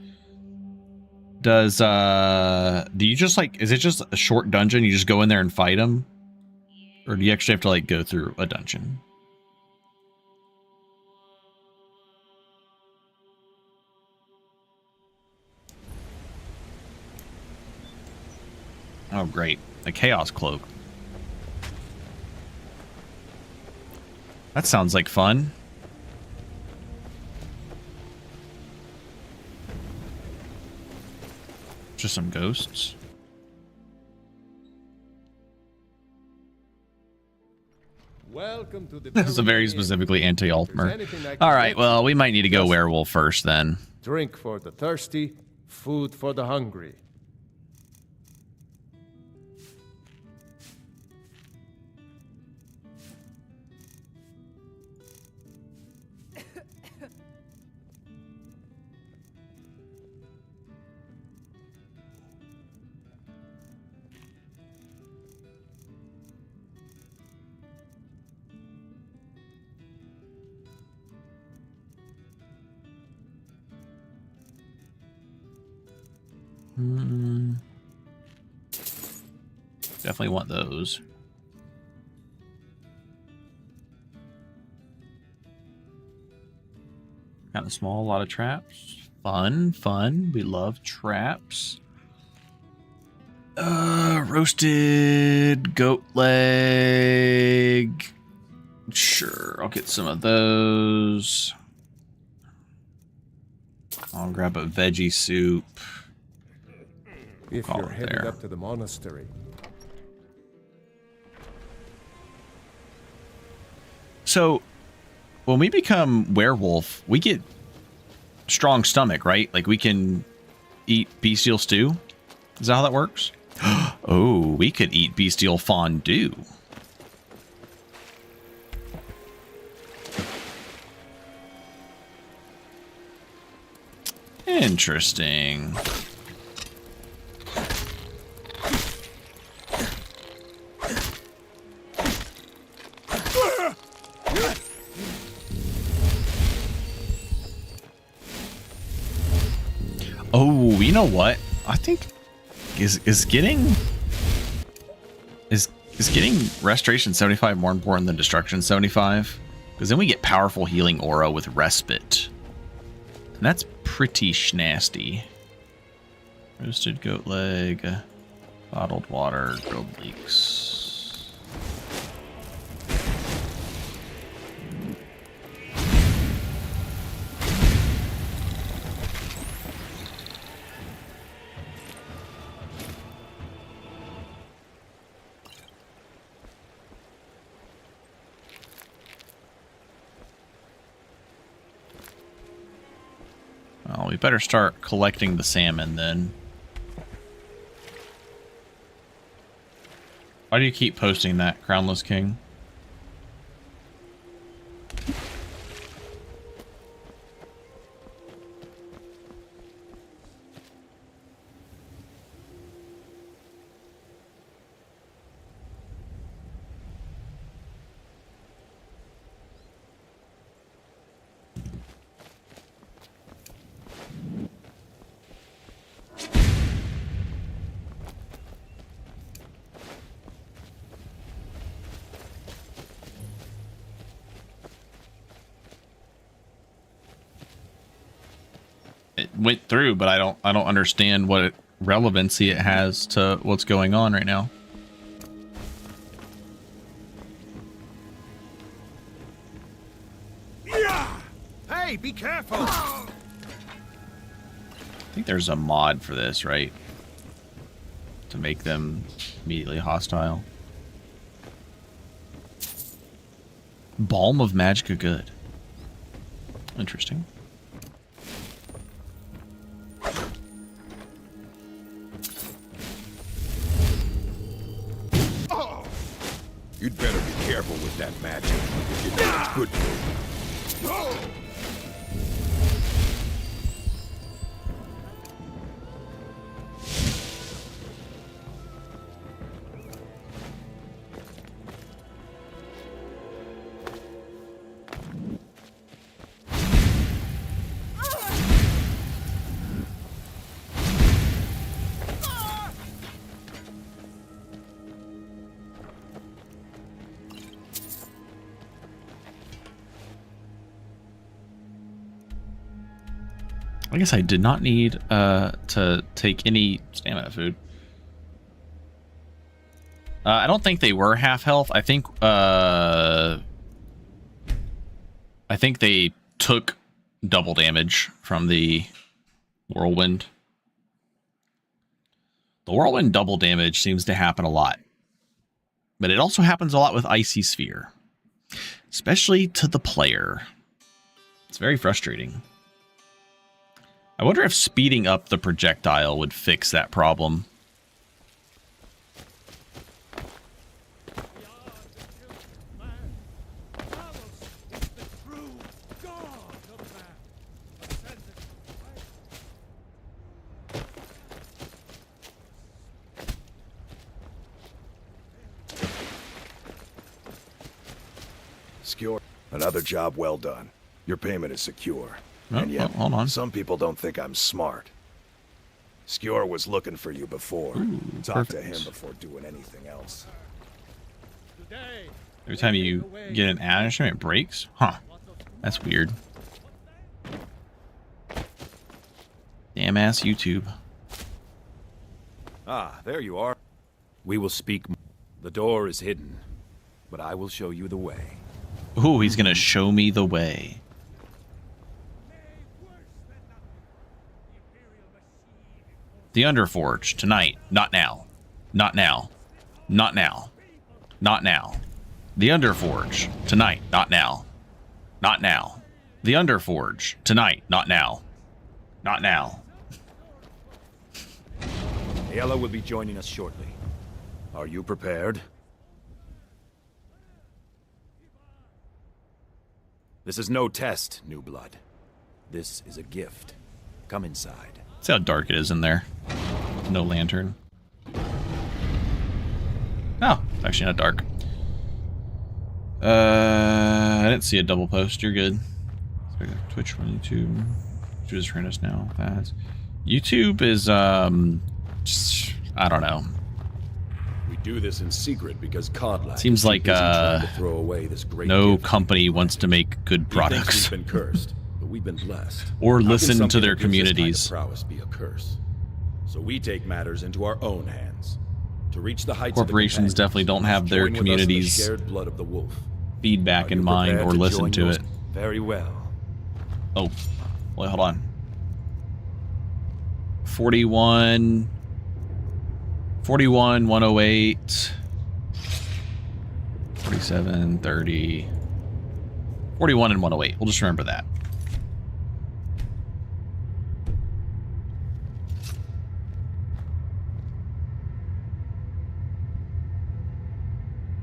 Do you just like, is it just a short dungeon? You just go in there and fight him? Or do you actually have to like go through a dungeon? Oh great, a Chaos Cloak. That sounds like fun. Just some ghosts. Welcome to the This is a very specifically anti-Altmer. Alright, well, we might need to go werewolf first then. Drink for the thirsty, food for the hungry. Definitely want those. Kind of small, a lot of traps. Fun. We love traps. Roasted goat leg. Sure, I'll get some of those. I'll grab a veggie soup. If you're headed up to the monastery. So, when we become werewolf, we get strong stomach, right? Like we can eat bestial stew. Is that how that works? Oh, we could eat bestial fondue. Interesting. Oh, you know what? I think is getting Restoration 75 more important than Destruction 75? Because then we get powerful healing aura with Respite. And that's pretty schnasty. Roasted goat leg, bottled water, grilled leeks. Well, we better start collecting the salmon then. Why do you keep posting that, Crownless King? Went through, but I don't understand what relevancy it has to what's going on right now. Yeah! Hey, be careful! I think there's a mod for this, right? To make them immediately hostile. Balm of Magicka Good. Interesting. You'd better be careful with that magic if you know it's good for you. I guess I did not need to take any stamina food. I don't think they were half health. I think they took double damage from the whirlwind. The whirlwind double damage seems to happen a lot, but it also happens a lot with Icy Sphere, especially to the player. It's very frustrating. I wonder if speeding up the projectile would fix that problem. Secure. Another job well done. Your payment is secure. Oh, And yet, hold on. some people don't think I'm smart. Skjor was looking for you before. Ooh, Talk to perfect. him before doing anything else. Every time you get an animation, it breaks? Huh. That's weird. Damn ass YouTube. Ah, there you are. We will speak. The door is hidden, but I will show you the way. Ooh, he's gonna show me the way. The Underforge, tonight. Not now. Not now. Not now. Not now. The Underforge, tonight. Not now. Not now. The Underforge, tonight. Not now. Not now. Ayala will be joining us shortly. Are you prepared? This is no test, new blood. This is a gift. Come inside. See how dark it is in there. No lantern. Oh, it's actually not dark. I didn't see a double post. You're good. Twitch on YouTube. Just hearing us now. That's YouTube is just, I don't know. We do this in secret because Codlack seems like to throw away this great no gift. company wants to make good products. We've been cursed, but we've been blessed. Or How can listen to something their that gives this communities. kind of prowess be a curse? So we take matters into our own hands. To reach the heights Corporations of the definitely don't have their join with us in the communities' shared blood of the wolf. feedback in mind or listen to it. Very well. Oh, wait, hold on. 41, 108, 47, 30, 41 and 108. We'll just remember that.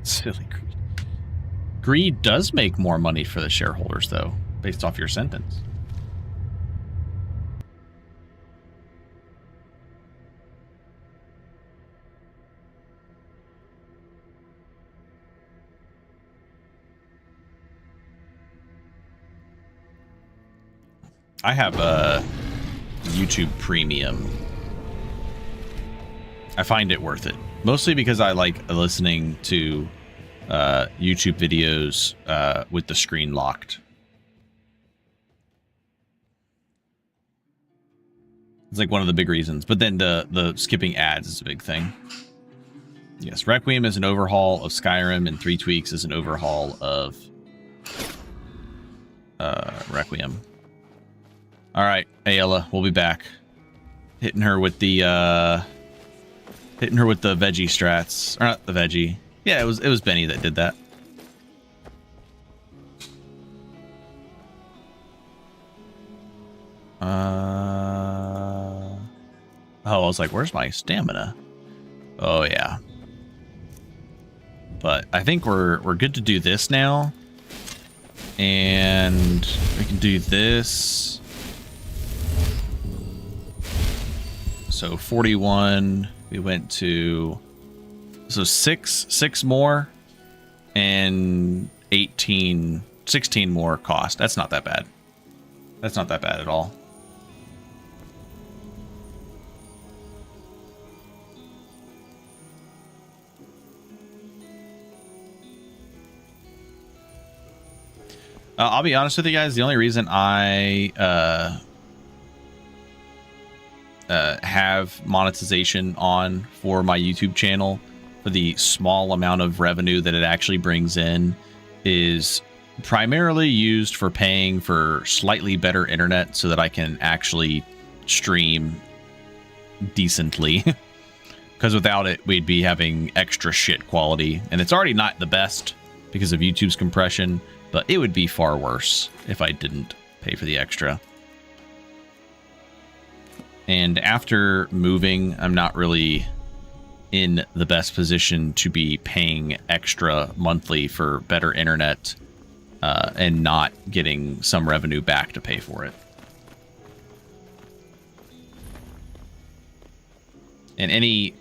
Silly greed. Greed does make more money for the shareholders, though, based off your sentence. I have a YouTube Premium. I find it worth it. Mostly because I like listening to YouTube videos with the screen locked. It's like one of the big reasons. But then the skipping ads is a big thing. Yes, Requiem is an overhaul of Skyrim, and 3bfTweaks is an overhaul of Requiem. All right, Ayala, we'll be back. Hitting her with the veggie strats, or not the veggie. Yeah, it was Benny that did that. Oh, I was like, where's my stamina? Oh yeah. But I think we're good to do this now. And we can do this. So 41, we went to, so six more and 16 more cost. That's not that bad. That's not that bad at all. I'll be honest with you guys. The only reason I have monetization on for my YouTube channel for the small amount of revenue that it actually brings in is primarily used for paying for slightly better internet so that I can actually stream decently. Because without it, we'd be having extra shit quality. And it's already not the best because of YouTube's compression, but it would be far worse if I didn't pay for the extra. And after moving, I'm not really in the best position to be paying extra monthly for better internet and not getting some revenue back to pay for it. And any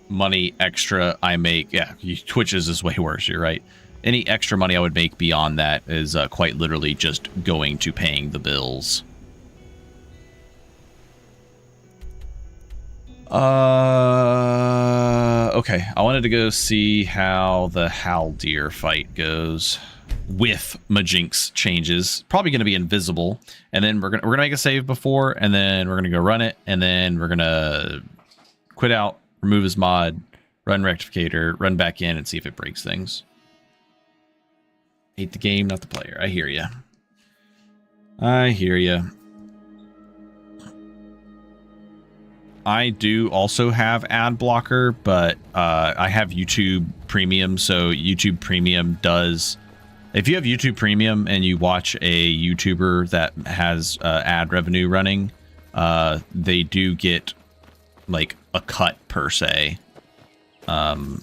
money extra I make, yeah, Twitch's is way worse, you're right. Any extra money I would make beyond that is quite literally just going to paying the bills. Okay, I wanted to go see how the Haldir fight goes with Majinx changes. Probably going to be invisible, and then we're gonna make a save before, and then we're gonna go run it, and then we're gonna quit out, remove his mod, run rectificator, run back in, and see if it breaks things. Hate the game, not the player. I hear ya. I hear ya. I do also have ad blocker, but I have YouTube Premium, so YouTube Premium does... If you have YouTube Premium and you watch a YouTuber that has ad revenue running, they do get like a cut per se from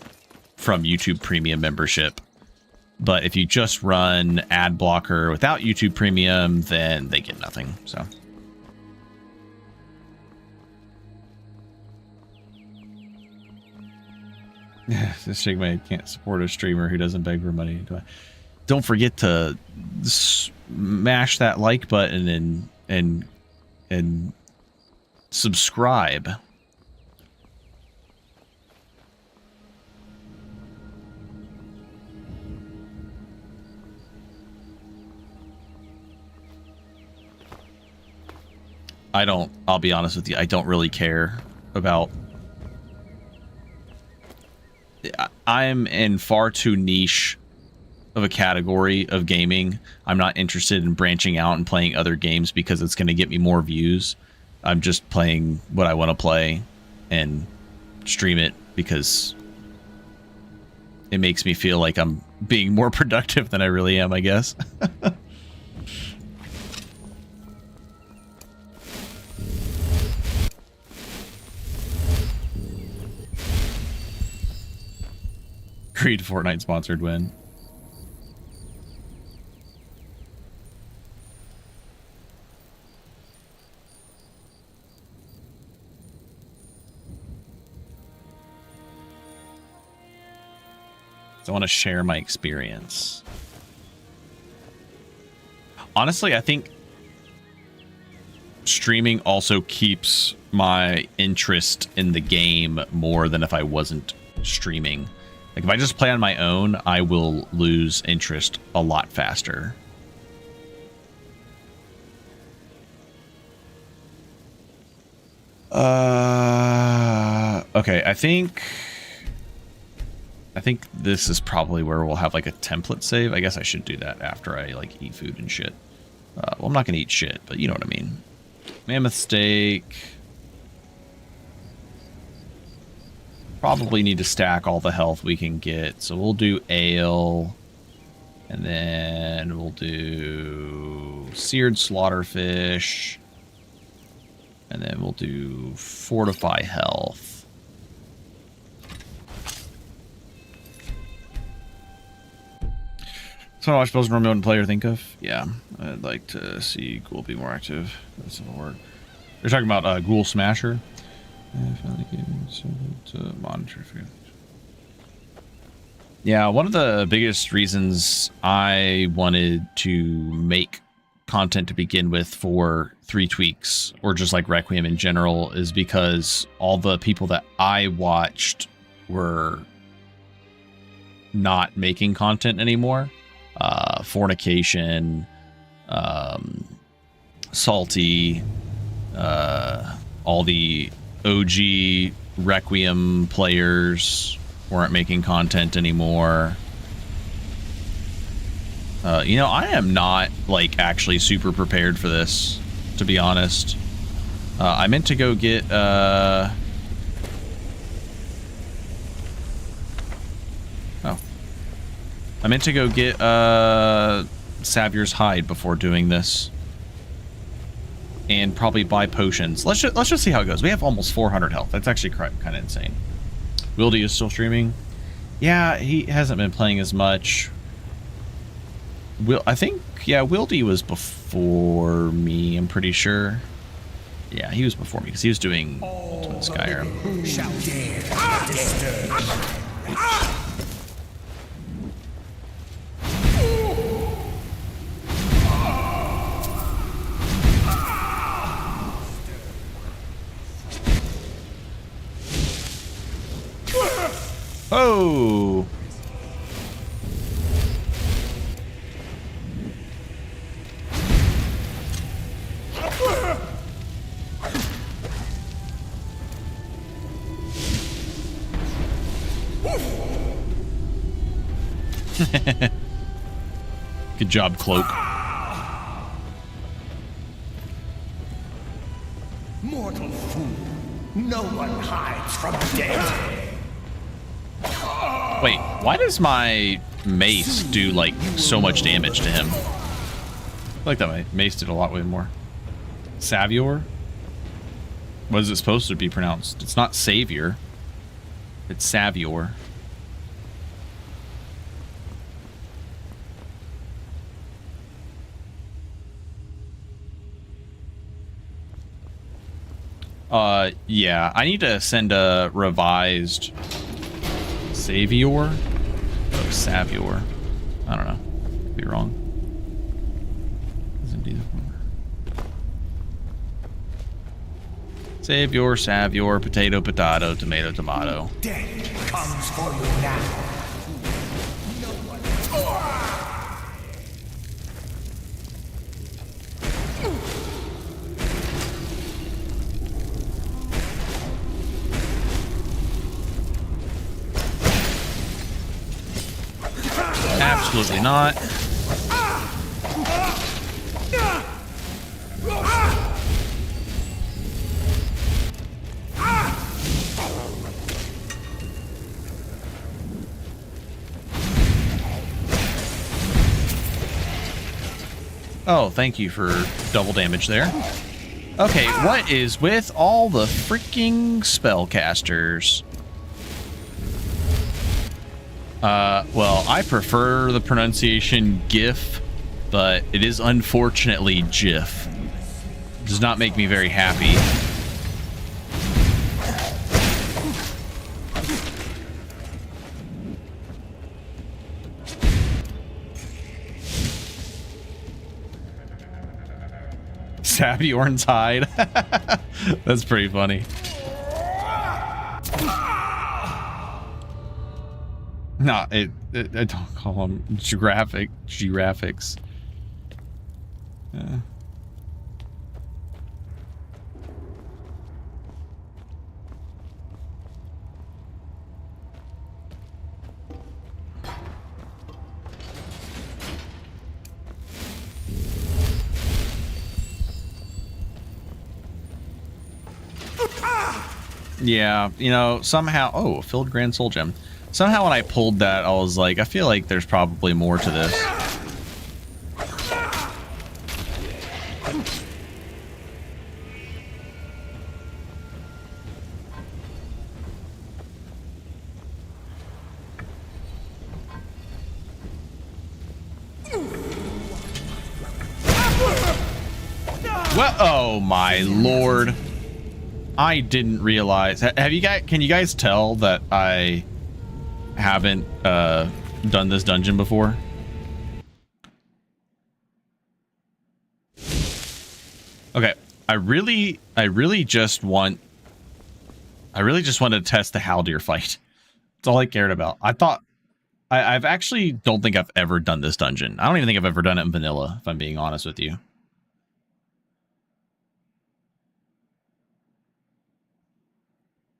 YouTube Premium membership. But if you just run ad blocker without YouTube Premium, then they get nothing. So This Sigma can't support a streamer who doesn't beg for money. Don't forget to smash that like button and subscribe. I'll be honest with you, I don't really care about... I'm in far too niche of a category of gaming. I'm not interested in branching out and playing other games because it's going to get me more views. I'm just playing what I want to play and stream it because it makes me feel like I'm being more productive than I really am, I guess. Creed Fortnite sponsored win. I want to share my experience. Honestly, I think streaming also keeps my interest in the game more than if I wasn't streaming. Like, if I just play on my own, I will lose interest a lot faster. Okay, I think this is probably where we'll have, like, a template save. I guess I should do that after I, like, eat food and shit. Well, I'm not gonna eat shit, but you know what I mean. Mammoth steak... Probably need to stack all the health we can get. So we'll do ale. And then we'll do seared slaughterfish. And then we'll do fortify health. So much supposed to remote and player think of? Yeah. I'd like to see Ghoul be more active. That's will work. You're talking about Ghoul Smasher? To monitor. Yeah, one of the biggest reasons I wanted to make content to begin with for 3bfTweaks, or just like Requiem in general, is because all the people that I watched were not making content anymore. Fornication, Salty, all the OG Requiem players weren't making content anymore. You know, I am not, like, actually super prepared for this, to be honest. I meant to go get, Oh. I meant to go get, Savier's hide before doing this. And probably buy potions. Let's just see how it goes. We have almost 400 health. That's actually kind of insane. Wildy is still streaming. Yeah, he hasn't been playing as much. I think, yeah, Wildy was before me, I'm pretty sure. Yeah, he was before me because he was doing Ultimate Skyrim. Shall dare disturb. Oh! Good job, Cloak. Mortal fool, no one hides from the dead. Wait, why does my mace do, like, so much damage to him? I like that my mace did a lot way more. Savior? What is it supposed to be pronounced? It's not Savior. It's Savior. Yeah, I need to send a revised Savior? Oh, Savior. I don't know. Could be wrong. Isn't either. Savior, Savior, potato, potato, tomato, tomato. Death comes for you now. Absolutely not. Oh, thank you for double damage there. Okay, what is with all the freaking spellcasters? Well, I prefer the pronunciation GIF, but it is unfortunately GIF. It does not make me very happy. Sabjorn's hide. That's pretty funny. No, I don't call them graphics. Yeah, you know, somehow... Oh, filled Grand Soul Gem. Somehow when I pulled that, I was like, I feel like there's probably more to this. Well, oh my lord. I didn't realize. Have you guys? Can you guys tell that I haven't done this dungeon before? Okay, I really just want to test the Haldir fight. That's all I cared about. I thought I've actually don't think I've ever done this dungeon. I don't even think I've ever done it in vanilla, if I'm being honest with you.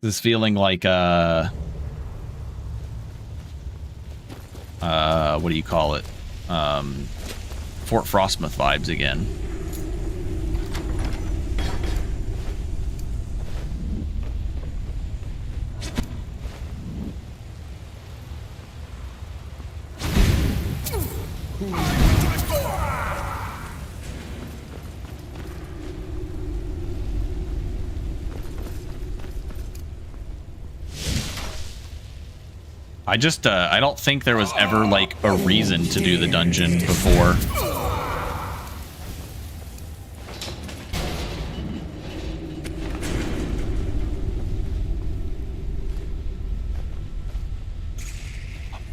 This feeling like what do you call it? Fort Frostmoth vibes again. I just, I don't think there was ever, like, a reason to do the dungeon before.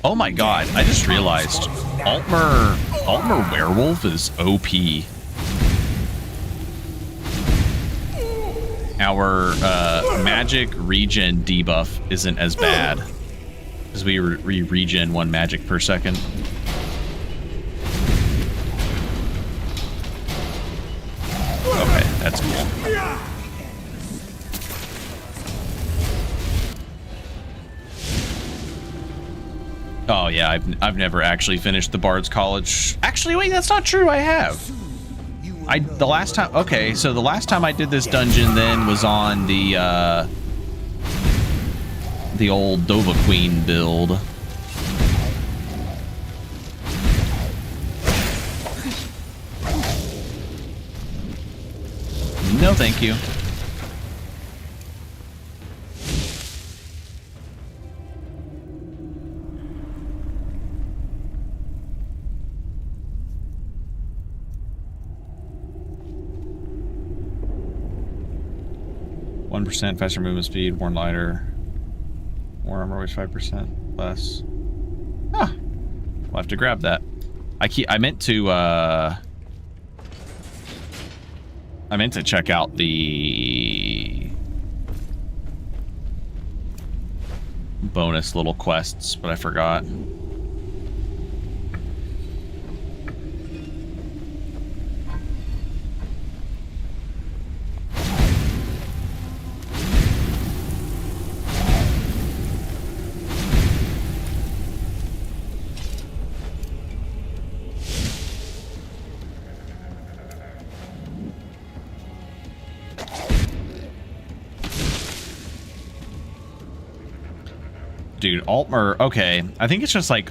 Oh my god, I just realized Altmer Werewolf is OP. Our magic regen debuff isn't as bad. Because we regen 1 magic per second. Okay, that's cool. Oh yeah, I've never actually finished the Bard's College. Actually, wait, that's not true. I have. The last time. Okay, so the last time I did this dungeon then was on the old Dova Queen build. No, thank you. % faster movement speed, worn lighter. More armor, always 5% less. Ah, we'll have to grab that. I meant to check out the bonus little quests, but I forgot. Dude, Altmer, okay. I think it's just like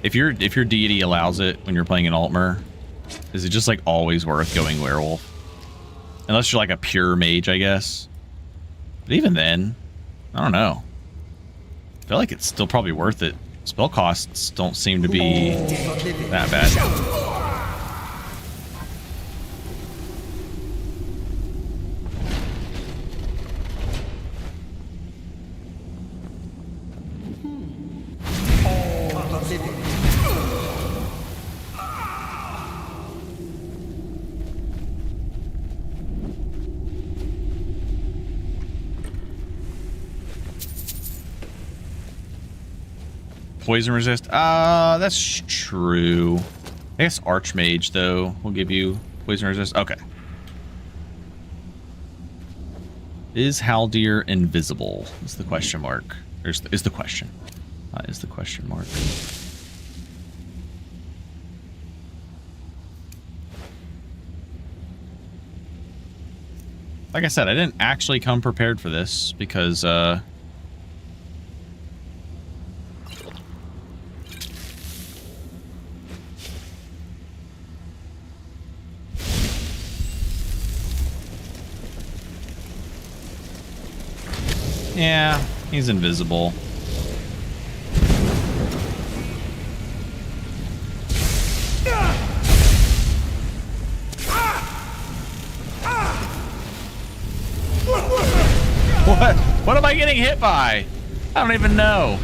if your deity allows it when you're playing an Altmer, is it just like always worth going werewolf? Unless you're like a pure mage, I guess. But even then, I don't know. I feel like it's still probably worth it. Spell costs don't seem to be that bad. Poison resist? That's true. I guess Archmage, though, will give you poison resist. Okay. Is Haldir invisible? Is the question mark. Is the question. Is the question mark. Like I said, I didn't actually come prepared for this because, yeah, he's invisible. What am I getting hit by? I don't even know.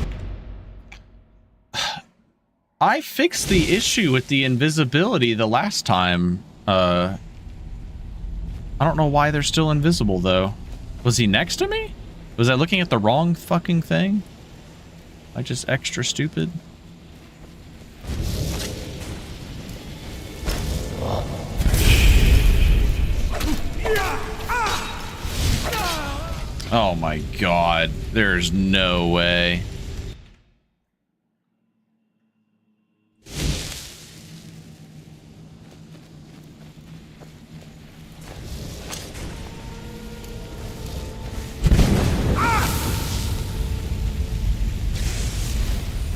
I fixed the issue with the invisibility the last time. I don't know why they're still invisible, though. Was he next to me? Was I looking at the wrong fucking thing? Am I just extra stupid? Oh my god. There's no way.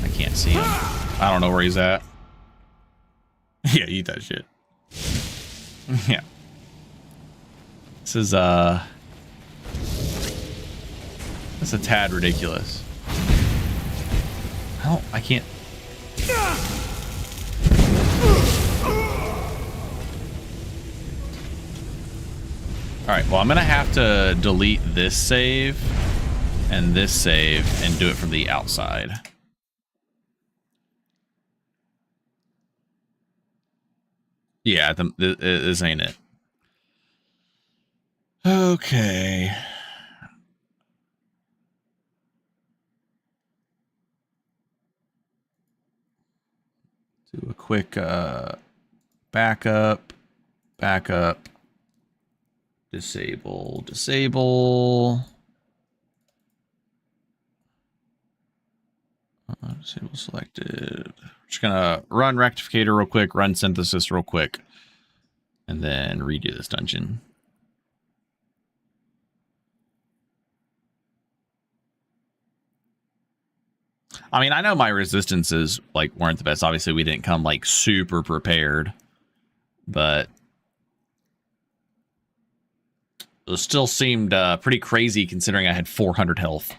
I can't see him. I don't know where he's at. Yeah, eat that shit. Yeah. This is, that's a tad ridiculous. I can't. Alright, well, I'm gonna have to delete this save and this save and do it from the outside. Yeah, this ain't it. Okay. Do a quick backup, disable. Disable selected. Just gonna run rectificator real quick, run synthesis real quick, and then redo this dungeon. I mean, I know my resistances like weren't the best. Obviously, we didn't come like super prepared, but it still seemed pretty crazy considering I had 400 health.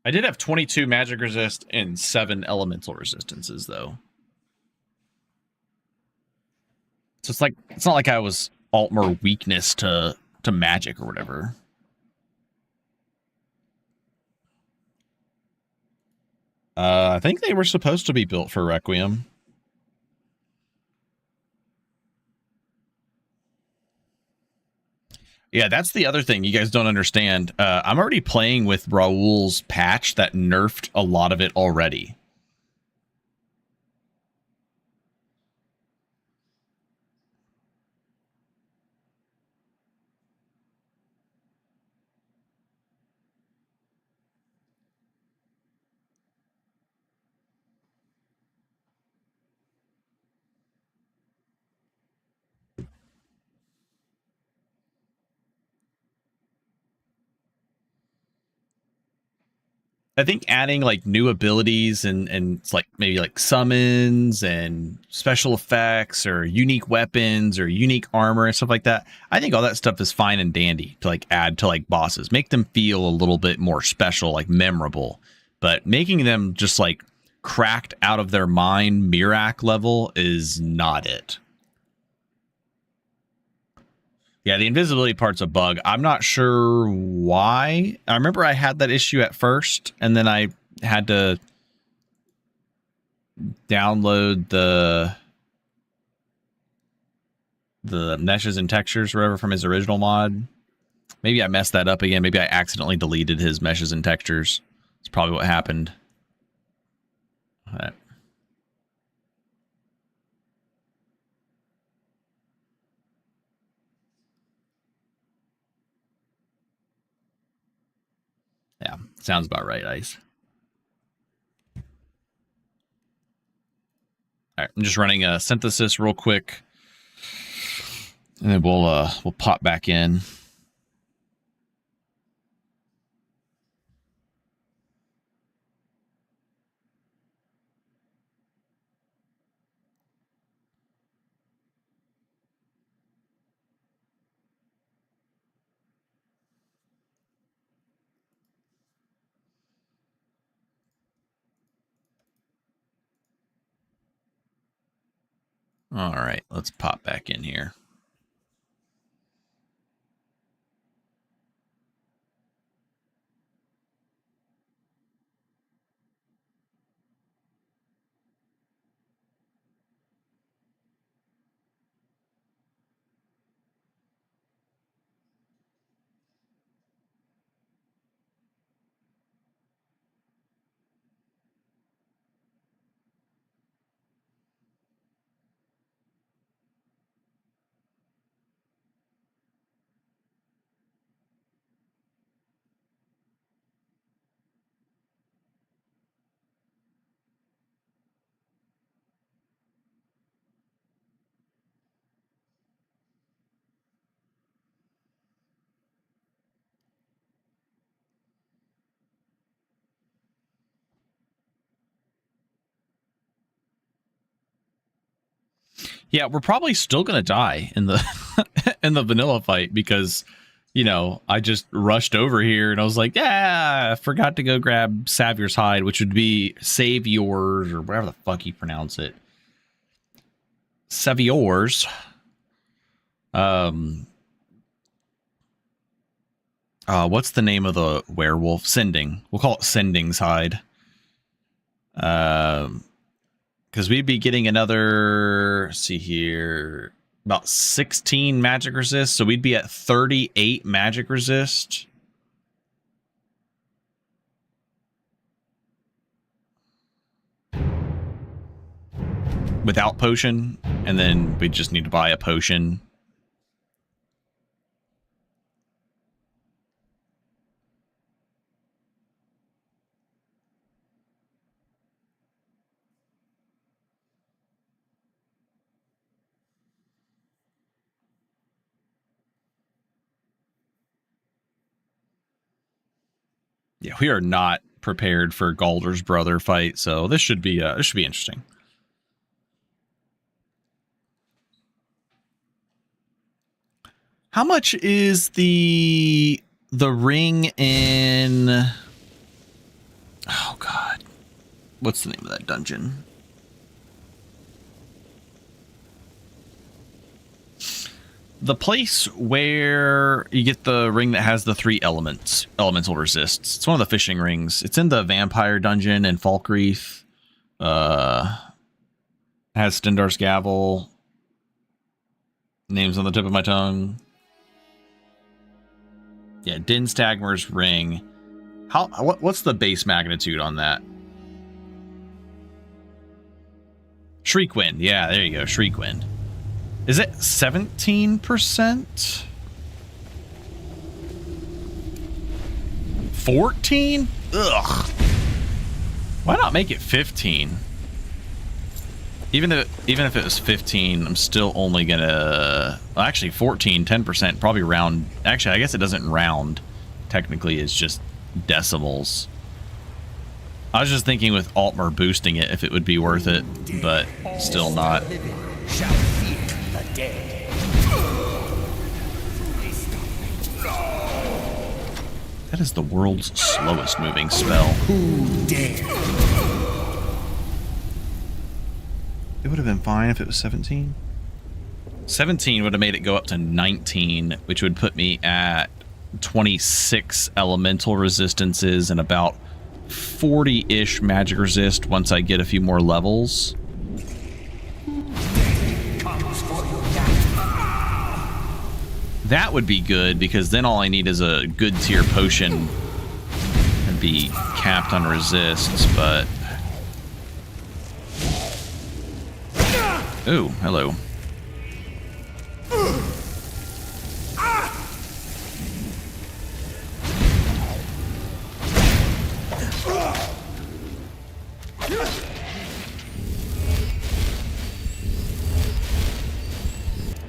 I did have 22 magic resist and 7 elemental resistances, though. So it's not like I was Altmer weakness to magic or whatever. I think they were supposed to be built for Requiem. Yeah, that's the other thing you guys don't understand. I'm already playing with Raoul's patch that nerfed a lot of it already. I think adding like new abilities and it's like maybe like summons and special effects or unique weapons or unique armor and stuff like that. I think all that stuff is fine and dandy to like add to like bosses, make them feel a little bit more special, like memorable, but making them just like cracked out of their mind Mirac level is not it. Yeah, the invisibility part's a bug. I'm not sure why. I remember I had that issue at first, and then I had to download the meshes and textures or whatever from his original mod. Maybe I messed that up again. Maybe I accidentally deleted his meshes and textures. That's probably what happened. All right. Yeah, sounds about right, Ice. All right, I'm just running a synthesis real quick, and then we'll pop back in. All right, let's pop back in here. Yeah, we're probably still gonna die in the in the vanilla fight because, you know, I just rushed over here and I was like, yeah, I forgot to go grab Saviour's hide, which would be Saviors or whatever the fuck you pronounce it. Saviors. What's the name of the werewolf? Sending. We'll call it Sending's hide. Because we'd be getting another, let's see here, about 16 magic resist. So we'd be at 38 magic resist. Without potion. And then we just need to buy a potion. Yeah, we are not prepared for Galder's brother fight, so this should be interesting. How much is the ring in? Oh God, what's the name of that dungeon? The place where you get the ring that has the 3 elemental resists. It's one of the fishing rings. It's in the vampire dungeon in Falkreath. Has Stendarr's gavel. Name's on the tip of my tongue. Yeah, Din Stagmer's ring. What's the base magnitude on that? Shriekwind. Yeah, there you go. Shriekwind. Is it 17%? 14? Ugh. Why not make it 15? Even if it was 15, I'm still only gonna... Well, actually, 14, 10%, probably round... Actually, I guess it doesn't round. Technically, it's just decimals. I was just thinking with Altmer boosting it, if it would be worth it, but still not. That is the world's slowest moving spell. Who dare? It would have been fine if it was 17. 17 would have made it go up to 19, which would put me at 26 elemental resistances and about 40-ish magic resist once I get a few more levels. That would be good, because then all I need is a good tier potion and be capped on resists, but... Ooh, hello.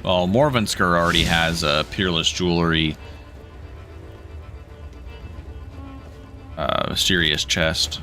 Well, Morvensker already has a Peerless Jewelry mysterious chest.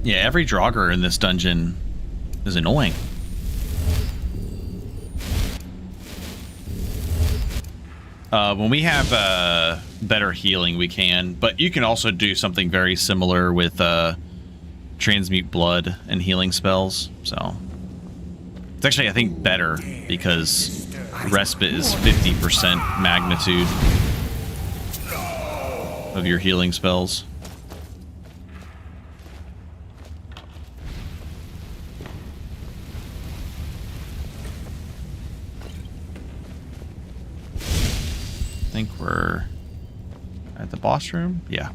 Yeah, every Draugr in this dungeon is annoying. When we have better healing, we can, but you can also do something very similar with transmute blood and healing spells. So it's actually, I think, better because respite is 50% magnitude of your healing spells. I think we're at the boss room. Yeah.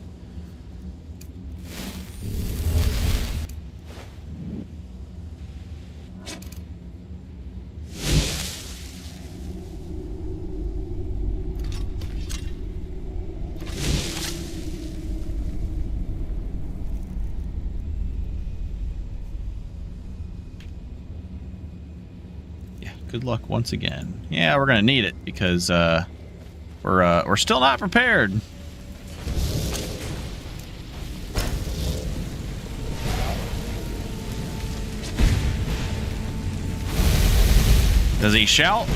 Yeah, good luck once again. Yeah, we're gonna need it because we're still not prepared. Does he shout?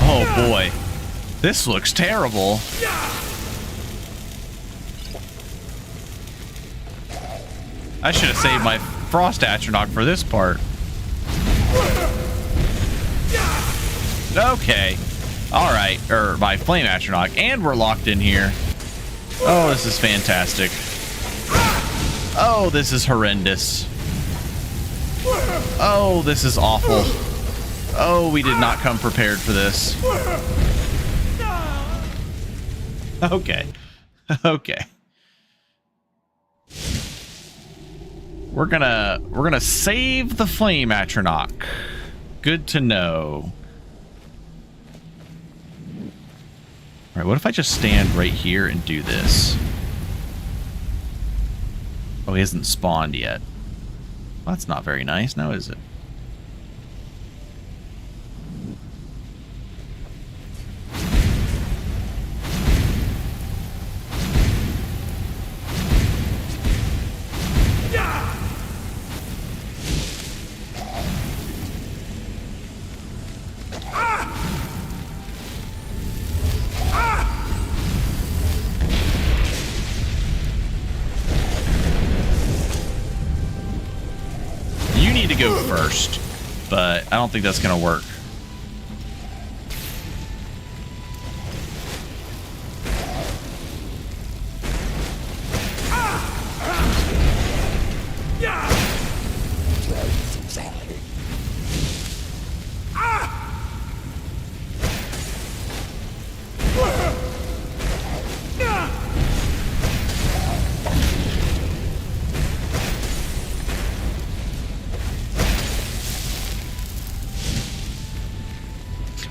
Oh boy, this looks terrible. I should have saved my Frost Atronach for this part. Okay. Alright. Or my Flame Atronach. And we're locked in here. Oh, this is fantastic. Oh, this is horrendous. Oh, this is awful. Oh, we did not come prepared for this. Okay. Okay. We're gonna save the Flame Atronach. Good to know. Alright, what if I just stand right here and do this? Oh, he hasn't spawned yet. Well, that's not very nice, now is it? Go first, but I don't think that's gonna work.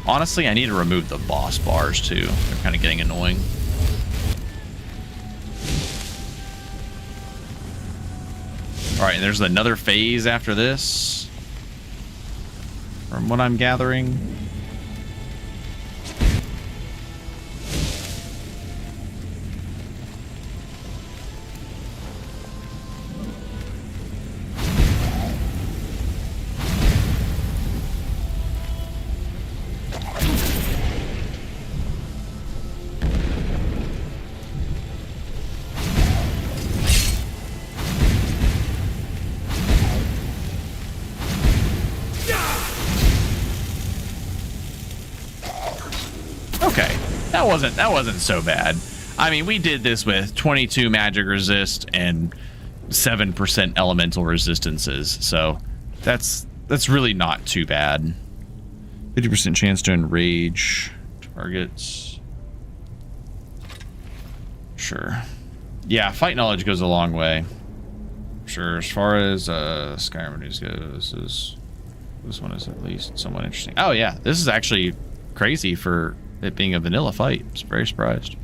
Honestly, I need to remove the boss bars too. They're kind of getting annoying. Alright, and there's another phase after this, from what I'm gathering. That wasn't so bad. I mean, we did this with 22 magic resist and 7% elemental resistances, so that's really not too bad. 50% chance to enrage targets. Sure. Yeah, fight knowledge goes a long way. Sure. As far as Skyrim news goes, this one is at least somewhat interesting. Oh yeah, this is actually crazy for it being a vanilla fight. I'm very surprised.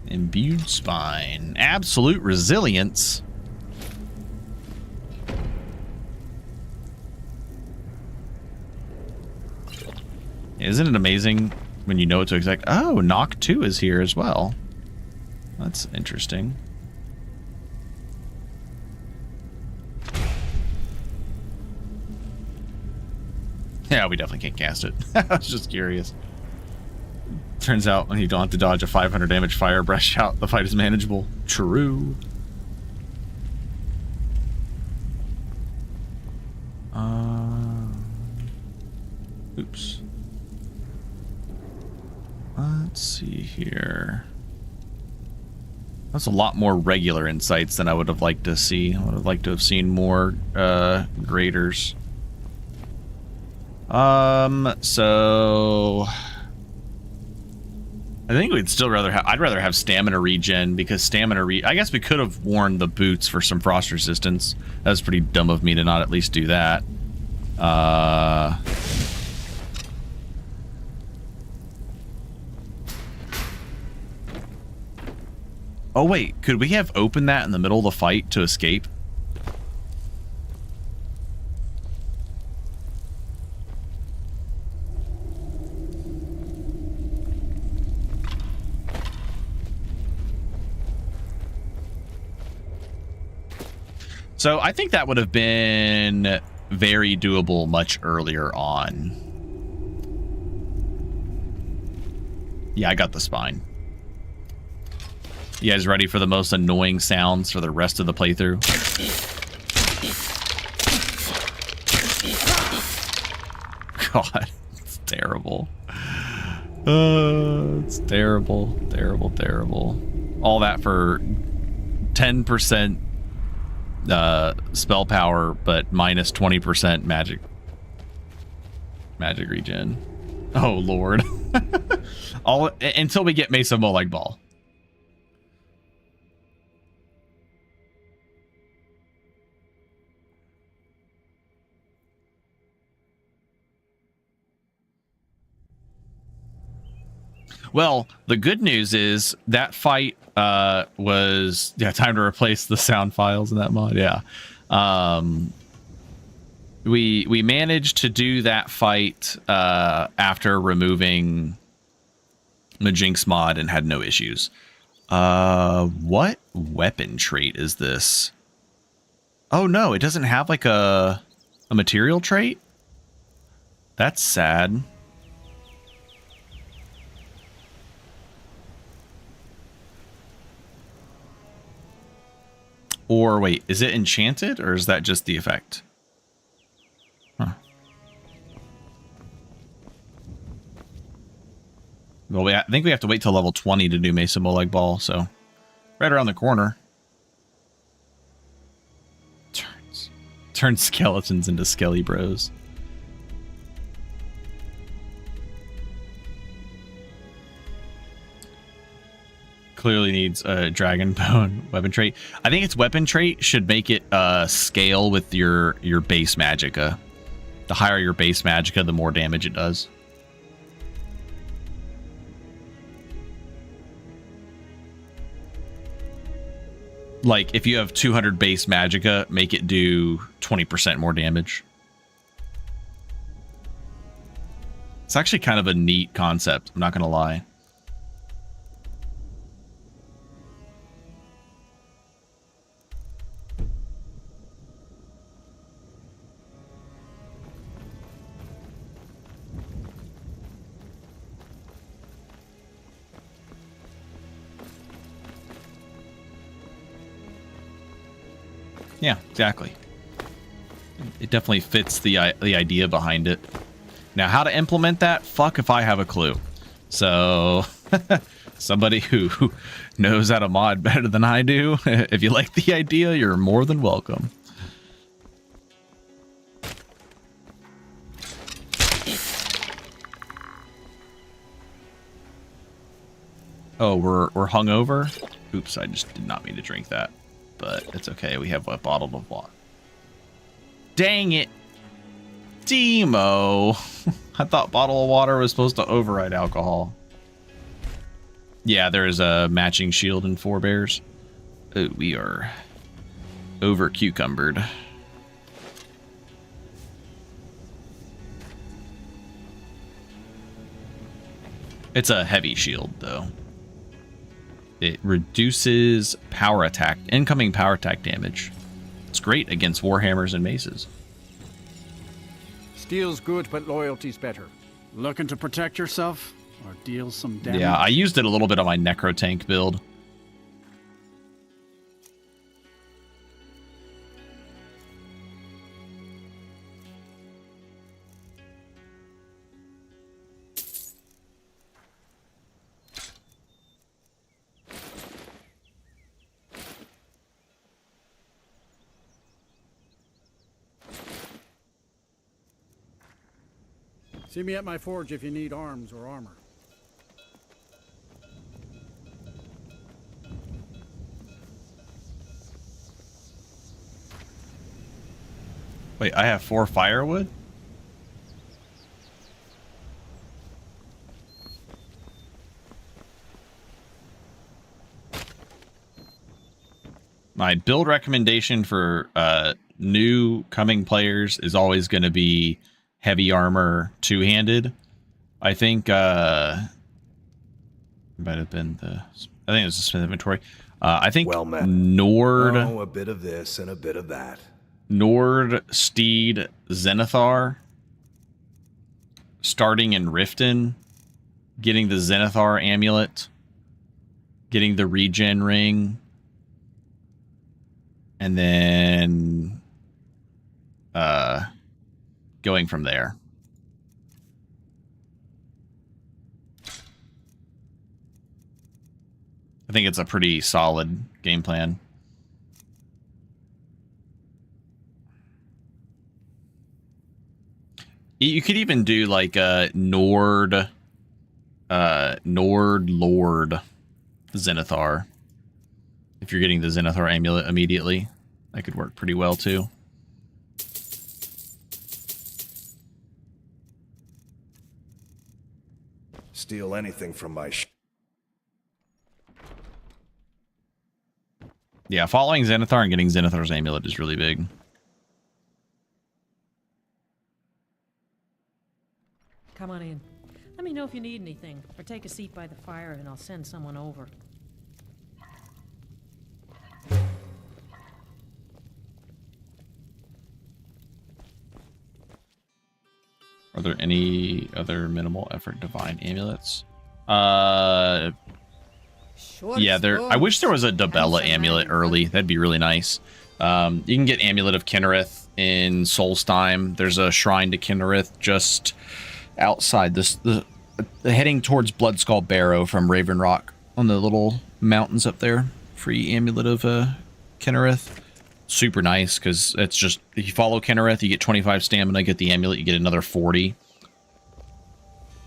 Imbued spine. Absolute resilience. Isn't it amazing when you know what to expect? Oh, Knock 2 is here as well. That's interesting. Yeah, we definitely can't cast it. I was just curious. Turns out when you don't have to dodge a 500 damage fire breath shout, the fight is manageable. True. Oops. Let's see here. That's a lot more regular insights than I would have liked to see. I would have liked to have seen more graders. So I think we'd still rather have, I'd rather have stamina regen, because I guess we could have worn the boots for some frost resistance. That was pretty dumb of me to not at least do that. Oh wait, could we have opened that in the middle of the fight to escape? So I think that would have been very doable much earlier on. Yeah, I got the spine. You guys ready for the most annoying sounds for the rest of the playthrough? God, it's terrible. It's terrible, terrible, terrible. All that for 10% spell power, but minus 20% magic regen. Oh Lord. All until we get Mesa Molag Ball. Well, the good news is that fight was time to replace the sound files in that mod. Yeah. We managed to do that fight after removing the Jinx mod and had no issues. What weapon trait is this? Oh no, it doesn't have like a material trait? That's sad. Or wait, is it enchanted or is that just the effect? Huh. Well, I think we have to wait till level 20 to do Mesa Molag Ball, so right around the corner. Turns skeletons into skelly bros. Clearly needs a dragon bone weapon trait. I think its weapon trait should make it scale with your base magicka. The higher your base magicka, the more damage it does. Like if you have 200 base magicka, make it do 20% more damage. It's actually kind of a neat concept, I'm not gonna lie. Yeah, exactly. It definitely fits the idea behind it. Now, how to implement that? Fuck if I have a clue. So, somebody who knows how to mod better than I do, if you like the idea, you're more than welcome. Oh, we're hungover? Oops, I just did not mean to drink that. But it's okay. We have a bottle of water. Dang it. Demo. I thought bottle of water was supposed to override alcohol. Yeah, there is a matching shield and forebears. Oh, we are over cucumbered. It's a heavy shield, though. It reduces power attack, incoming power attack damage. It's great against warhammers and maces. Steel's good, but loyalty's better. Looking to protect yourself or deal some damage? Yeah, I used it a little bit on my necro tank build. See me at my forge if you need arms or armor. Wait, I have 4 firewood? My build recommendation for new coming players is always going to be heavy armor two-handed. I think might have been I think it was the Smith inventory. I think well met. Nord. Oh, a bit of this and a bit of that. Nord, Steed, Zenithar. Starting in Riften, getting the Zenithar amulet, getting the regen ring, and then going from there. I think it's a pretty solid game plan. You could even do like a Nord Lord Zenithar. If you're getting the Zenithar amulet immediately, that could work pretty well too. Steal anything from my Yeah, following Zenithar and getting Zenithar's amulet is really big. Come on in. Let me know if you need anything, or take a seat by the fire and I'll send someone over. Are there any other minimal effort divine amulets? Yeah, there. I wish there was a Dabella amulet early. That'd be really nice. You can get Amulet of Kinnereth in Solstheim. There's a shrine to Kinnereth just outside this, the heading towards Bloodskull Barrow from Raven Rock on the little mountains up there. Free Amulet of Kinnereth. Super nice because it's just, if you follow Kinnereth, you get 25 stamina, get the amulet, you get another 40.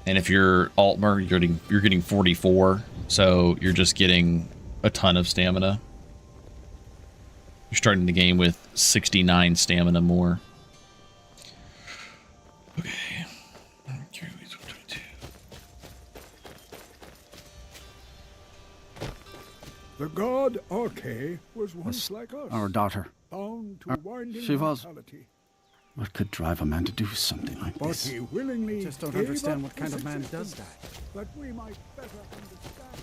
And if you're Altmer, you're getting 44, so you're just getting a ton of stamina. You're starting the game with 69 stamina more. Okay. The god Arche was once like us. Our daughter. Bound to winding She was. mortality. What could drive a man to do something like But this? he willingly Just don't gave understand up what kind his of man existence does that. That we might better understand.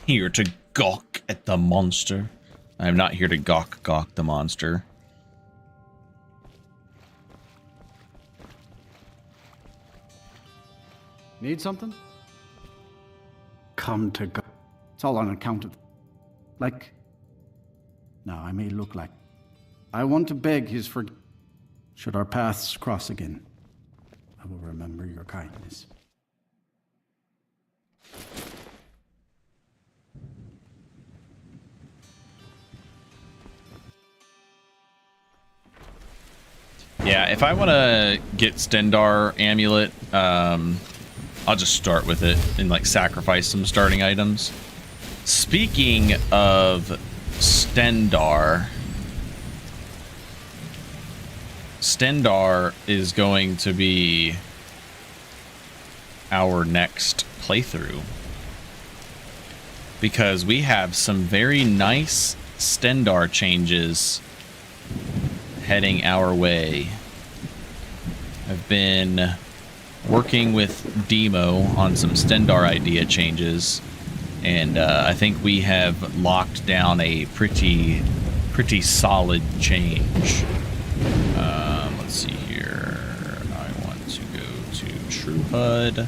Here to gawk at the monster. I'm not here to gawk the monster. Need something? Come to God. It's all on account of... Like... Now, I may look like... I want to beg his forgiveness. Should our paths cross again, I will remember your kindness. Yeah, if I want to get Stendar amulet, I'll just start with it and like sacrifice some starting items. Speaking of Stendar, Stendar is going to be our next playthrough because we have some very nice Stendar changes heading our way. I've been working with Demo on some Stendar idea changes, and I think we have locked down a pretty solid change. Let's see here. I want to go to True HUD,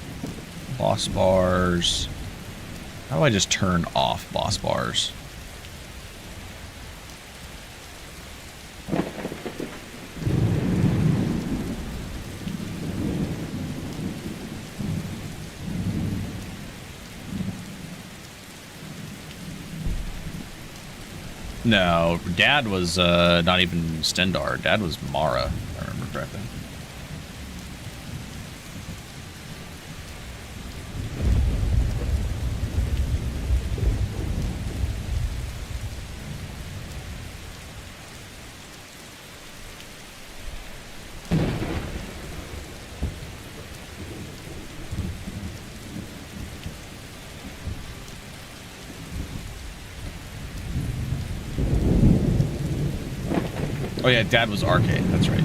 boss bars. How do I just turn off boss bars? No, Dad was not even Stendar. Dad was Mara, if I remember correctly. Oh yeah, Dad was arcade. That's right.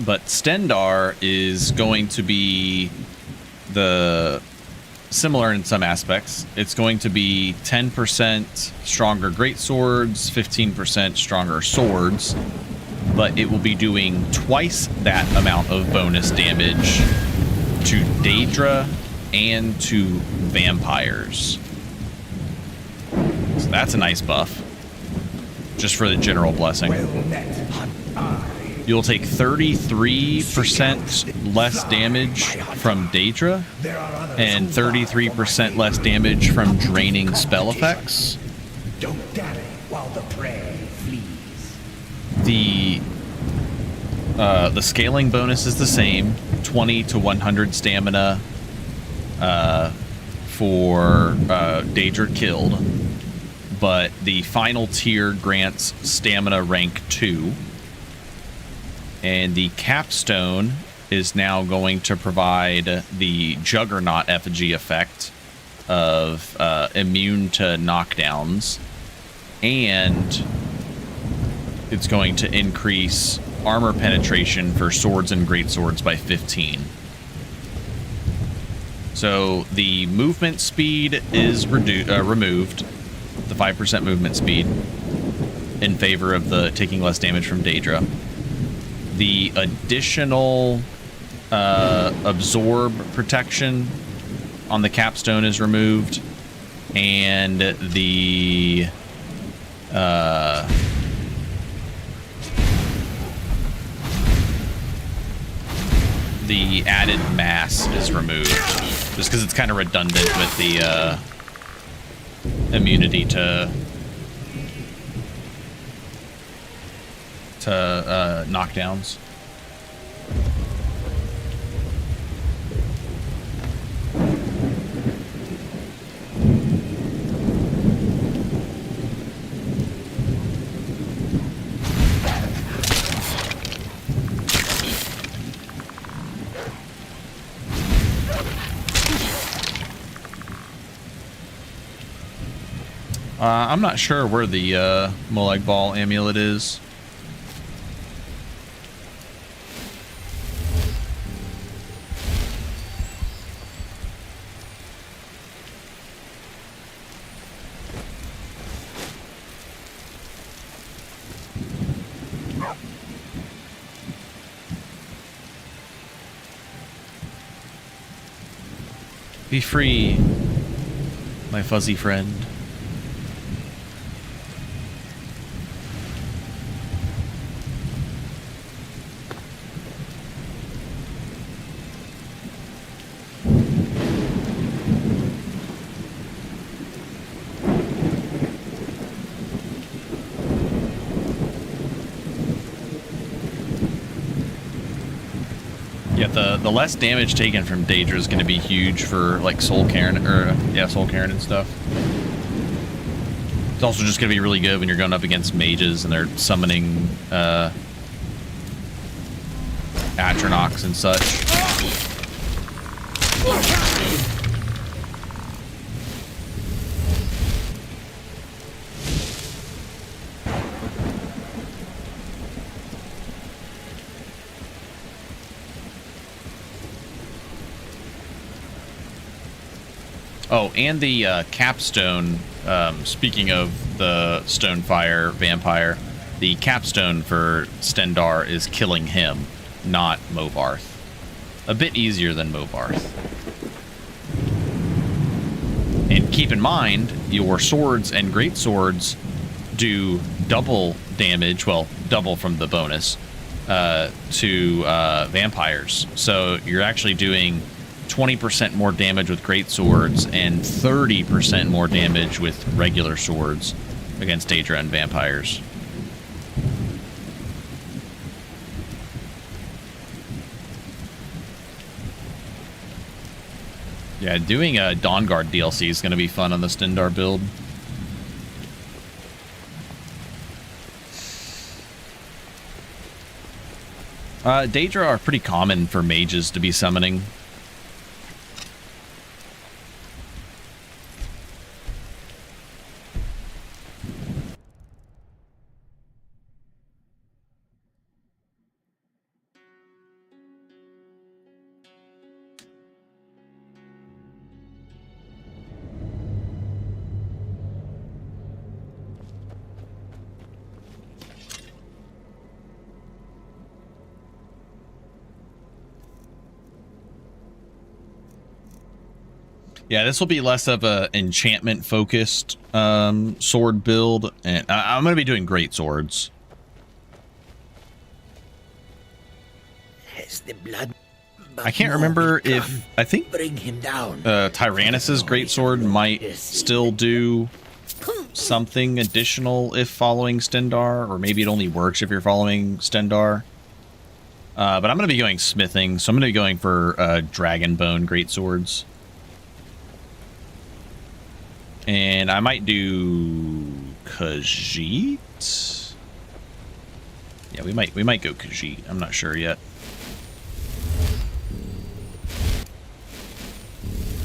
But Stendarr is going to be similar in some aspects. It's going to be 10% stronger greatswords, 15% stronger swords, but it will be doing twice that amount of bonus damage to Daedra and to vampires. So that's a nice buff, just for the general blessing. You'll take 33% less damage from Daedra and 33% less damage from draining spell effects. Don't dally while the prey flees. The scaling bonus is the same, 20 to 100 stamina for Daedra killed, but the final tier grants stamina rank 2. And the capstone is now going to provide the Juggernaut effigy effect of immune to knockdowns, and it's going to increase armor penetration for swords and greatswords by 15. So the movement speed is removed, the 5% movement speed, in favor of the taking less damage from Daedra. The additional absorb protection on the capstone is removed, and the added mass is removed, just because it's kind of redundant with the immunity to knockdowns. I'm not sure where the Molag Bal amulet is. Be free, my fuzzy friend. The less damage taken from Daedra is going to be huge for like Soul Cairn, Soul Cairn and stuff. It's also just going to be really good when you're going up against mages and they're summoning Atronachs and such. Oh, and the capstone, speaking of the Stonefire vampire, the capstone for Stendarr is killing him, not Movarth. A bit easier than Movarth. And keep in mind, your swords and greatswords do double damage, well, double from the bonus, to vampires. So you're actually doing 20% more damage with great swords and 30% more damage with regular swords against Daedra and vampires. Yeah, doing a Dawn Guard DLC is going to be fun on the Stendarr build. Daedra are pretty common for mages to be summoning. Yeah, this will be less of a enchantment focused sword build, and I'm going to be doing great swords. Has the blood? I can't remember if I think Bring him down. Tyrannus's greatsword might still do something additional if following Stendarr, or maybe it only works if you're following Stendarr. But I'm going to be going smithing, so I'm going to be going for Dragonbone greatswords. And I might do Khajiit. Yeah, we might go Khajiit. I'm not sure yet.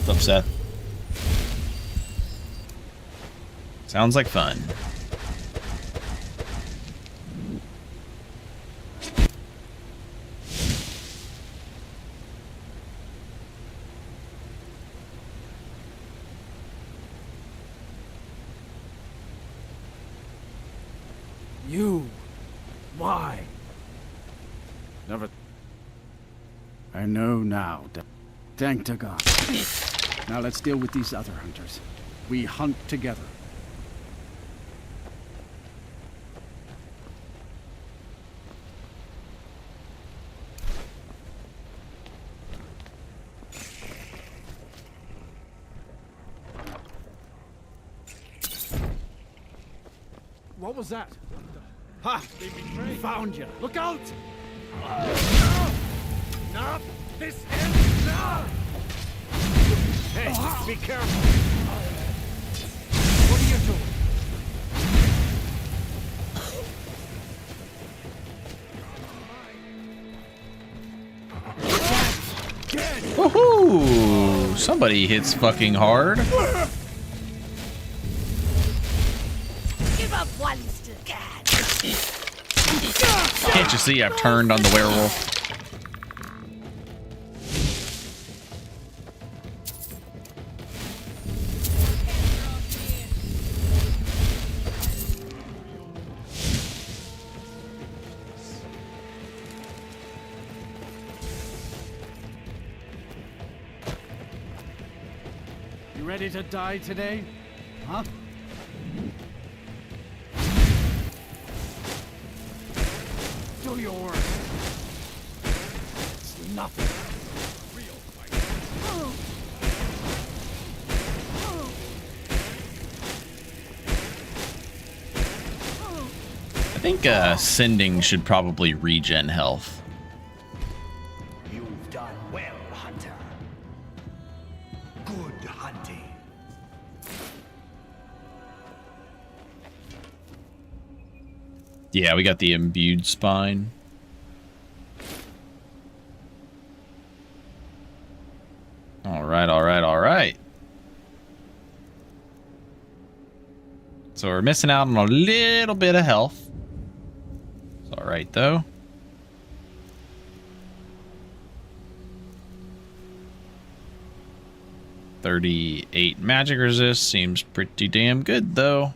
What's up, Seth? Sounds like fun. You. Why? Never. I know now. Thank to God. Now let's deal with these other hunters. We hunt together. What was that? Ha! They betrayed. Found you. Look out! Not this end now! Hey, be careful! What are you doing? Woohoo! Somebody hits fucking hard. Give up once to God. Can't you see I've turned on the werewolf? You ready to die today? Huh? Do your work. It's nothing. Real fight. I think sending should probably regen health. You've done well, Hunter. Good hunting. Yeah, we got the imbued spine. All right, all right, all right. So we're missing out on a little bit of health. It's all right, though. $38 magic resist seems pretty damn good, though.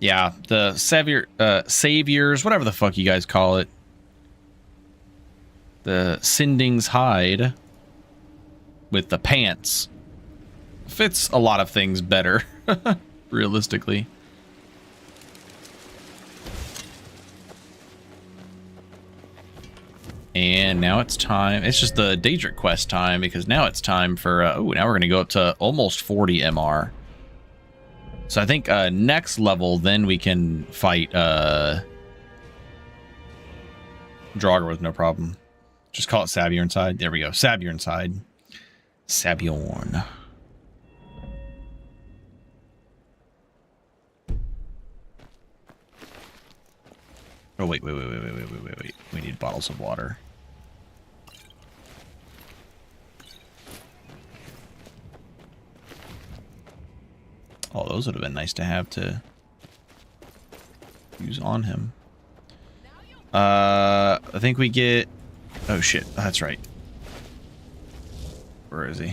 Yeah, the saviors, whatever the fuck you guys call it. The Sending's hide with the pants fits a lot of things better, realistically. And now it's time. It's just the Daedric quest time, because now it's time for now we're going to go up to almost 40 MR. So I think next level, then we can fight Draugr with no problem. Just call it Savior inside. There we go. Savior inside. Sabiorn. Oh, wait. We need bottles of water. Oh, those would have been nice to have to use on him. I think we get... Oh, shit. That's right. Where is he?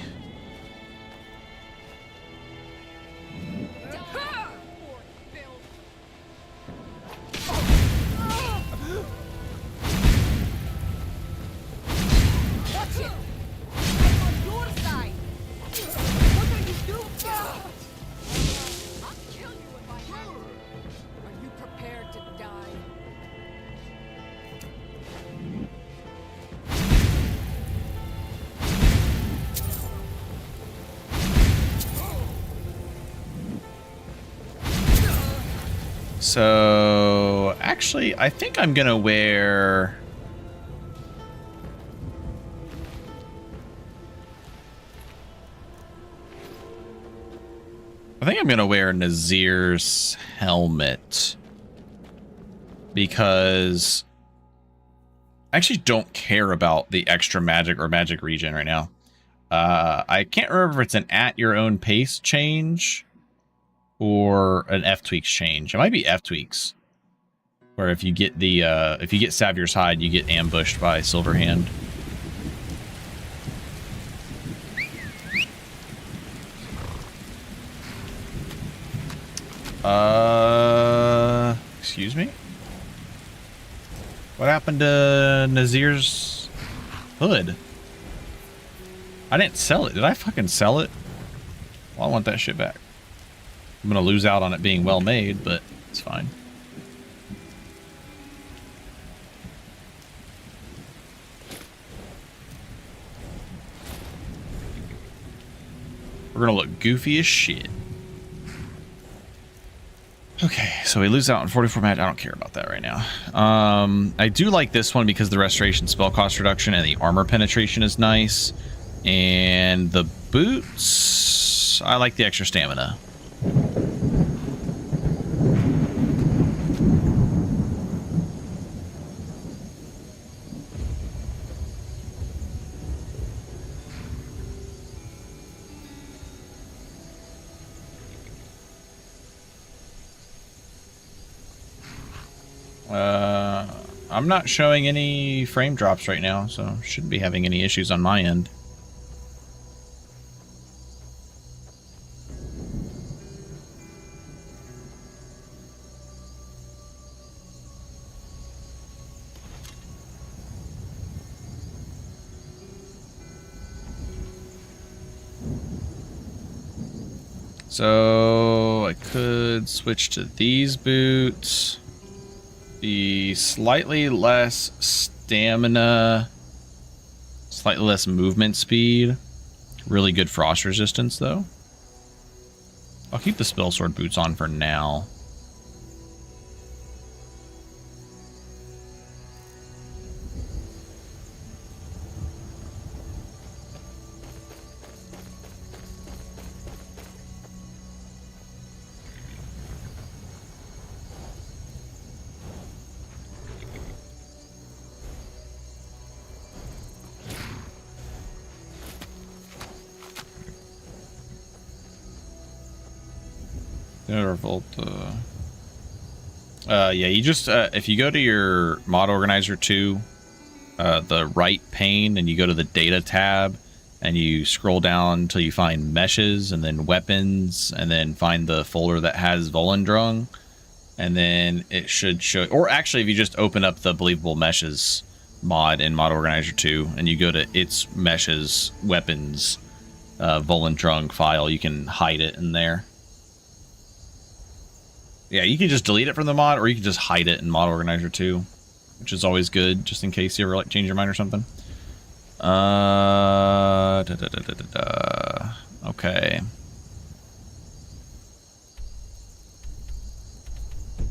So, actually, I think I'm gonna wear... I think I'm gonna wear Nazir's helmet. Because I actually don't care about the extra magic or magic regen right now. I can't remember if it's an at your own pace change or an ftweaks change. It might be ftweaks, where if you get the if you get Saviour's Hide, you get ambushed by Silverhand. Excuse me? What happened to Nazir's hood? I didn't sell it. Did I fucking sell it? Well, I want that shit back. I'm gonna lose out on it being well made, but it's fine. We're gonna look goofy as shit. Okay, so we lose out on 44 match. I don't care about that right now. I do like this one because the restoration spell cost reduction and the armor penetration is nice. And the boots, I like the extra stamina. I'm not showing any frame drops right now, so shouldn't be having any issues on my end. So I could switch to these boots. Be slightly less stamina, slightly less movement speed. Really good frost resistance, though. I'll keep the spell sword boots on for now. Revolt. Yeah, you just if you go to your mod organizer 2, the right pane, and you go to the data tab, and you scroll down until you find meshes, and then weapons, and then find the folder that has Volendrung, and then it should show. Or actually, if you just open up the Believable Meshes mod in mod organizer 2, and you go to its meshes weapons Volendrung file, you can hide it in there. Yeah, you can just delete it from the mod, or you can just hide it in mod organizer 2, which is always good, just in case you ever like change your mind or something. Okay.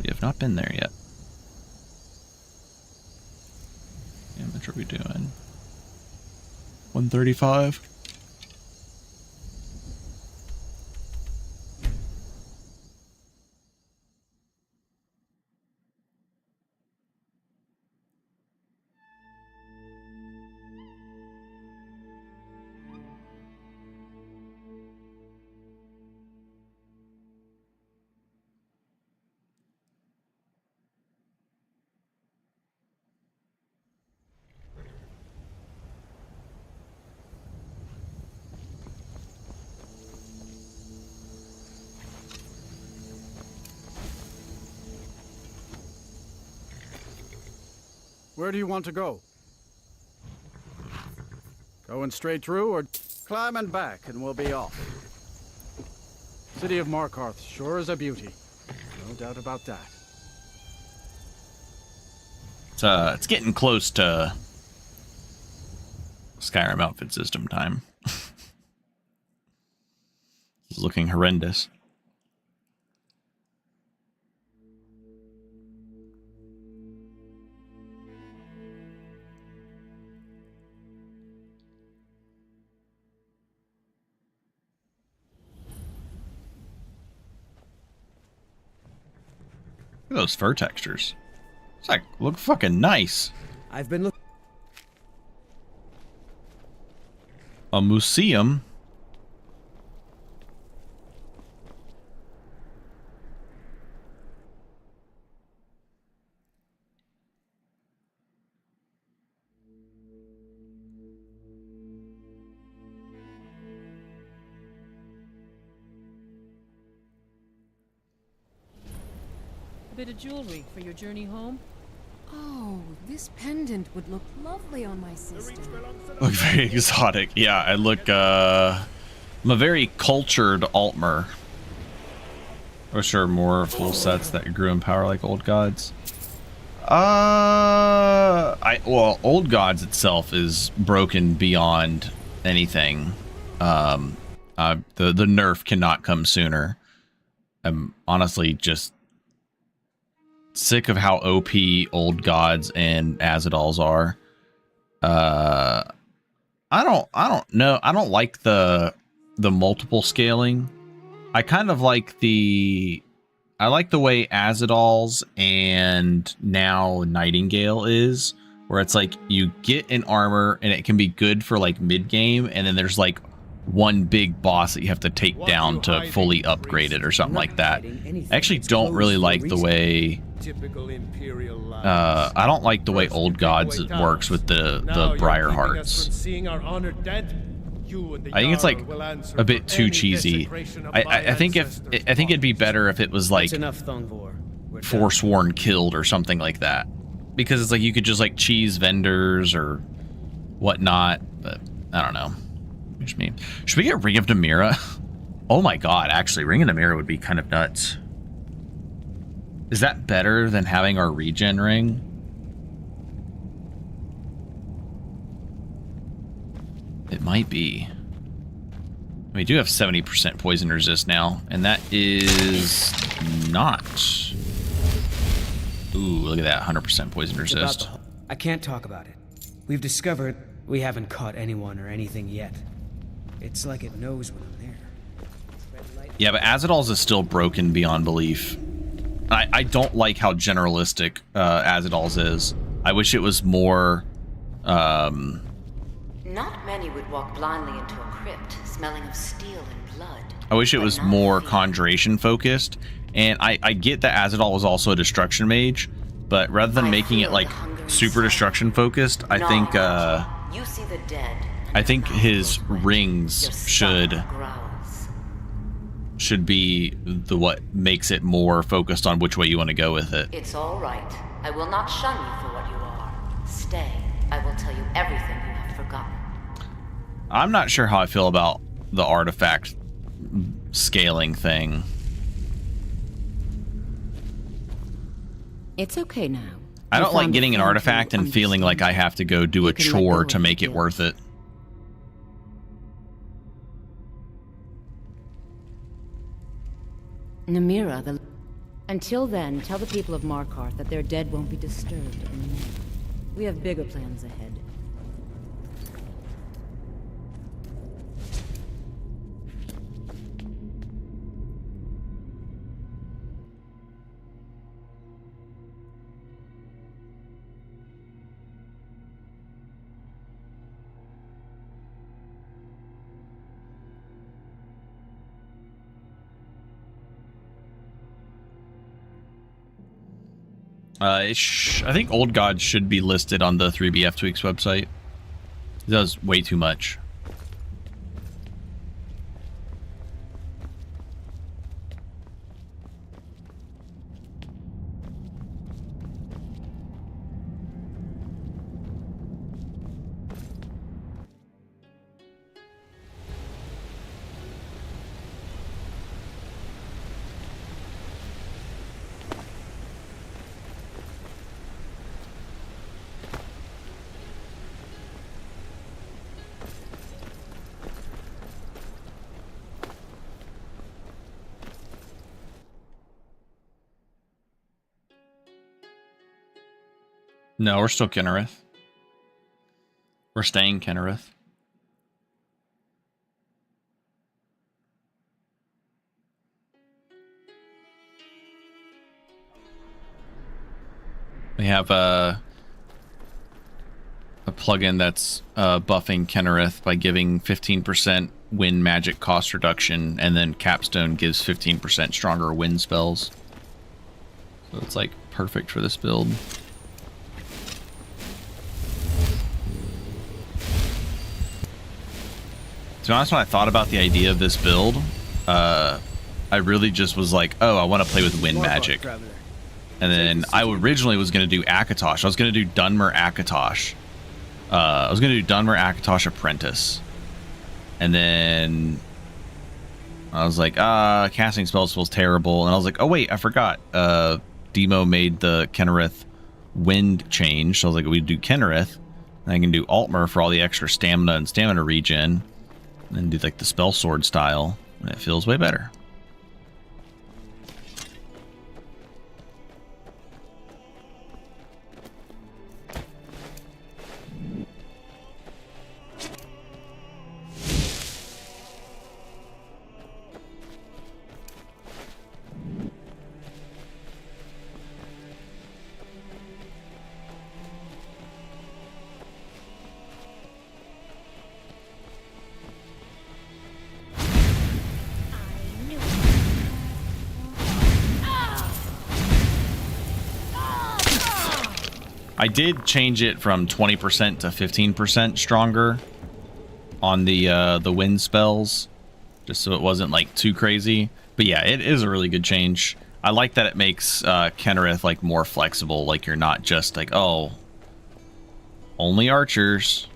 We have not been there yet. we doing? 135. Where do you want to go? Going straight through or climbing back and we'll be off? City of Markarth sure is a beauty. No doubt about that. It's getting close to Skyrim outfit system time. It's looking horrendous. Look at those fur textures. It's like, look fucking nice. I've been looking. A museum. A bit of jewelry for your journey home? Oh, this pendant would look lovely on my sister. Look very exotic. Yeah, I look, I'm a very cultured Altmer. Or sure, more full sets that grew in power like Old Gods. Well, Old Gods itself is broken beyond anything. The nerf cannot come sooner. I'm honestly just sick of how OP Old Gods and Azadals are. I don't know. I don't like the multiple scaling. I kind of like I like the way Azadals and now Nightingale is, where it's like you get an armor and it can be good for like mid game, and then there's like one big boss that you have to take down to fully upgrade it or something like that. I actually don't really like the way I don't like the way Old Gods works with the Briar Hearts. I think it's like a bit too cheesy. I think it'd be better if it was like Forsworn Killed or something like that, because it's like you could just like cheese vendors or whatnot. But I don't know. Which mean, should we get Ring of Namira? Oh my god, actually, Ring of Namira would be kind of nuts. Is that better than having our regen ring? It might be. We do have 70% poison resist now, and that is not. Ooh, look at that, 100% poison resist. I can't talk about it. We've discovered we haven't caught anyone or anything yet. It's like it knows when I'm there. Yeah, but Azadal's is still broken beyond belief. I don't like how generalistic Azadal's is. I wish it was more. Not many would walk blindly into a crypt, smelling of steel and blood. I wish it was more conjuration focused. And I get that Azadal was also a destruction mage, but rather than making it like super destruction focused, I think you see the dead. I think his rings should be what makes it more focused on which way you want to go with it. It's all right. I will not shun you for what you are. Stay. I will tell you everything you have forgotten. I'm not sure how I feel about the artifact scaling thing. It's okay now. I don't like getting an artifact and feeling like I have to go do a chore to make it worth it. Namira, until then, tell the people of Markarth that their dead won't be disturbed anymore. We have bigger plans ahead. I think Old Gods should be listed on the 3bfTweaks website. It does way too much. No, we're still Kennereth. We're staying Kennereth. We have a plugin that's buffing Kennereth by giving 15% wind magic cost reduction, and then Capstone gives 15% stronger wind spells. So it's like perfect for this build. To be honest, when I thought about the idea of this build, I really just was like, oh, I want to play with wind magic. And then I originally was going to do Akatosh. I was going to do Dunmer Akatosh. I was going to do Dunmer Akatosh Apprentice. And then I was like, casting spells feels terrible. And I was like, oh, wait, I forgot. Demo made the Kennereth wind change. So I was like, we do Kennereth. And I can do Altmer for all the extra stamina and stamina regen. And do like the spell sword style, and it feels way better. I did change it from 20% to 15% stronger on the wind spells, just so it wasn't like too crazy. But yeah, it is a really good change. I like that it makes Kennereth like more flexible. Like you're not just like, oh, only archers.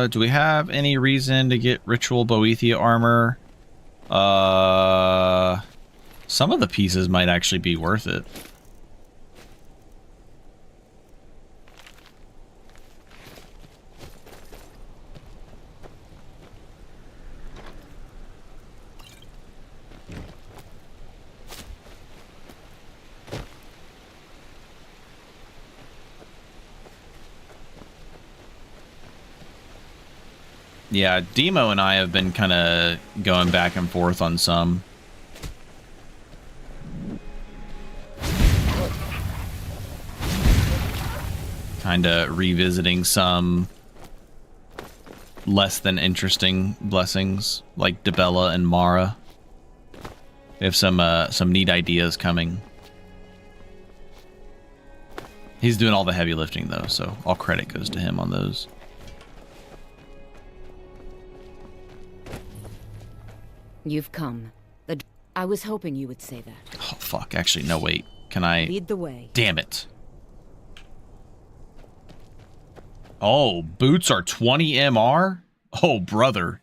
Do we have any reason to get Ritual Boethia armor? Some of the pieces might actually be worth it. Yeah, Demo and I have been kind of going back and forth on some. Kind of revisiting some less than interesting blessings, like Debella and Mara. They have some neat ideas coming. He's doing all the heavy lifting, though, so all credit goes to him on those. You've come. I was hoping you would say that. Oh, fuck. Actually, no, wait. Can I... Lead the way. Damn it. Oh, boots are 20 MR? Oh, brother.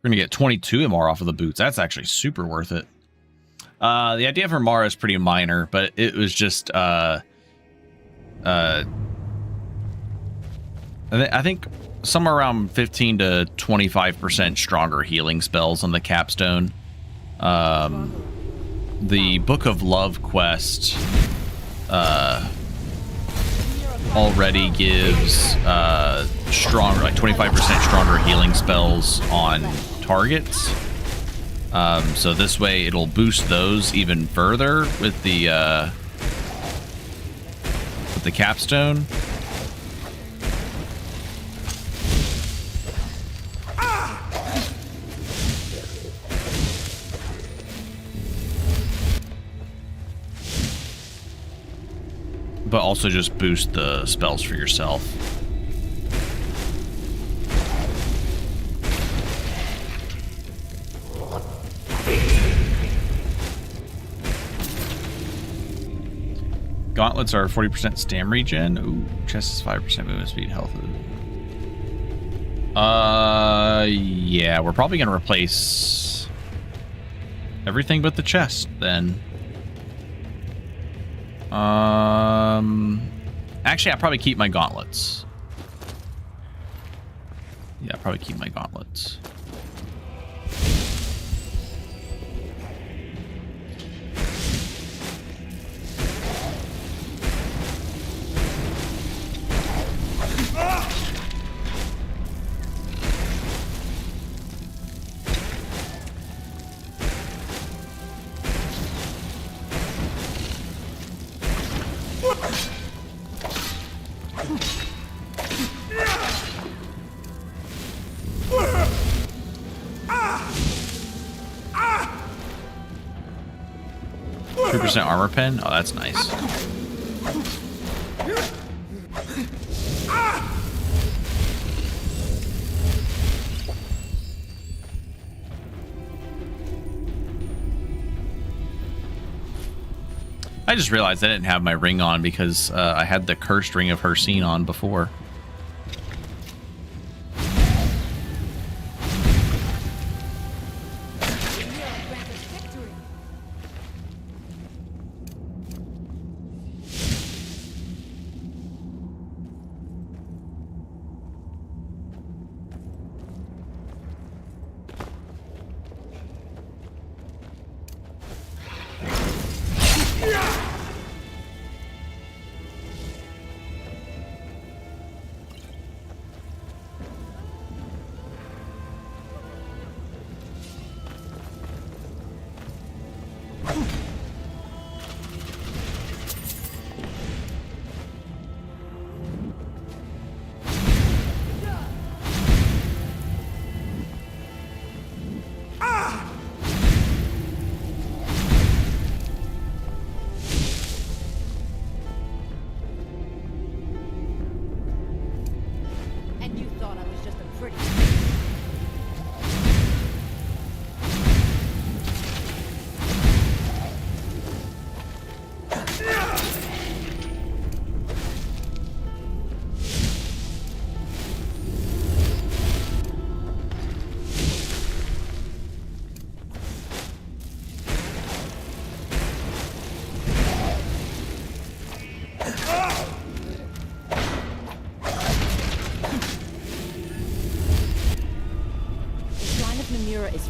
We're going to get 22 MR off of the boots. That's actually super worth it. The idea for Mara is pretty minor, but it was just I think somewhere around 15 to 25% stronger healing spells on the capstone. The Book of Love quest already gives stronger, like 25% stronger healing spells on targets. So this way it'll boost those even further with the capstone. But also just boost the spells for yourself. Gauntlets are 40% stam regen. Ooh, chest is 5% movement speed, health. Yeah, we're probably gonna replace everything but the chest then. Actually, I'll probably keep my gauntlets. Yeah, I'll probably keep my gauntlets. Armor pen? Oh, that's nice. I just realized I didn't have my ring on because I had the cursed ring of Hircine on before.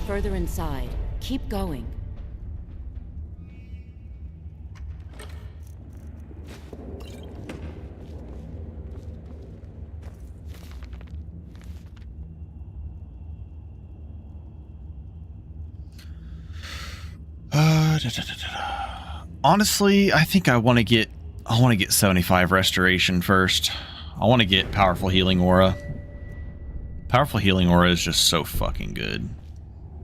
Further inside. Keep going. Honestly, I think I want to get 75 restoration first. I want to get powerful healing aura. Powerful healing aura is just so fucking good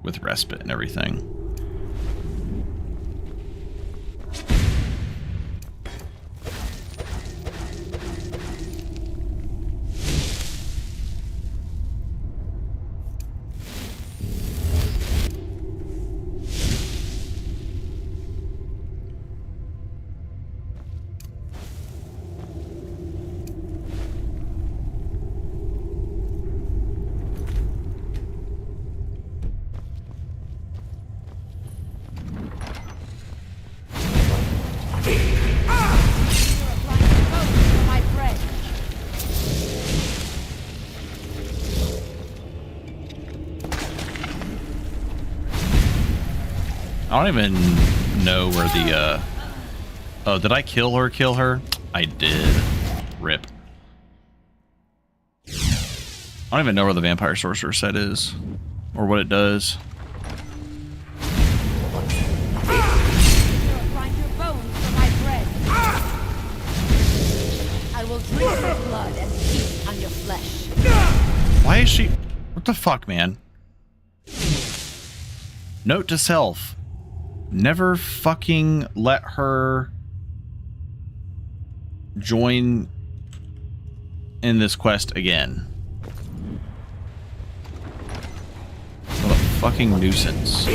with respite and everything. I don't even know where the, oh, did I kill her? I did. Rip. I don't even know where the Vampire Sorcerer set is. Or what it does. I will drink your blood and feast on your flesh. Why is she... What the fuck, man? Note to self. Never fucking let her join in this quest again. What a fucking nuisance.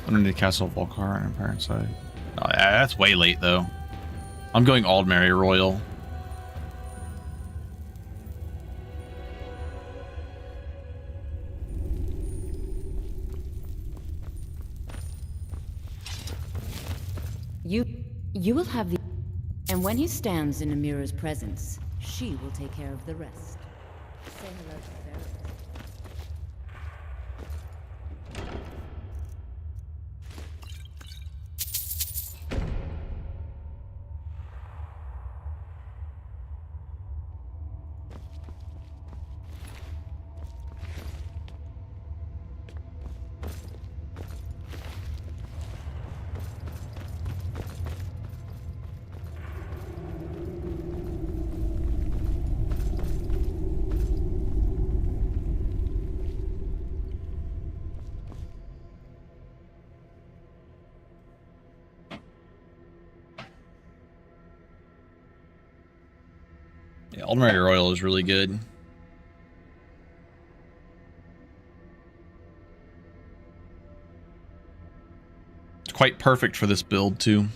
Under the Castle of LORKHAN and Parent Side. Oh, yeah, that's way late though. I'm going Aldmeri Royal. You will have the... And when he stands in Amira's presence, she will take care of the rest. Say hello to Varys. Yeah, Aldmeri Royal is really good. It's quite perfect for this build too.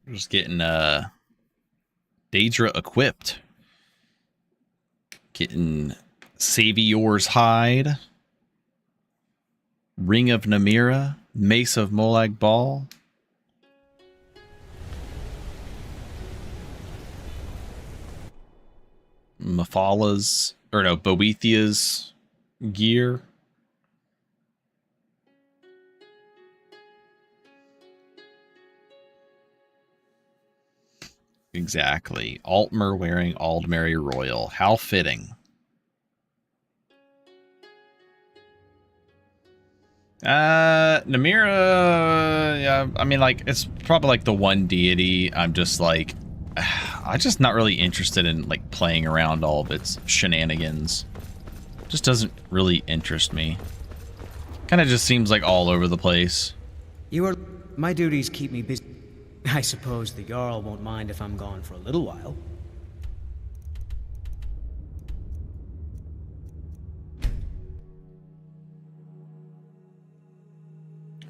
Just getting Daedra equipped. Getting Savior's Hide. Ring of Namira. Mace of Molag Bal. Boethia's gear. Exactly. Altmer wearing Aldmeri Royal. How fitting. Namira, yeah, I mean, like, it's probably like the one deity I'm just like, I'm just not really interested in like playing around all of its shenanigans. Just doesn't really interest me. Kind of just seems like all over the place. My duties keep me busy. I suppose the Jarl won't mind if I'm gone for a little while.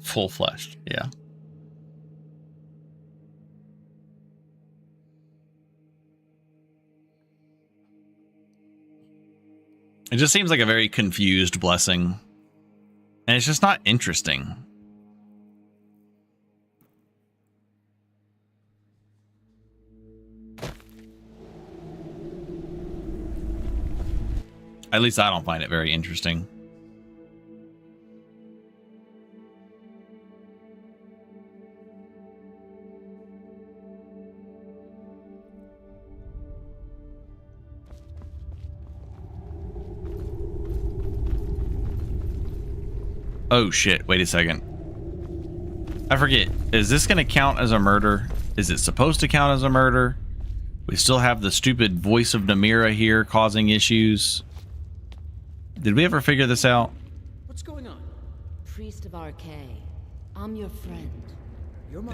Full-fleshed, yeah. It just seems like a very confused blessing. And it's just not interesting. At least I don't find it very interesting. Oh shit, wait a second. I forget. Is this going to count as a murder? Is it supposed to count as a murder? We still have the stupid voice of Namira here causing issues. Did we ever figure this out? What's going on? Priest of Arcay, I'm your friend.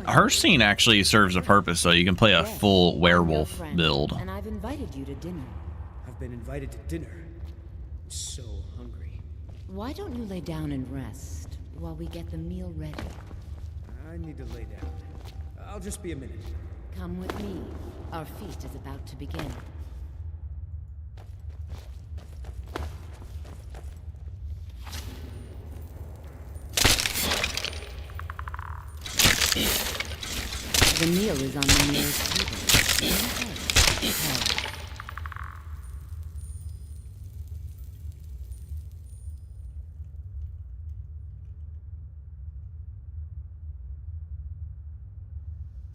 Her scene actually serves a purpose, though. You can play a full werewolf build. And I've invited you to dinner. I've been invited to dinner. I'm so hungry. Why don't you lay down and rest while we get the meal ready? I need to lay down. I'll just be a minute. Come with me. Our feast is about to begin. The meal is on the nearest table.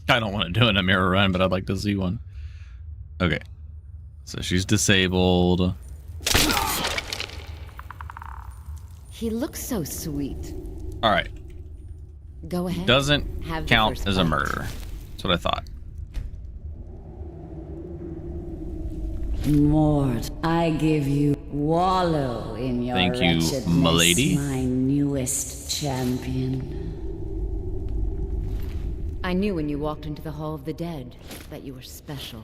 I don't want to do an Amira run, but I'd like to see one. Okay. So she's disabled. He looks so sweet. All right. Go ahead. Doesn't Have the count first as a bite. murder. That's what I thought. Mort, I give you wallow in your Thank you, wretchedness, m'lady. my newest champion. I knew when you walked into the Hall of the Dead that you were special.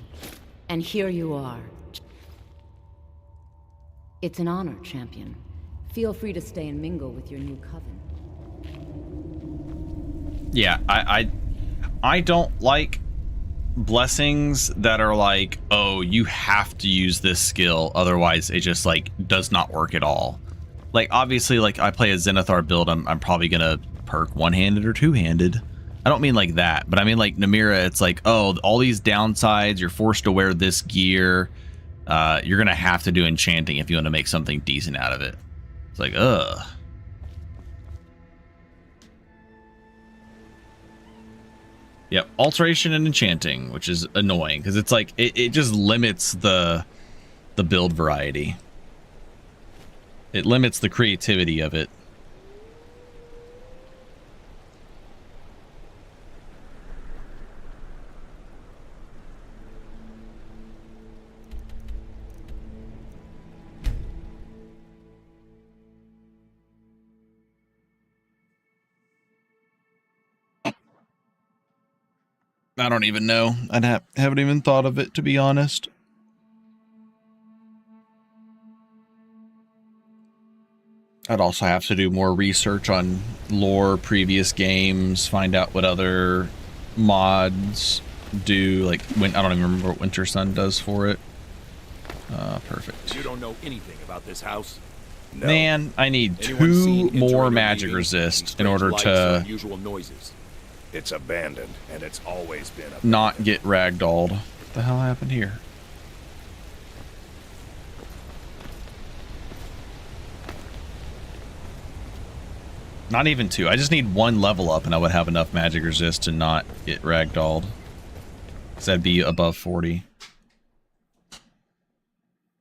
And here you are. It's an honor, champion. Feel free to stay and mingle with your new coven. Yeah, I don't like blessings that are like, oh, you have to use this skill, otherwise it just like does not work at all. Like obviously, like I play a Zenithar build, I'm probably gonna perk one-handed or two-handed. I don't mean like that, but I mean like Namira, it's like, oh, all these downsides, you're forced to wear this gear. You're gonna have to do enchanting if you want to make something decent out of it. It's like, ugh. Yep, alteration and enchanting, which is annoying because it's like it just limits the build variety. It limits the creativity of it. I don't even know. I haven't even thought of it, to be honest. I'd also have to do more research on lore, previous games, find out what other mods do. Like, when I don't even remember what Winter Sun does for it. Perfect. You don't know anything about this house? No. Man, I need Anyone 2 seen more internal magic meetings, resist any in order strange lights or to unusual noises? It's abandoned, and it's always been abandoned. not get ragdolled. What the hell happened here? Not even 2. I just need 1 level up and I would have enough magic resist to not get ragdolled. Because that'd be above 40.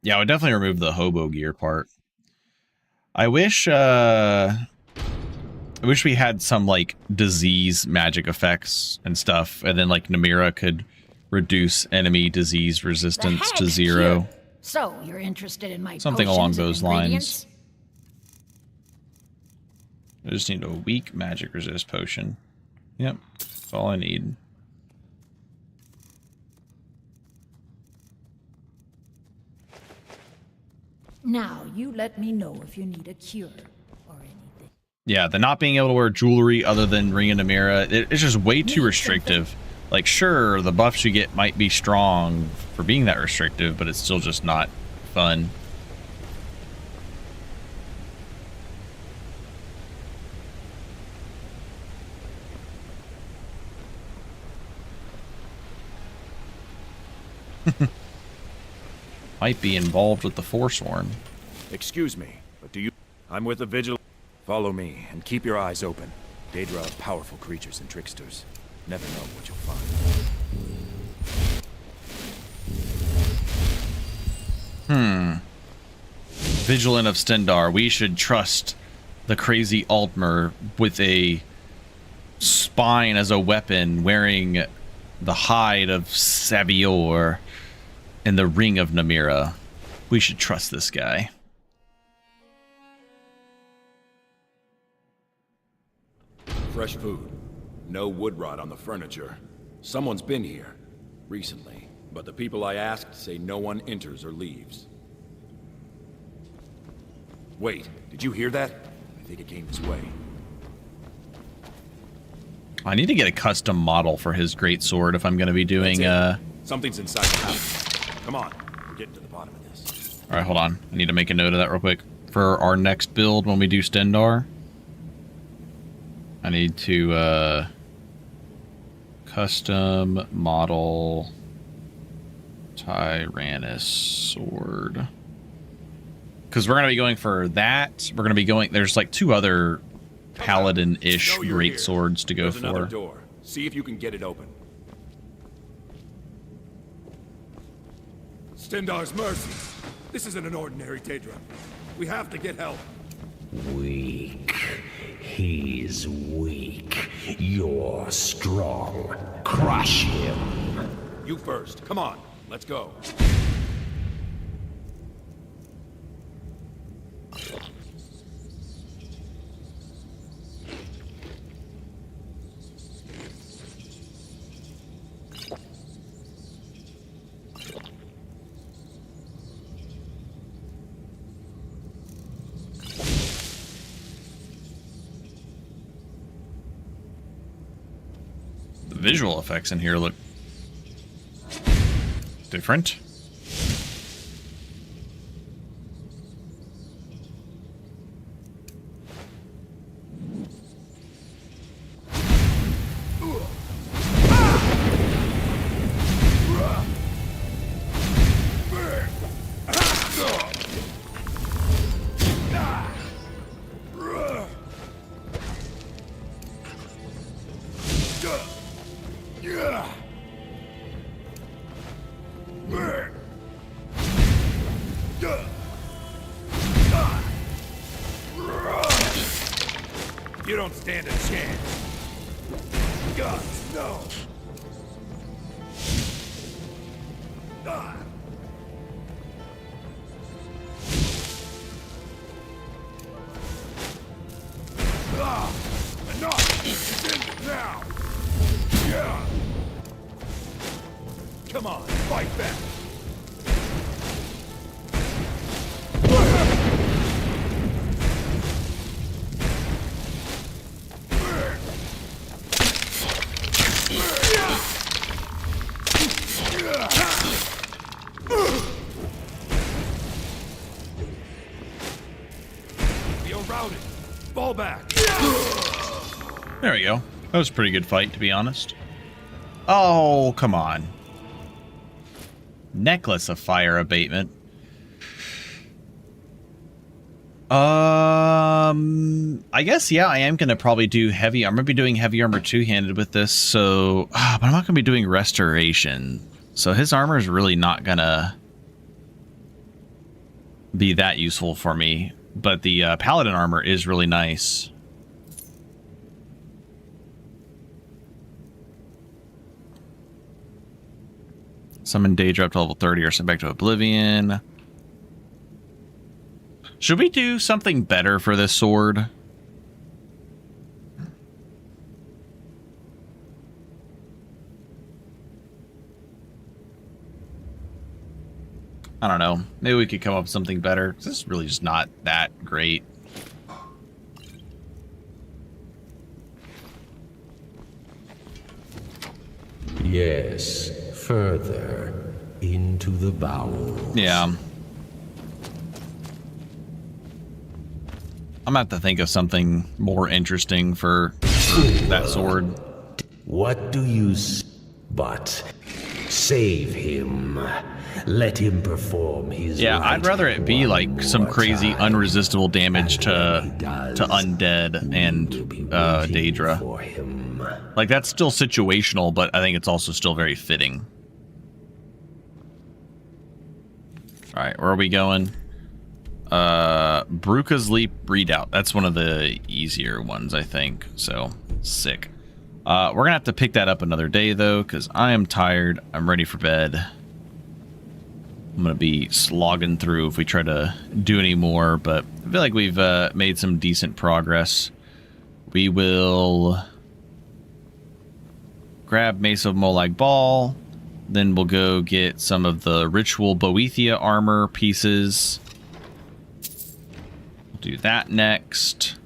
Yeah, I would definitely remove the hobo gear part. I wish we had some like disease magic effects and stuff, and then like Namira could reduce enemy disease resistance to 0. So, you're interested in my Something along potions and those lines. ingredients? I just need a weak magic resist potion. Yep, that's all I need. Now, you let me know if you need a cure or anything. Yeah, the not being able to wear jewelry other than Ring and Namira, it's just way too restrictive. Like, sure, the buffs you get might be strong for being that restrictive, but it's still just not fun. Might be involved with the Forsworn. Excuse me, but do you... I'm with the Vigilance. Follow me, and keep your eyes open. Daedra are powerful creatures and tricksters. Never know what you'll find. Vigilant of Stendarr. We should trust the crazy Altmer with a spine as a weapon, wearing the hide of Savior and the ring of Namira. We should trust this guy. Fresh food. No wood rot on the furniture. Someone's been here recently, but the people I asked say no one enters or leaves. Wait, did you hear that? I think it came this way. I need to get a custom model for his greatsword if I'm going to be doing Something's inside the house. Come on, we're getting to the bottom of this. All right, hold on. I need to make a note of that real quick for our next build when we do Stendarr. I need to custom model Tyrannus sword. Because we're going to be going for that. We're going to be going... There's like 2 other paladin-ish great swords to go There's for. another door. See if you can get it open. Stendarr's mercy. This isn't an ordinary Daedra. We have to get help. Weak. He's weak. You're strong. Crush him. You first. Come on, let's go. The visual effects in here look different. You don't stand a chance. God, no. Enough! End it now! Yeah! Come on, fight back! Feel routed. Fall back. There we go. That was a pretty good fight, to be honest. Oh, come on. Necklace of fire abatement. I guess, yeah, I am going to probably do heavy. I'm going to be doing heavy armor two-handed with this, so... but I'm not going to be doing restoration. So his armor is really not going to be that useful for me. But the paladin armor is really nice. Summon Daedra up to level 30 or send back to Oblivion. Should we do something better for this sword? I don't know. Maybe we could come up with something better. This is really just not that great. Yes, further into the bowels. Yeah. I'm gonna have to think of something more interesting for that sword. What do you but save him. Let him perform his Yeah, I'd rather it be like some crazy unresistible damage to undead and Daedra. Like that's still situational, but I think it's also still very fitting. All right, where are we going? Bruka's Leap Readout. That's one of the easier ones, I think. So, sick. We're going to have to pick that up another day, though, because I am tired. I'm ready for bed. I'm going to be slogging through if we try to do any more, but I feel like we've made some decent progress. We will grab Mace of Molag Bal. Then we'll go get some of the Ritual Boethia armor pieces. We'll do that next.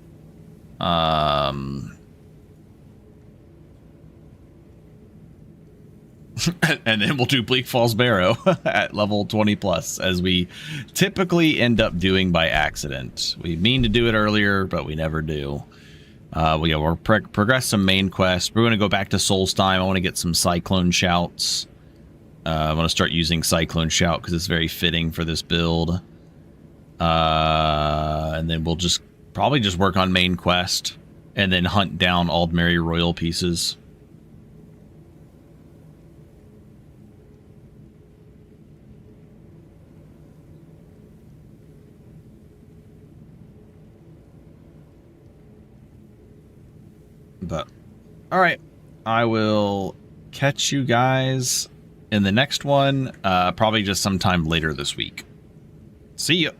And then we'll do Bleak Falls Barrow at level 20 plus, as we typically end up doing by accident. We mean to do it earlier, but we never do. We'll progress some main quests. We're going to go back to Solstheim. I want to get some Cyclone Shouts. I want to start using Cyclone Shout because it's very fitting for this build. And then we'll probably just work on main quest and then hunt down Aldmeri Royal pieces. But, all right, I will catch you guys in the next one, probably just sometime later this week. See ya.